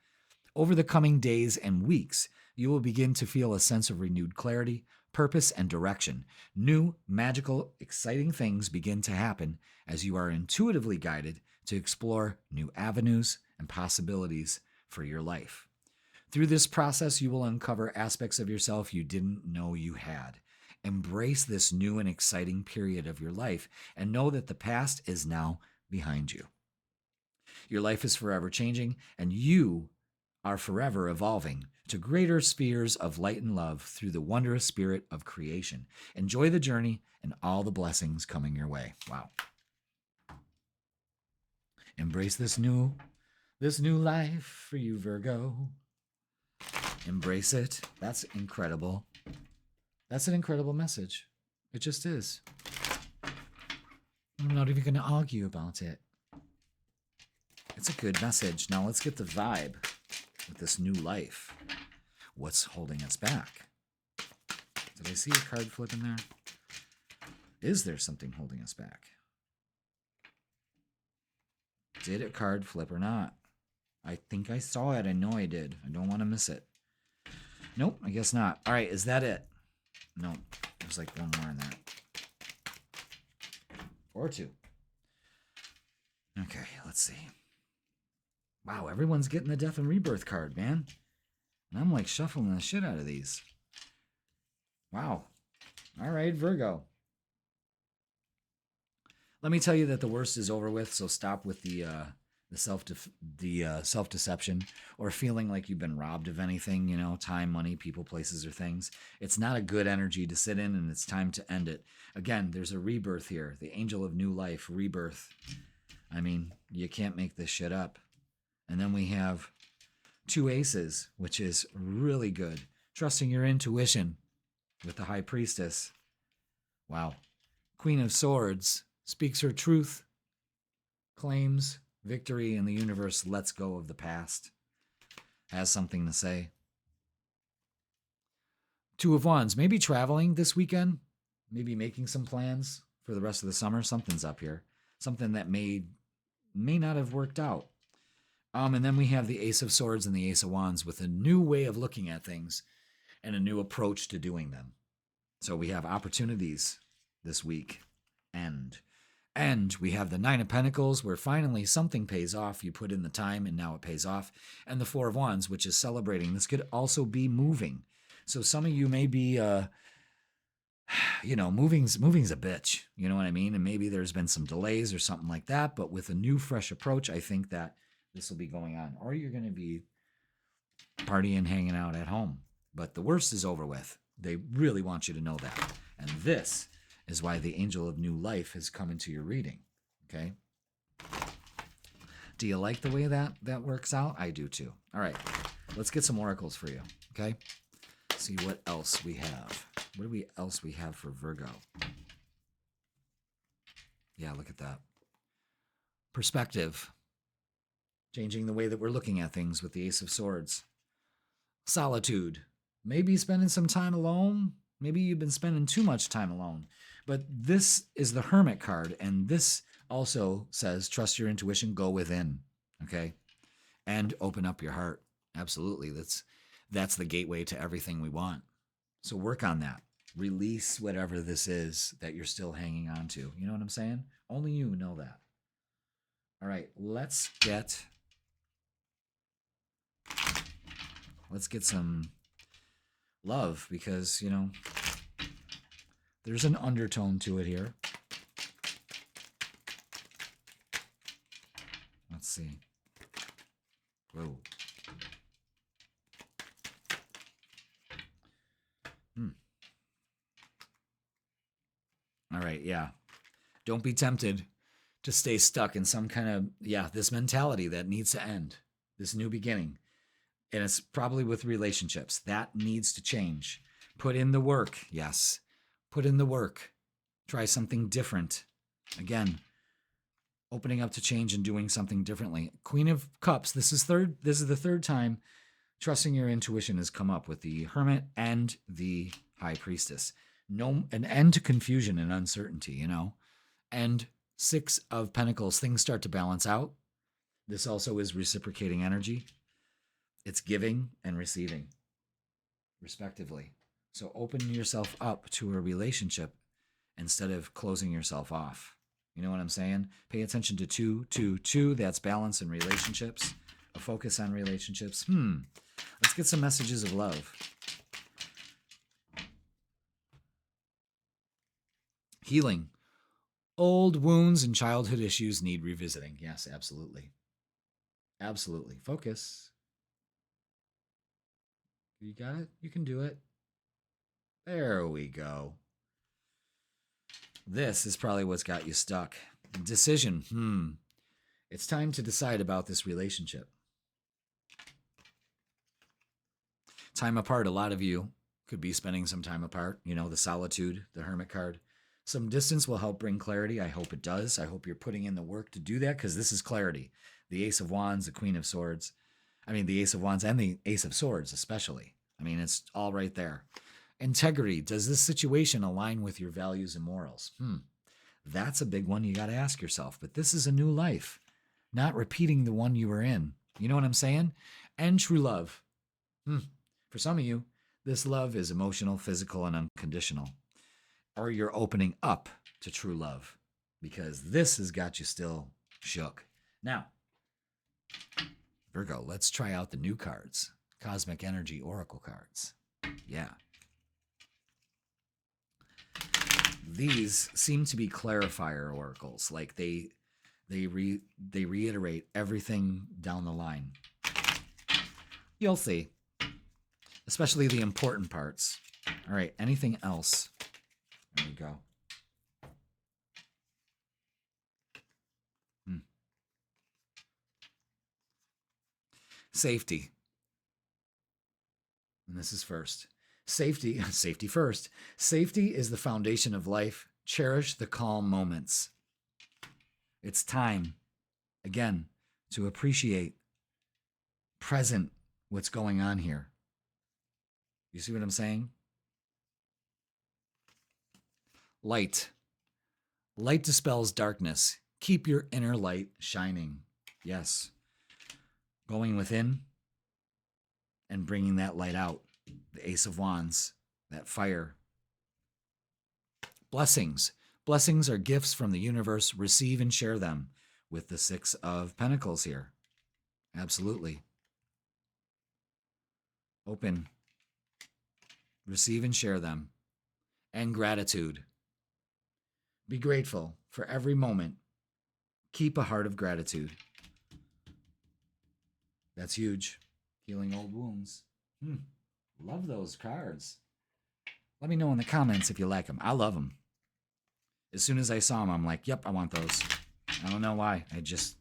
Over the coming days and weeks, you will begin to feel a sense of renewed clarity, purpose, and direction. New, magical, exciting things begin to happen as you are intuitively guided to explore new avenues and possibilities for your life. Through this process, you will uncover aspects of yourself you didn't know you had. Embrace this new and exciting period of your life and know that the past is now behind you. Your life is forever changing, and you are forever evolving to greater spheres of light and love through the wondrous spirit of creation. Enjoy the journey and all the blessings coming your way. Wow. Embrace this new life for you, Virgo. Embrace it. That's incredible. That's an incredible message. It just is. I'm not even going to argue about it. It's a good message. Now let's get the vibe with this new life. What's holding us back? Did I see a card flip in there? Is there something holding us back? Did a card flip or not? I think I saw it. I know I did. I don't want to miss it. Nope, I guess not. All right, is that it? No, there's like one more in that. Or two. Okay, let's see. Wow, everyone's getting the death and rebirth card, man. And I'm like shuffling the shit out of these. Wow. All right, Virgo. Let me tell you that the worst is over with, so stop with the self-deception or feeling like you've been robbed of anything, time, money, people, places, or things. It's not a good energy to sit in, and it's time to end it. Again, there's a rebirth here. The Angel of New Life, rebirth. I mean, you can't make this shit up. And then we have two aces, which is really good. Trusting your intuition with the High Priestess. Wow. Queen of Swords speaks her truth, claims victory in the universe, lets go of the past, has something to say. Two of Wands, maybe traveling this weekend, maybe making some plans for the rest of the summer. Something's up here. Something that may not have worked out. And then we have the Ace of Swords and the Ace of Wands with a new way of looking at things and a new approach to doing them. So we have opportunities this week. And we have the Nine of Pentacles, where finally something pays off. You put in the time, and now it pays off. And the Four of Wands, which is celebrating. This could also be moving. So some of you may be, moving's a bitch. You know what I mean? And maybe there's been some delays or something like that. But with a new, fresh approach, I think that this will be going on. Or you're going to be partying, hanging out at home. But the worst is over with. They really want you to know that. And this is why the Angel of New Life has come into your reading, okay? Do you like the way that works out? I do too. All right, let's get some oracles for you, okay? See what else we have. What else we have for Virgo? Yeah, look at that. Perspective. Changing the way that we're looking at things with the Ace of Swords. Solitude. Maybe spending some time alone. Maybe you've been spending too much time alone. But this is the Hermit card, and this also says trust your intuition, go within, okay? And open up your heart. Absolutely. That's the gateway to everything we want. So work on that. Release whatever this is that you're still hanging on to. You know what I'm saying? Only you know that. All right, let's get some love, because, you know, there's an undertone to it here. Let's see. Whoa. All right, yeah. Don't be tempted to stay stuck in some kind of, this mentality that needs to end, this new beginning. And it's probably with relationships. That needs to change. Put in the work. Yes. Put in the work. Try something different. Again, opening up to change and doing something differently. Queen of Cups. This is the third time trusting your intuition has come up with the Hermit and the High Priestess. An end to confusion and uncertainty, you know. And Six of Pentacles. Things start to balance out. This also is reciprocating energy. It's giving and receiving, respectively. So open yourself up to a relationship instead of closing yourself off. You know what I'm saying? Pay attention to 2, 2, 2. That's balance in relationships. A focus on relationships. Let's get some messages of love. Healing. Old wounds and childhood issues need revisiting. Yes, absolutely. Absolutely. Focus. You got it? You can do it. There we go. This is probably what's got you stuck. Decision. It's time to decide about this relationship. Time apart. A lot of you could be spending some time apart. You know, the solitude, the Hermit card. Some distance will help bring clarity. I hope it does. I hope you're putting in the work to do that, because this is clarity. The Ace of Wands, the Queen of Swords. I mean, the Ace of Wands and the Ace of Swords especially. I mean, it's all right there. Integrity. Does this situation align with your values and morals? That's a big one you got to ask yourself. But this is a new life, not repeating the one you were in. You know what I'm saying? And true love. For some of you, this love is emotional, physical, and unconditional. Or you're opening up to true love, because this has got you still shook. Now, Virgo, let's try out the new cards. Cosmic Energy Oracle cards. Yeah. These seem to be clarifier oracles. Like they reiterate everything down the line. You'll see. Especially the important parts. All right, anything else? There we go. Safety. And this is first. Safety first. Safety is the foundation of life. Cherish the calm moments. It's time, again, to appreciate present what's going on here. You see what I'm saying? Light. Light dispels darkness. Keep your inner light shining. Yes. Going within and bringing that light out. The Ace of Wands, that fire. Blessings. Blessings are gifts from the universe. Receive and share them with the Six of Pentacles here. Absolutely. Open. Receive and share them. And gratitude. Be grateful for every moment. Keep a heart of gratitude. That's huge. Healing old wounds. Love those cards. Let me know in the comments if you like them. I love them. As soon as I saw them, I'm like, yep, I want those. I don't know why. They just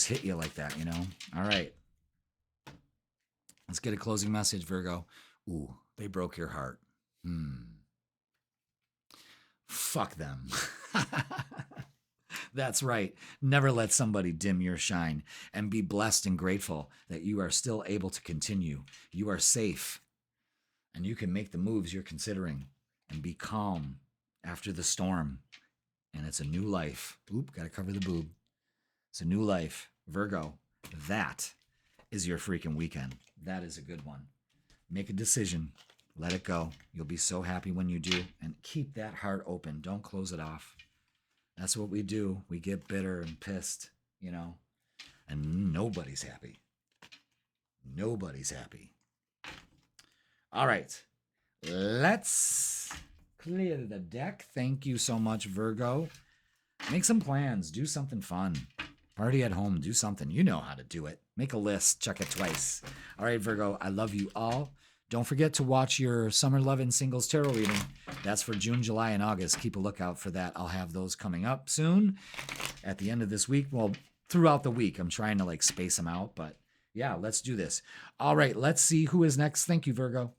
hit you like that, you know? All right. Let's get a closing message, Virgo. Ooh, they broke your heart. Fuck them. That's right. Never let somebody dim your shine, and be blessed and grateful that you are still able to continue. You are safe, and you can make the moves you're considering, and be calm after the storm. And it's a new life. Oop, got to cover the boob. It's a new life. Virgo, that is your freaking weekend. That is a good one. Make a decision. Let it go. You'll be so happy when you do. And keep that heart open. Don't close it off. That's what we do. We get bitter and pissed, you know, and nobody's happy. Nobody's happy. All right. Let's clear the deck. Thank you so much, Virgo. Make some plans. Do something fun. Party at home. Do something. You know how to do it. Make a list. Check it twice. All right, Virgo. I love you all. Don't forget to watch your Summer Lovin' Singles Tarot reading. That's for June, July, and August. Keep a lookout for that. I'll have those coming up soon at the end of this week. Well, throughout the week. I'm trying to like space them out, but yeah, let's do this. All right, let's see who is next. Thank you, Virgo.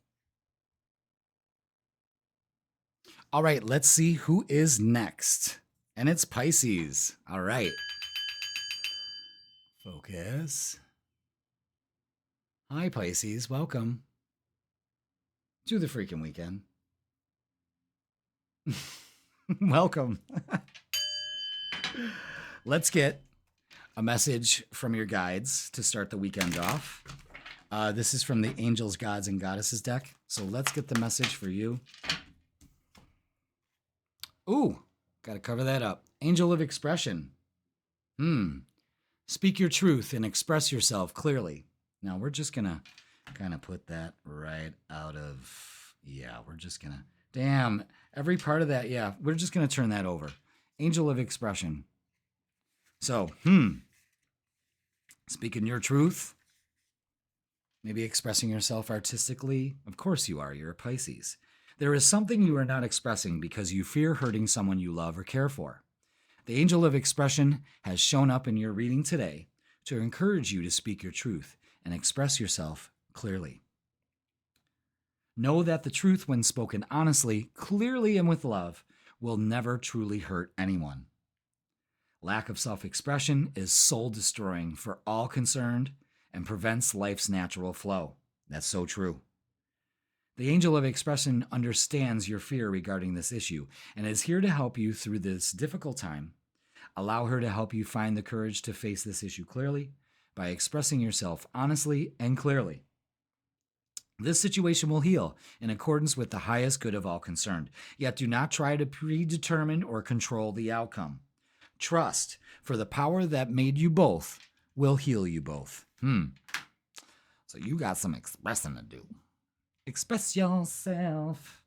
All right, let's see who is next. And it's Pisces. All right. Focus. Hi, Pisces. Welcome to the freaking weekend. Welcome. Let's get a message from your guides to start the weekend off. This is from the Angels, Gods, and Goddesses deck. So let's get the message for you. Ooh, got to cover that up. Angel of Expression. Speak your truth and express yourself clearly. Now, we're just going to kind of put that right out of, yeah, we're just going to, damn, every part of that, yeah, we're just going to turn that over. Angel of Expression. So, speaking your truth, maybe expressing yourself artistically. Of course you are, you're a Pisces. There is something you are not expressing because you fear hurting someone you love or care for. The Angel of Expression has shown up in your reading today to encourage you to speak your truth and express yourself clearly. Know that the truth, when spoken honestly, clearly, and with love, will never truly hurt anyone. Lack of self-expression is soul-destroying for all concerned and prevents life's natural flow. That's so true. The Angel of Expression understands your fear regarding this issue and is here to help you through this difficult time. Allow her to help you find the courage to face this issue clearly by expressing yourself honestly and clearly. This situation will heal in accordance with the highest good of all concerned, yet do not try to predetermine or control the outcome. Trust, for the power that made you both will heal you both. So you got some expressing to do. Express yourself.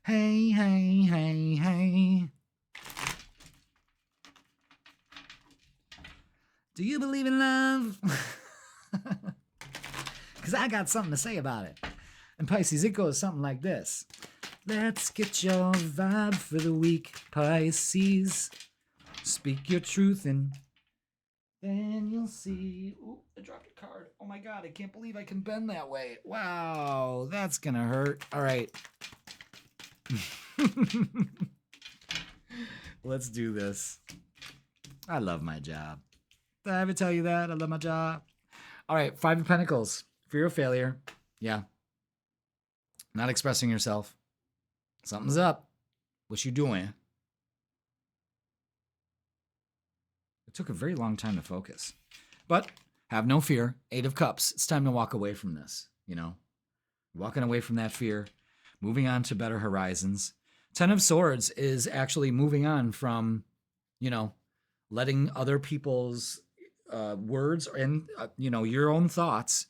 Hey, hey, hey, hey. Do you believe in love? Because I got something to say about it. And Pisces, it goes something like this. Let's get your vibe for the week, Pisces. Speak your truth and then you'll see. Ooh, I dropped a card. Oh my God, I can't believe I can bend that way. Wow, that's gonna hurt. All right. Let's do this. I love my job. Did I ever tell you that? I love my job. All right, Five of Pentacles. Fear of failure. Yeah. Not expressing yourself. Something's up. What you doing? It took a very long time to focus. But have no fear. Eight of Cups. It's time to walk away from this, you know. Walking away from that fear. Moving on to better horizons. Ten of Swords is actually moving on from, you know, letting other people's words and, you know, your own thoughts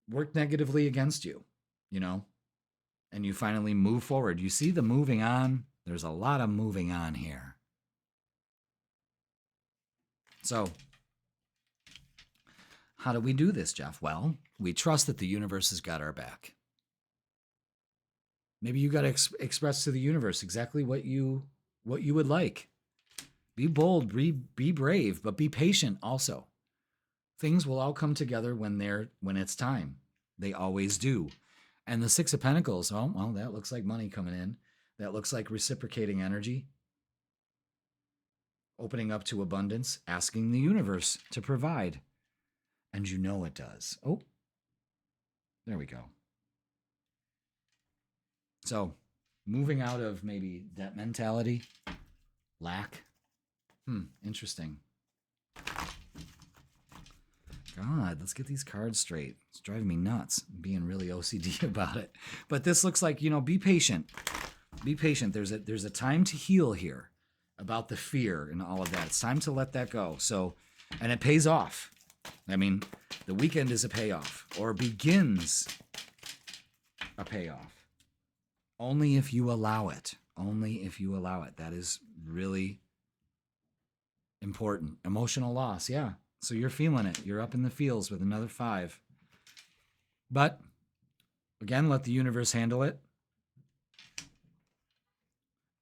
work negatively against you, you know, and you finally move forward. You see the moving on. There's a lot of moving on here. So how do we do this, Jeff? Well, we trust that the universe has got our back. Maybe you got to express to the universe exactly what you would like. Be bold, be brave, but be patient also. Things will all come together when it's time. They always do. And the Six of Pentacles, oh, well, that looks like money coming in. That looks like reciprocating energy. Opening up to abundance, asking the universe to provide. And you know it does. Oh, there we go. So, moving out of maybe debt mentality, lack. Interesting. God, let's get these cards straight. It's driving me nuts. I'm being really OCD about it. But this looks like, be patient. Be patient. There's a time to heal here about the fear and all of that. It's time to let that go. So, and it pays off. I mean, the weekend is a payoff, or begins a payoff. Only if you allow it. Only if you allow it. That is really important. Emotional loss, yeah. So you're feeling it. You're up in the feels with another 5. But, again, let the universe handle it.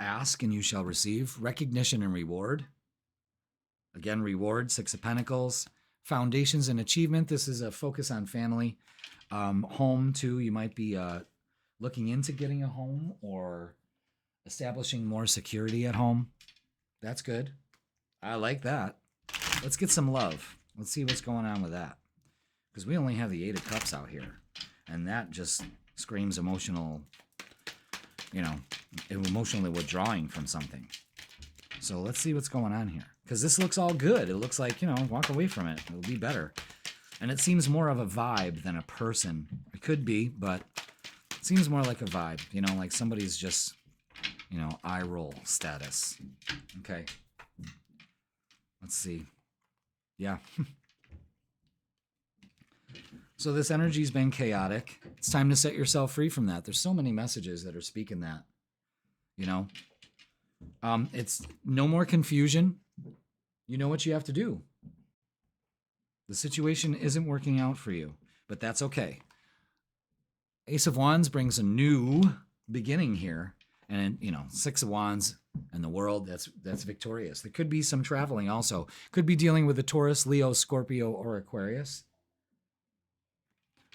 Ask and you shall receive. Recognition and reward. Again, reward, 6 of Pentacles. Foundations and achievement. This is a focus on family. Home, too. You might be looking into getting a home or establishing more security at home. That's good. I like that. Let's get some love. Let's see what's going on with that. Because we only have the 8 of Cups out here. And that just screams emotional, emotionally withdrawing from something. So let's see what's going on here. Because this looks all good. It looks like, walk away from it. It'll be better. And it seems more of a vibe than a person. It could be, but it seems more like a vibe. Like somebody's just, eye roll status. Okay. Let's see. Yeah. So this energy's been chaotic. It's time to set yourself free from that. There's so many messages that are speaking that. It's no more confusion. You know what you have to do. The situation isn't working out for you, but that's okay. Ace of Wands brings a new beginning here. And, 6 of Wands and the world, that's victorious. There could be some traveling also. Could be dealing with a Taurus, Leo, Scorpio, or Aquarius.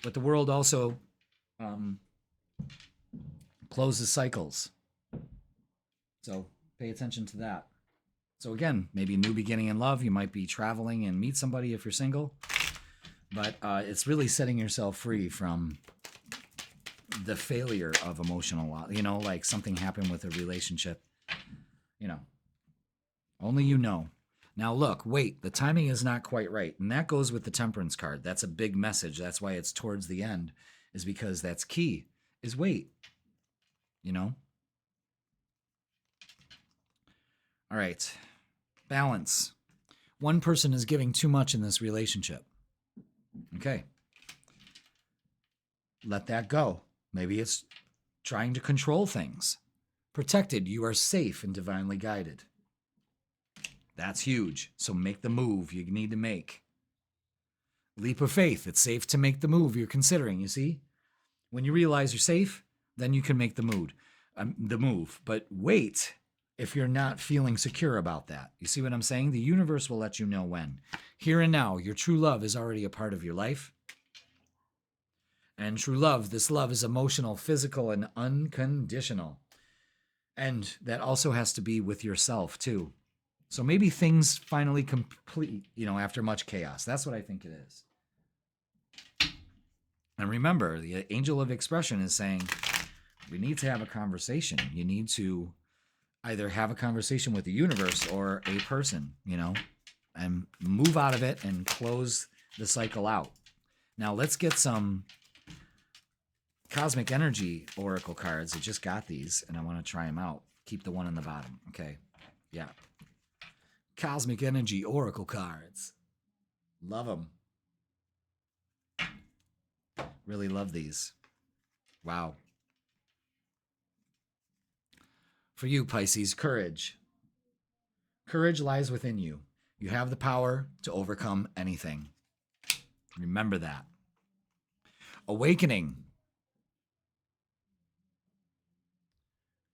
But the world also closes cycles. So pay attention to that. So again, maybe a new beginning in love. You might be traveling and meet somebody if you're single. But it's really setting yourself free from the failure of emotional loss. Like something happened with a relationship. Only you know. Now look, wait, the timing is not quite right. And that goes with the Temperance card. That's a big message. That's why it's towards the end, is because that's key, is wait. All right. Balance. One person is giving too much in this relationship. Okay. Let that go. Maybe it's trying to control things. Protected, you are safe and divinely guided. That's huge. So make the move you need to make. Leap of faith. It's safe to make the move you're considering, you see? When you realize you're safe, then you can make the move. But wait if you're not feeling secure about that. You see what I'm saying? The universe will let you know when. Here and now, your true love is already a part of your life. And true love, this love is emotional, physical, and unconditional. And that also has to be with yourself, too. So maybe things finally complete, after much chaos. That's what I think it is. And remember, the angel of expression is saying, we need to have a conversation. You need to either have a conversation with the universe or a person, and move out of it and close the cycle out. Now let's get some Cosmic Energy Oracle cards. I just got these, and I want to try them out. Keep the one on the bottom, okay? Yeah. Cosmic Energy Oracle cards. Love them. Really love these. Wow. For you, Pisces, courage. Courage lies within you. You have the power to overcome anything. Remember that. Awakening.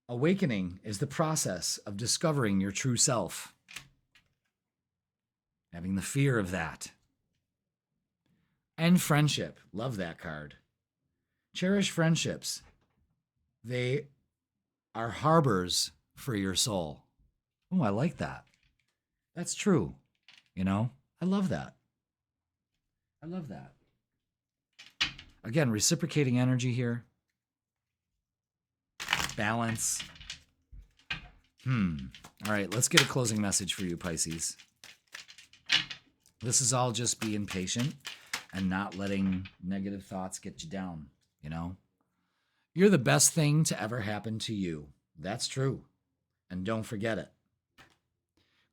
Awakening is the process of discovering your true self. Having the fear of that. And friendship. Love that card. Cherish friendships. They are harbors for your soul. Oh, I like that. That's true. I love that. I love that. Again, reciprocating energy here. Balance. All right, let's get a closing message for you, Pisces. This is all just being patient. and not letting negative thoughts get you down, you know? You're the best thing to ever happen to you. That's true. And don't forget it.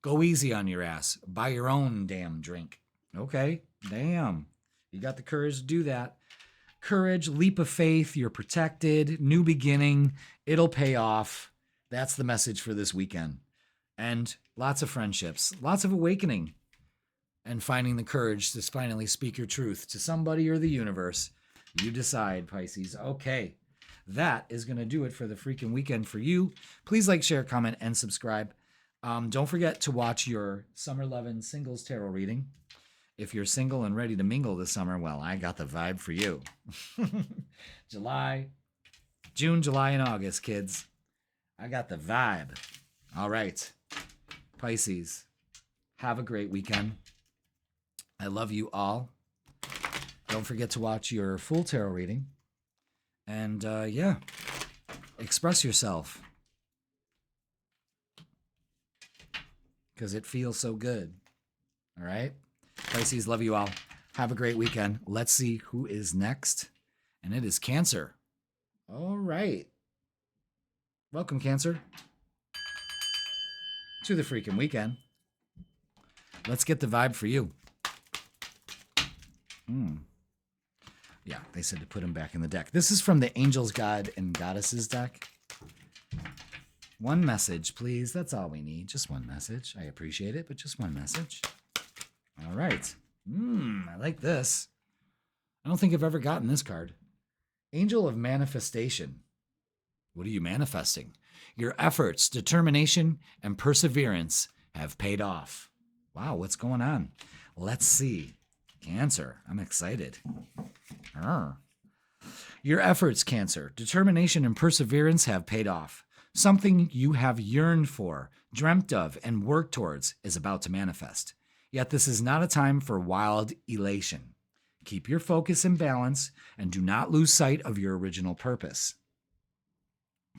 Go easy on your ass. Buy your own damn drink. Okay, damn. You got the courage to do that. Courage, leap of faith, you're protected, new beginning, it'll pay off. That's the message for this weekend. And lots of friendships, lots of awakening, and finding the courage to finally speak your truth to somebody or the universe. You decide, Pisces. Okay, that is going to do it for the freaking weekend for you. Please like, share, comment, and subscribe. Don't forget to watch your Summer 11 Singles Tarot reading. If you're single and ready to mingle this summer, well, I got the vibe for you. June, July, and August, kids. I got the vibe. All right. Pisces, have a great weekend. I love you all. Don't forget to watch your full tarot reading. And yeah, express yourself. Because it feels so good. All right? Pisces, love you all. Have a great weekend. Let's see who is next. And it is Cancer. All right. Welcome, Cancer, to the freaking weekend. Let's get the vibe for you. Yeah, they said to put him back in the deck. This is from the Angels, God, and Goddesses deck. One message, please. That's all we need. Just one message. I appreciate it, but just one message. All right. I like this. I don't think I've ever gotten this card. Angel of Manifestation. What are you manifesting? Your efforts, determination, and perseverance have paid off. Wow, what's going on? Let's see. Cancer, I'm excited. Your efforts, Cancer, determination, and perseverance have paid off. Something you have yearned for, dreamt of, and worked towards is about to manifest. Yet this is not a time for wild elation. Keep your focus and balance, and do not lose sight of your original purpose.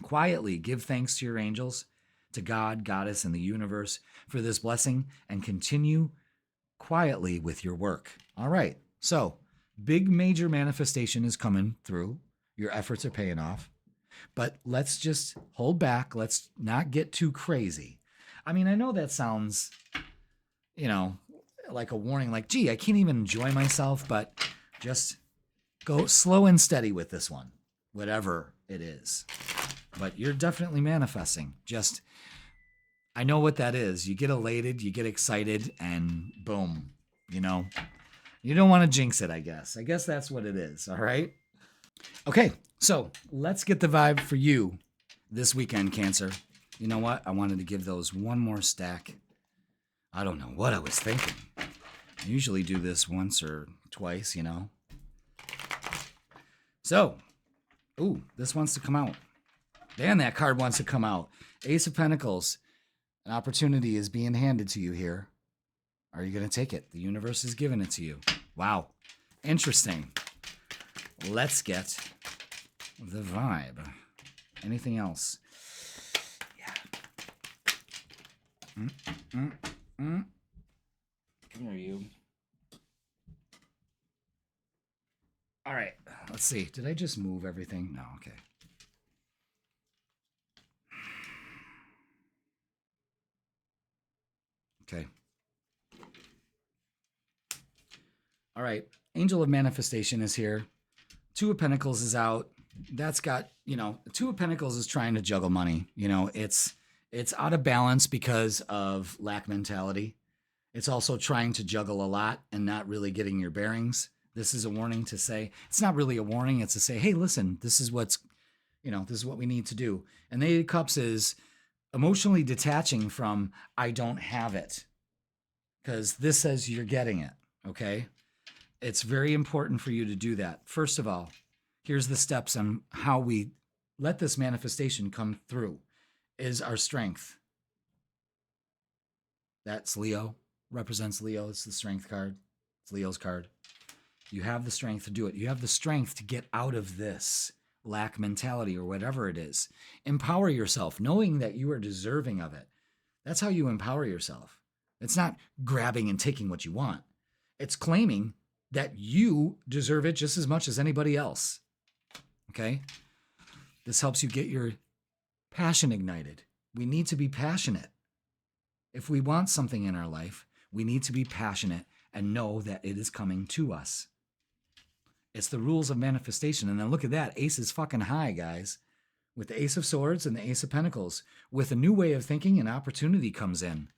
Quietly give thanks to your angels, to God, Goddess, and the universe for this blessing, and continue quietly with your work. All right, so big major manifestation is coming through. Your efforts are paying off. But let's just hold back. Let's not get too crazy. I mean, I know that sounds, like a warning, like, gee, I can't even enjoy myself, but just go slow and steady with this one, whatever it is. But you're definitely manifesting. Just, I know what that is. You get elated, you get excited, and boom, you don't want to jinx it, I guess. I guess that's what it is, all right? Okay, so let's get the vibe for you this weekend, Cancer. You know what? I wanted to give those one more stack. I don't know what I was thinking. I usually do this once or twice, So, this wants to come out. Man, that card wants to come out. Ace of Pentacles. An opportunity is being handed to you here. Are you going to take it? The universe is giving it to you. Wow. Interesting. Let's get the vibe. Anything else? Yeah. Come here, you. All right. Let's see. Did I just move everything? No. Okay. Okay. All right. Angel of Manifestation is here. Two of Pentacles is out. That's got, Two of Pentacles is trying to juggle money. It's out of balance because of lack mentality. It's also trying to juggle a lot and not really getting your bearings. This is a warning to say, it's not really a warning. It's to say, hey, listen, this is what we need to do. And the Eight of Cups is emotionally detaching from, I don't have it. Because this says you're getting it. Okay. It's very important for you to do that. First of all, here's the steps on how we let this manifestation come through is our strength. That's Leo, represents Leo. It's the strength card. It's Leo's card. You have the strength to do it. You have the strength to get out of this lack mentality or whatever it is. Empower yourself, knowing that you are deserving of it. That's how you empower yourself. It's not grabbing and taking what you want. It's claiming that you deserve it just as much as anybody else. Okay? This helps you get your passion ignited. We need to be passionate. If we want something in our life, we need to be passionate and know that it is coming to us. It's the rules of manifestation. And then look at that. Ace is fucking high, guys. With the Ace of Swords and the Ace of Pentacles. With a new way of thinking, an opportunity comes in.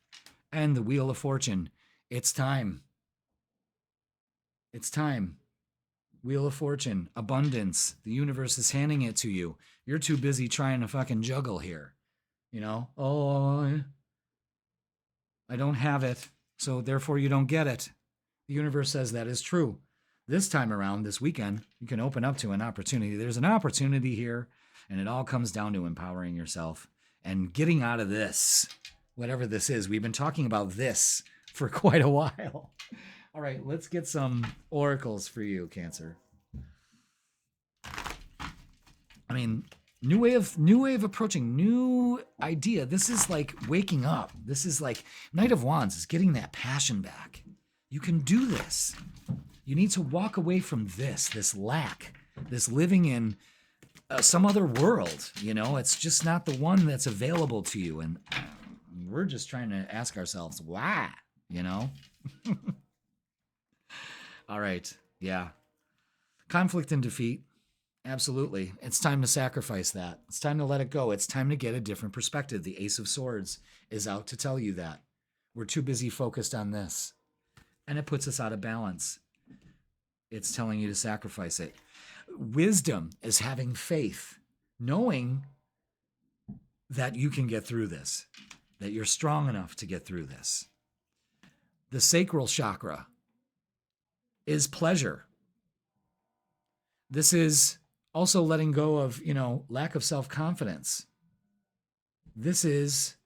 And the Wheel of Fortune. It's time. It's time. Wheel of Fortune. Abundance. The universe is handing it to you. You're too busy trying to fucking juggle here. You know? Oh, I don't have it. So therefore you don't get it. The universe says that is true. This time around, this weekend, you can open up to an opportunity. There's an opportunity here, and it all comes down to empowering yourself and getting out of this, whatever this is. We've been talking about this for quite a while. All right, let's get some oracles for you, Cancer. I mean, new way of approaching, new idea. This is like waking up. This is like Knight of Wands is getting that passion back. You can do this. You need to walk away from this lack, this living in some other world. You know, it's just not the one that's available to you. And we're just trying to ask ourselves, why, you know? All right. Yeah. Conflict and defeat. Absolutely. It's time to sacrifice that. It's time to let it go. It's time to get a different perspective. The Ace of Swords is out to tell you that. We're too busy focused on this. And it puts us out of balance. It's telling you to sacrifice it. Wisdom is having faith, knowing that you can get through this, that you're strong enough to get through this. The sacral chakra is pleasure. This is also letting go of, lack of self-confidence. This is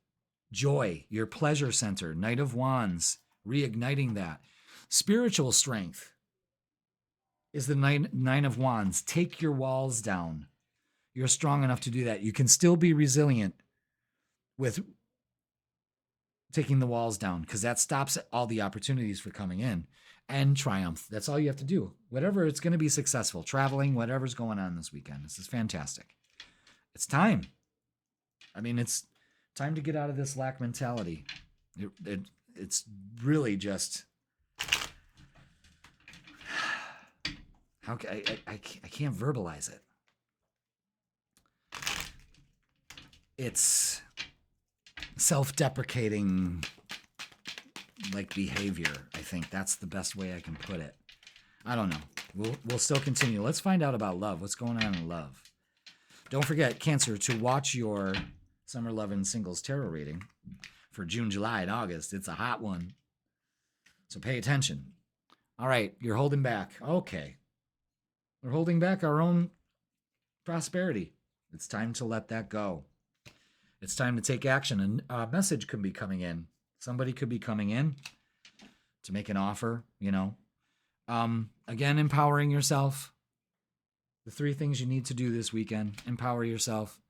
joy, your pleasure center, Knight of Wands, reigniting that. Spiritual strength is the Nine of Wands. Take your walls down. You're strong enough to do that. You can still be resilient with taking the walls down because that stops all the opportunities for coming in. And triumph. That's all you have to do. Whatever, it's going to be successful. Traveling, whatever's going on this weekend. This is fantastic. It's time. I mean, it's time to get out of this lack mentality. It's really just... How I can't verbalize it. It's self-deprecating behavior. I think that's the best way I can put it. I don't know. We'll still continue. Let's find out about love. What's going on in love? Don't forget, Cancer, to watch your Summer Love and Singles Tarot reading for June, July, and August. It's a hot one. So pay attention. All right, you're holding back. Okay. We're holding back our own prosperity. It's time to let that go. It's time to take action. And a message could be coming in. Somebody could be coming in to make an offer, Again, empowering yourself. The 3 things you need to do this weekend. Empower yourself.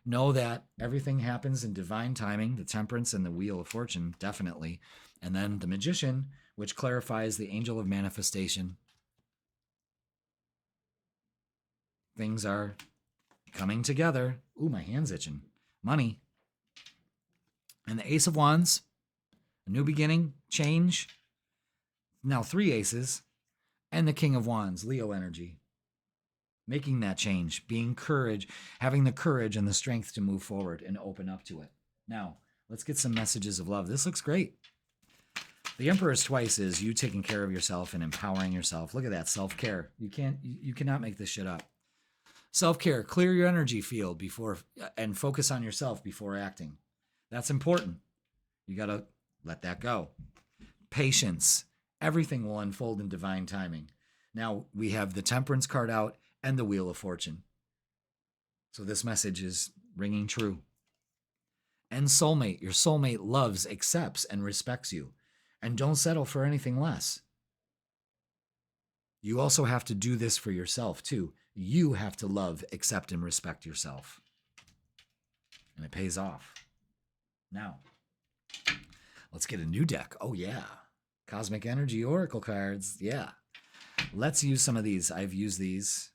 Know that everything happens in divine timing. The Temperance and the Wheel of Fortune, definitely. And then the Magician, which clarifies the Angel of Manifestation. Things are coming together. Ooh, my hand's itching. Money. And the Ace of Wands. A new beginning, change. Now 3 aces. And the King of Wands, Leo energy. Making that change, being courage, having the courage and the strength to move forward and open up to it. Now, let's get some messages of love. This looks great. The Emperor's twice is you taking care of yourself and empowering yourself. Look at that, self-care. You cannot make this shit up. Self-care, clear your energy field and focus on yourself before acting. That's important. You got to let that go. Patience. Everything will unfold in divine timing. Now we have the Temperance card out and the Wheel of Fortune. So this message is ringing true. And soulmate. Your soulmate loves, accepts, and respects you. And don't settle for anything less. You also have to do this for yourself too. You have to love, accept, and respect yourself. And it pays off. Now, let's get a new deck. Oh, yeah. Cosmic Energy Oracle cards. Yeah. Let's use some of these. I've used these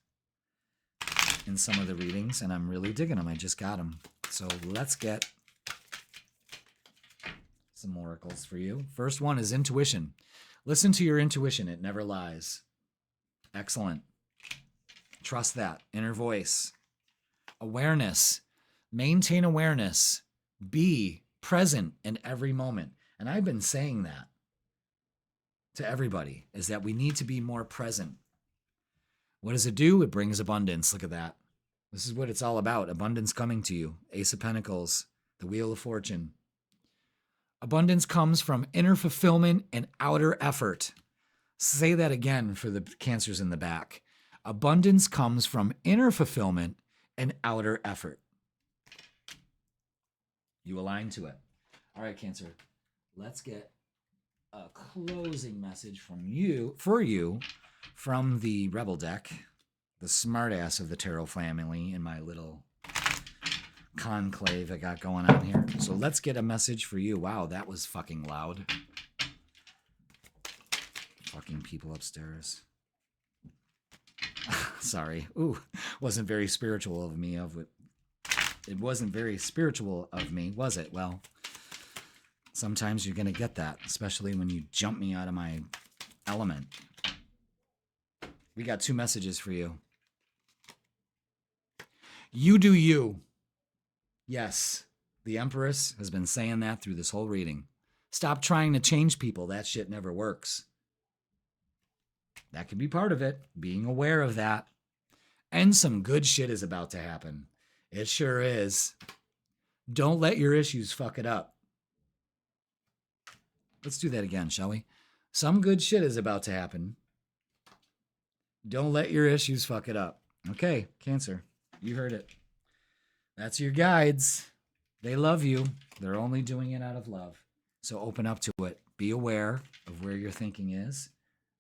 in some of the readings, and I'm really digging them. I just got them. So let's get some oracles for you. First one is intuition. Listen to your intuition. It never lies. Excellent. Trust that. Inner voice. Awareness. Maintain awareness. Be present in every moment. And I've been saying that to everybody, is that we need to be more present. What does it do? It brings abundance. Look at that. This is what it's all about. Abundance coming to you. Ace of Pentacles, the Wheel of Fortune. Abundance comes from inner fulfillment and outer effort. Say that again for the Cancers in the back. Abundance comes from inner fulfillment and outer effort. You align to it. All right, Cancer. Let's get a closing message from you, for you, from the Rebel deck, the smartass of the tarot family in my little conclave I got going on here. So let's get a message for you. Wow, that was fucking loud. Fucking people upstairs. Sorry. Ooh, wasn't very spiritual of me. It wasn't very spiritual of me, was it? Well, sometimes you're going to get that, especially when you jump me out of my element. We got 2 messages for you. You do you. Yes, the Empress has been saying that through this whole reading. Stop trying to change people. That shit never works. That could be part of it, being aware of that. And some good shit is about to happen. It sure is. Don't let your issues fuck it up. Let's do that again, shall we? Some good shit is about to happen. Don't let your issues fuck it up. Okay, Cancer, you heard it. That's your guides. They love you. They're only doing it out of love. So open up to it. Be aware of where your thinking is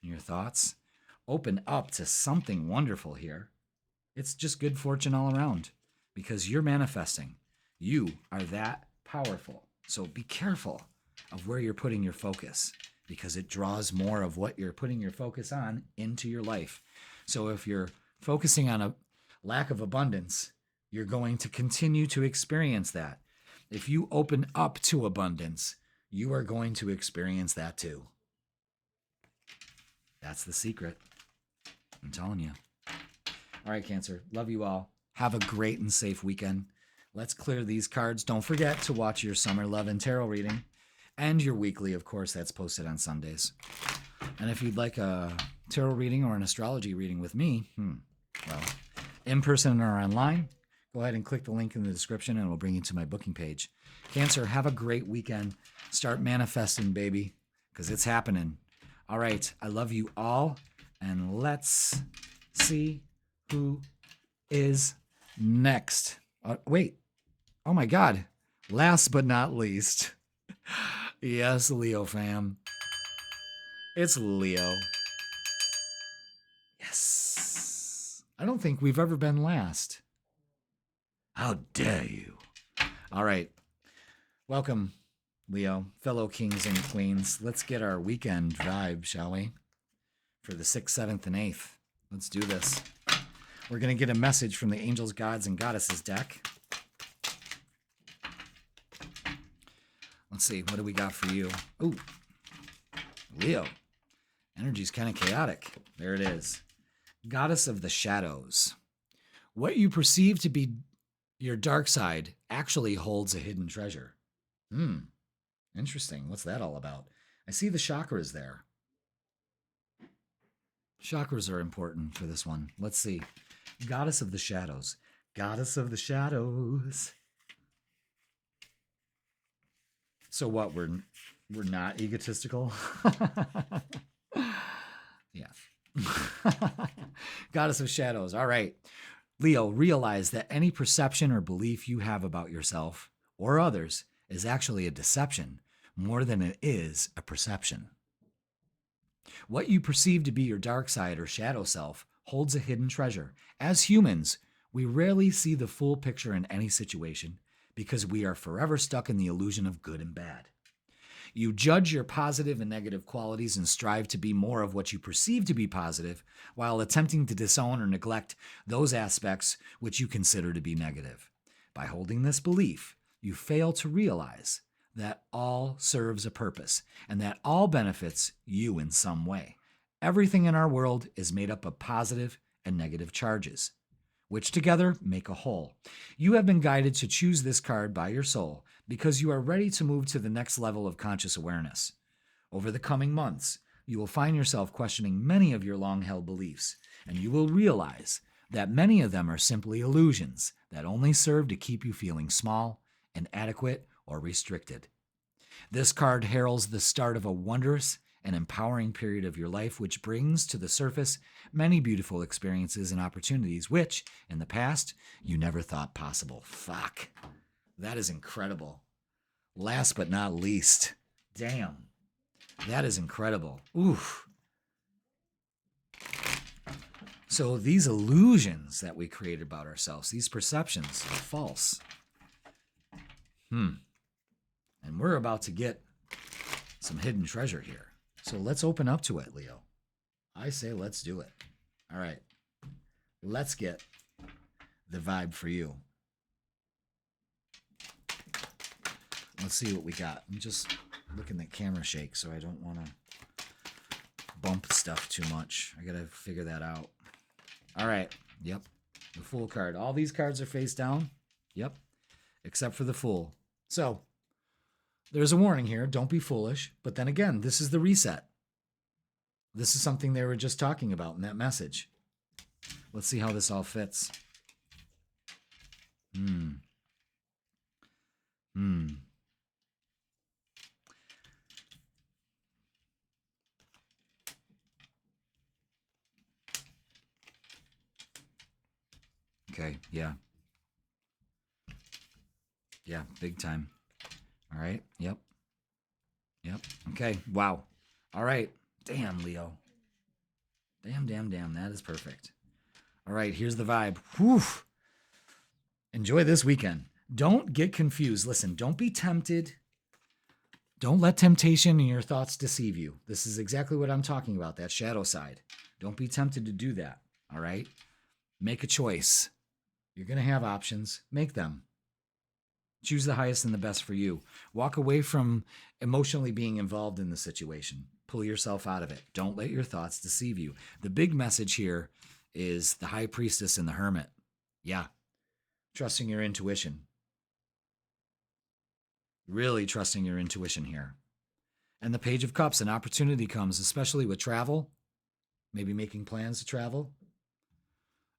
and your thoughts. Open up to something wonderful here. It's just good fortune all around because you're manifesting. You are that powerful. So be careful of where you're putting your focus because it draws more of what you're putting your focus on into your life. So if you're focusing on a lack of abundance, you're going to continue to experience that. If you open up to abundance, you are going to experience that too. That's the secret. I'm telling you. All right, Cancer. Love you all. Have a great and safe weekend. Let's clear these cards. Don't forget to watch your Summer Love and Tarot reading and your weekly, of course, that's posted on Sundays. And if you'd like a tarot reading or an astrology reading with me, well, in person or online, go ahead and click the link in the description and it'll bring you to my booking page. Cancer, have a great weekend. Start manifesting, baby, because it's happening. All right. I love you all. And let's see who is next. Wait. Oh, my God. Last but not least. Yes, Leo fam. It's Leo. Yes. I don't think we've ever been last. How dare you? All right. Welcome, Leo, fellow kings and queens. Let's get our weekend vibe, shall we? For the 6th, 7th, and 8th. Let's do this. We're going to get a message from the Angels, Gods, and Goddesses deck. Let's see. What do we got for you? Ooh. Leo. Energy's kind of chaotic. There it is. Goddess of the Shadows. What you perceive to be your dark side actually holds a hidden treasure. Interesting. What's that all about? I see the chakras there. Chakras are important for this one. Let's see. Goddess of the Shadows. Goddess of the Shadows. So what? We're not egotistical? Yeah. Goddess of Shadows. All right. Leo, realize that any perception or belief you have about yourself or others is actually a deception more than it is a perception. What you perceive to be your dark side or shadow self holds a hidden treasure. As humans, we rarely see the full picture in any situation because we are forever stuck in the illusion of good and bad. You judge your positive and negative qualities and strive to be more of what you perceive to be positive, while attempting to disown or neglect those aspects which you consider to be negative. By holding this belief, you fail to realize that all serves a purpose and that all benefits you in some way. Everything in our world is made up of positive and negative charges, which together make a whole. You have been guided to choose this card by your soul because you are ready to move to the next level of conscious awareness. Over the coming months, you will find yourself questioning many of your long-held beliefs, and you will realize that many of them are simply illusions that only serve to keep you feeling small, inadequate, or restricted. This card heralds the start of a wondrous and empowering period of your life, which brings to the surface many beautiful experiences and opportunities which, in the past, you never thought possible. Fuck. That is incredible. Last but not least, damn. That is incredible. Oof. So these illusions that we create about ourselves, these perceptions are false. And we're about to get some hidden treasure here. So let's open up to it, Leo. I say let's do it. All right. Let's get the vibe for you. Let's see what we got. I'm just looking at camera shake, so I don't want to bump stuff too much. I got to figure that out. All right. Yep. The Fool card. All these cards are face down. Yep. Except for the Fool. So there's a warning here. Don't be foolish. But then again, this is the reset. This is something they were just talking about in that message. Let's see how this all fits. Okay, yeah. Yeah, big time. All right, yep. Yep, okay, wow. All right, damn, Leo. Damn, that is perfect. All right, here's the vibe. Whew. Enjoy this weekend. Don't get confused. Listen, don't be tempted. Don't let temptation and your thoughts deceive you. This is exactly what I'm talking about, that shadow side. Don't be tempted to do that, all right? Make a choice. You're going to have options. Make them. Choose the highest and the best for you. Walk away from emotionally being involved in the situation. Pull yourself out of it. Don't let your thoughts deceive you. The big message here is the High Priestess and the Hermit. Yeah. Trusting your intuition. Really trusting your intuition here. And the Page of Cups, an opportunity comes, especially with travel. Maybe making plans to travel.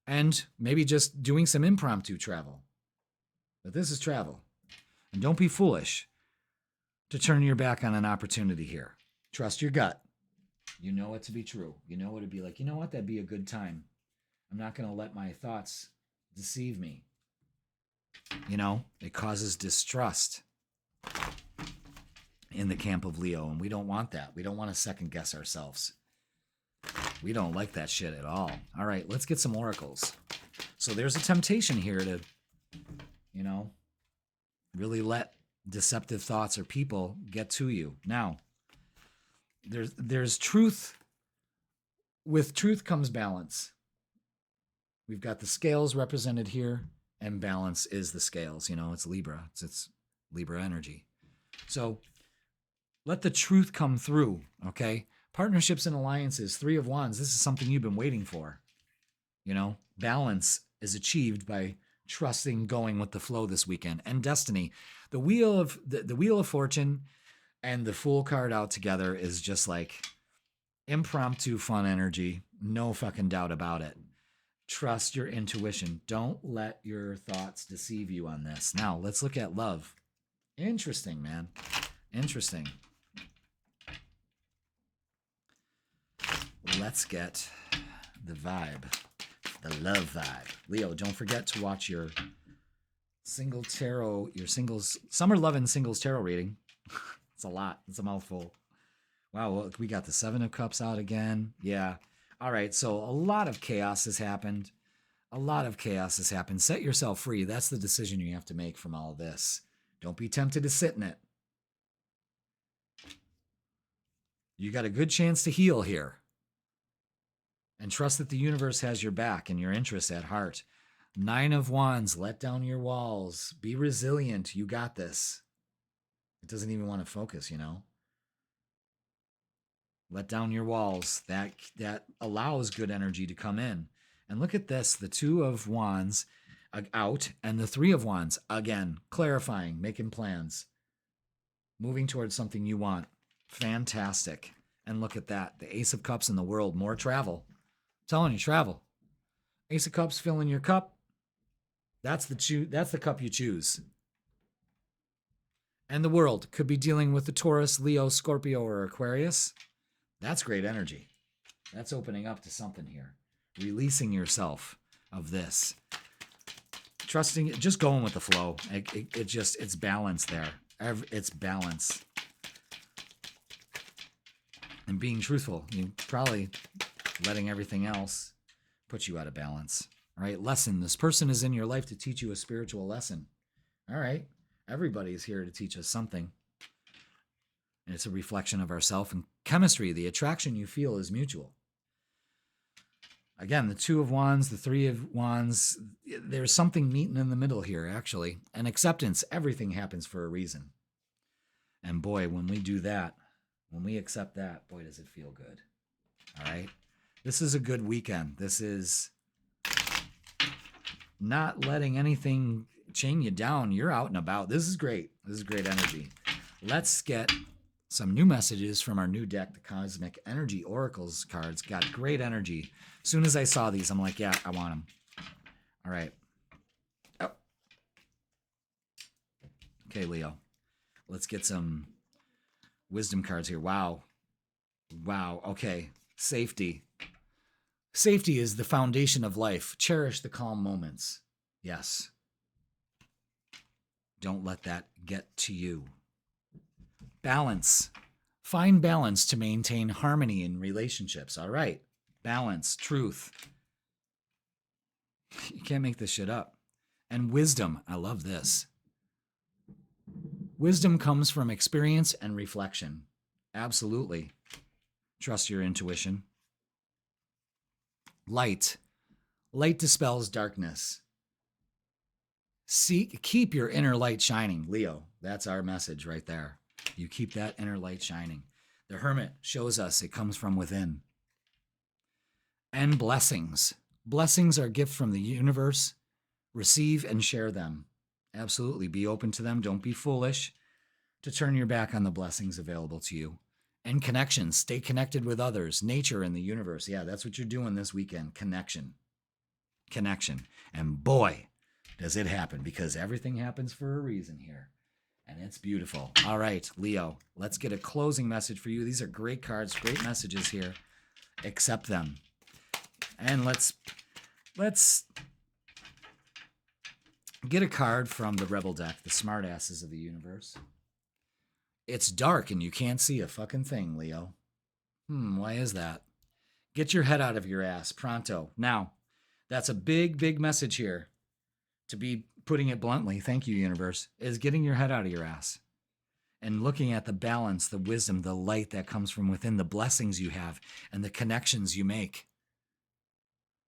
And maybe just doing some impromptu travel. But this is travel. And don't be foolish to turn your back on an opportunity here. Trust your gut. You know it to be true. You know it to be like, you know what? That'd be a good time. I'm not going to let my thoughts deceive me. You know, it causes distrust in the camp of Leo, and we don't want that. We don't want to second guess ourselves. We don't like that shit at all. All right, let's get some oracles. So there's a temptation here to, you know, really let deceptive thoughts or people get to you. Now, there's truth. With truth comes balance. We've got the scales represented here, and balance is the scales. You know, it's Libra. It's Libra energy. So let the truth come through, okay? Partnerships and alliances, Three of Wands. This is something you've been waiting for. You know, balance is achieved by trusting, going with the flow this weekend. And destiny, the wheel of fortune and the Fool card out together is just like impromptu fun energy. No fucking doubt about it. Trust your intuition. Don't let your thoughts deceive you on this. Now, let's look at love. Interesting, man. Interesting. Let's get the vibe. The love vibe. Leo, don't forget to watch your single tarot, your singles, summer love and singles tarot reading. It's a lot. It's a mouthful. Wow, well, we got the Seven of Cups out again. Yeah. All right, so a lot of chaos has happened. A lot of chaos has happened. Set yourself free. That's the decision you have to make from all this. Don't be tempted to sit in it. You got a good chance to heal here. And trust that the universe has your back and your interests at heart. 9 of Wands, let down your walls. Be resilient. You got this. It doesn't even want to focus, you know. Let down your walls. That allows good energy to come in. And look at this, the 2 of Wands out and the 3 of Wands. Again, clarifying, making plans, moving towards something you want. Fantastic. And look at that, the Ace of Cups in the world, more travel. I'm telling you, travel. Ace of Cups filling your cup. That's the cup you choose. And the world could be dealing with the Taurus, Leo, Scorpio, or Aquarius. That's great energy. That's opening up to something here. Releasing yourself of this. Trusting it, just going with the flow. It's balance there. It's balance. And being truthful. You probably letting everything else put you out of balance. All right, lesson. This person is in your life to teach you a spiritual lesson. All right, everybody's here to teach us something. And it's a reflection of ourselves and chemistry. The attraction you feel is mutual. Again, the 2 of Wands, the 3 of Wands, there's something meeting in the middle here, actually. And acceptance, everything happens for a reason. And boy, when we do that, when we accept that, boy, does it feel good. All right? This is a good weekend. This is not letting anything chain you down. You're out and about. This is great. This is great energy. Let's get some new messages from our new deck, the Cosmic Energy Oracles cards. Got great energy. As soon as I saw these, I'm like, yeah, I want them. All right. Oh. Okay, Leo. Let's get some wisdom cards here. Wow. Wow. Okay. Safety. Safety is the foundation of life. Cherish the calm moments. Yes. Don't let that get to you. Balance. Find balance to maintain harmony in relationships. All right. Balance. Truth. You can't make this shit up. And wisdom. I love this. Wisdom comes from experience and reflection. Absolutely. Trust your intuition. Light. Light dispels darkness. Keep your inner light shining. Leo, that's our message right there. You keep that inner light shining. The Hermit shows us it comes from within. And blessings. Blessings are a gift from the universe. Receive and share them. Absolutely. Be open to them. Don't be foolish to turn your back on the blessings available to you. And connections. Stay connected with others. Nature and the universe. Yeah, that's what you're doing this weekend. Connection. Connection. And boy, does it happen, because everything happens for a reason here. And it's beautiful. All right, Leo, let's get a closing message for you. These are great cards, great messages here. Accept them. And let's get a card from the Rebel deck, the smartasses of the universe. It's dark and you can't see a fucking thing, Leo. Why is that? Get your head out of your ass, pronto. Now, that's a big, big message here. To be putting it bluntly, thank you, universe, is getting your head out of your ass and looking at the balance, the wisdom, the light that comes from within, the blessings you have, and the connections you make.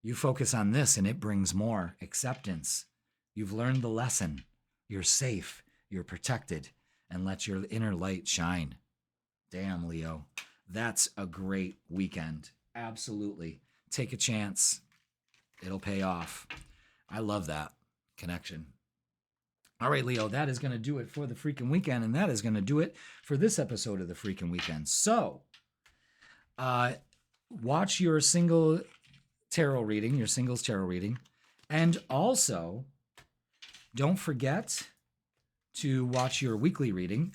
You focus on this and it brings more acceptance. You've learned the lesson. You're safe. You're protected. And let your inner light shine. Damn, Leo. That's a great weekend. Absolutely. Take a chance. It'll pay off. I love that connection. All right, Leo, that is going to do it for the Freakin' Weekend, and that is going to do it for this episode of the Freakin' Weekend. So, watch your single tarot reading, your singles tarot reading, and also don't forget to watch your weekly reading.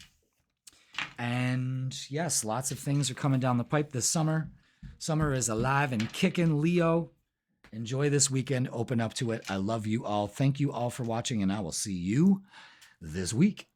And yes, lots of things are coming down the pipe this summer. Summer is alive and kicking, Leo. Enjoy this weekend. Open up to it. I love you all. Thank you all for watching, and I will see you this week.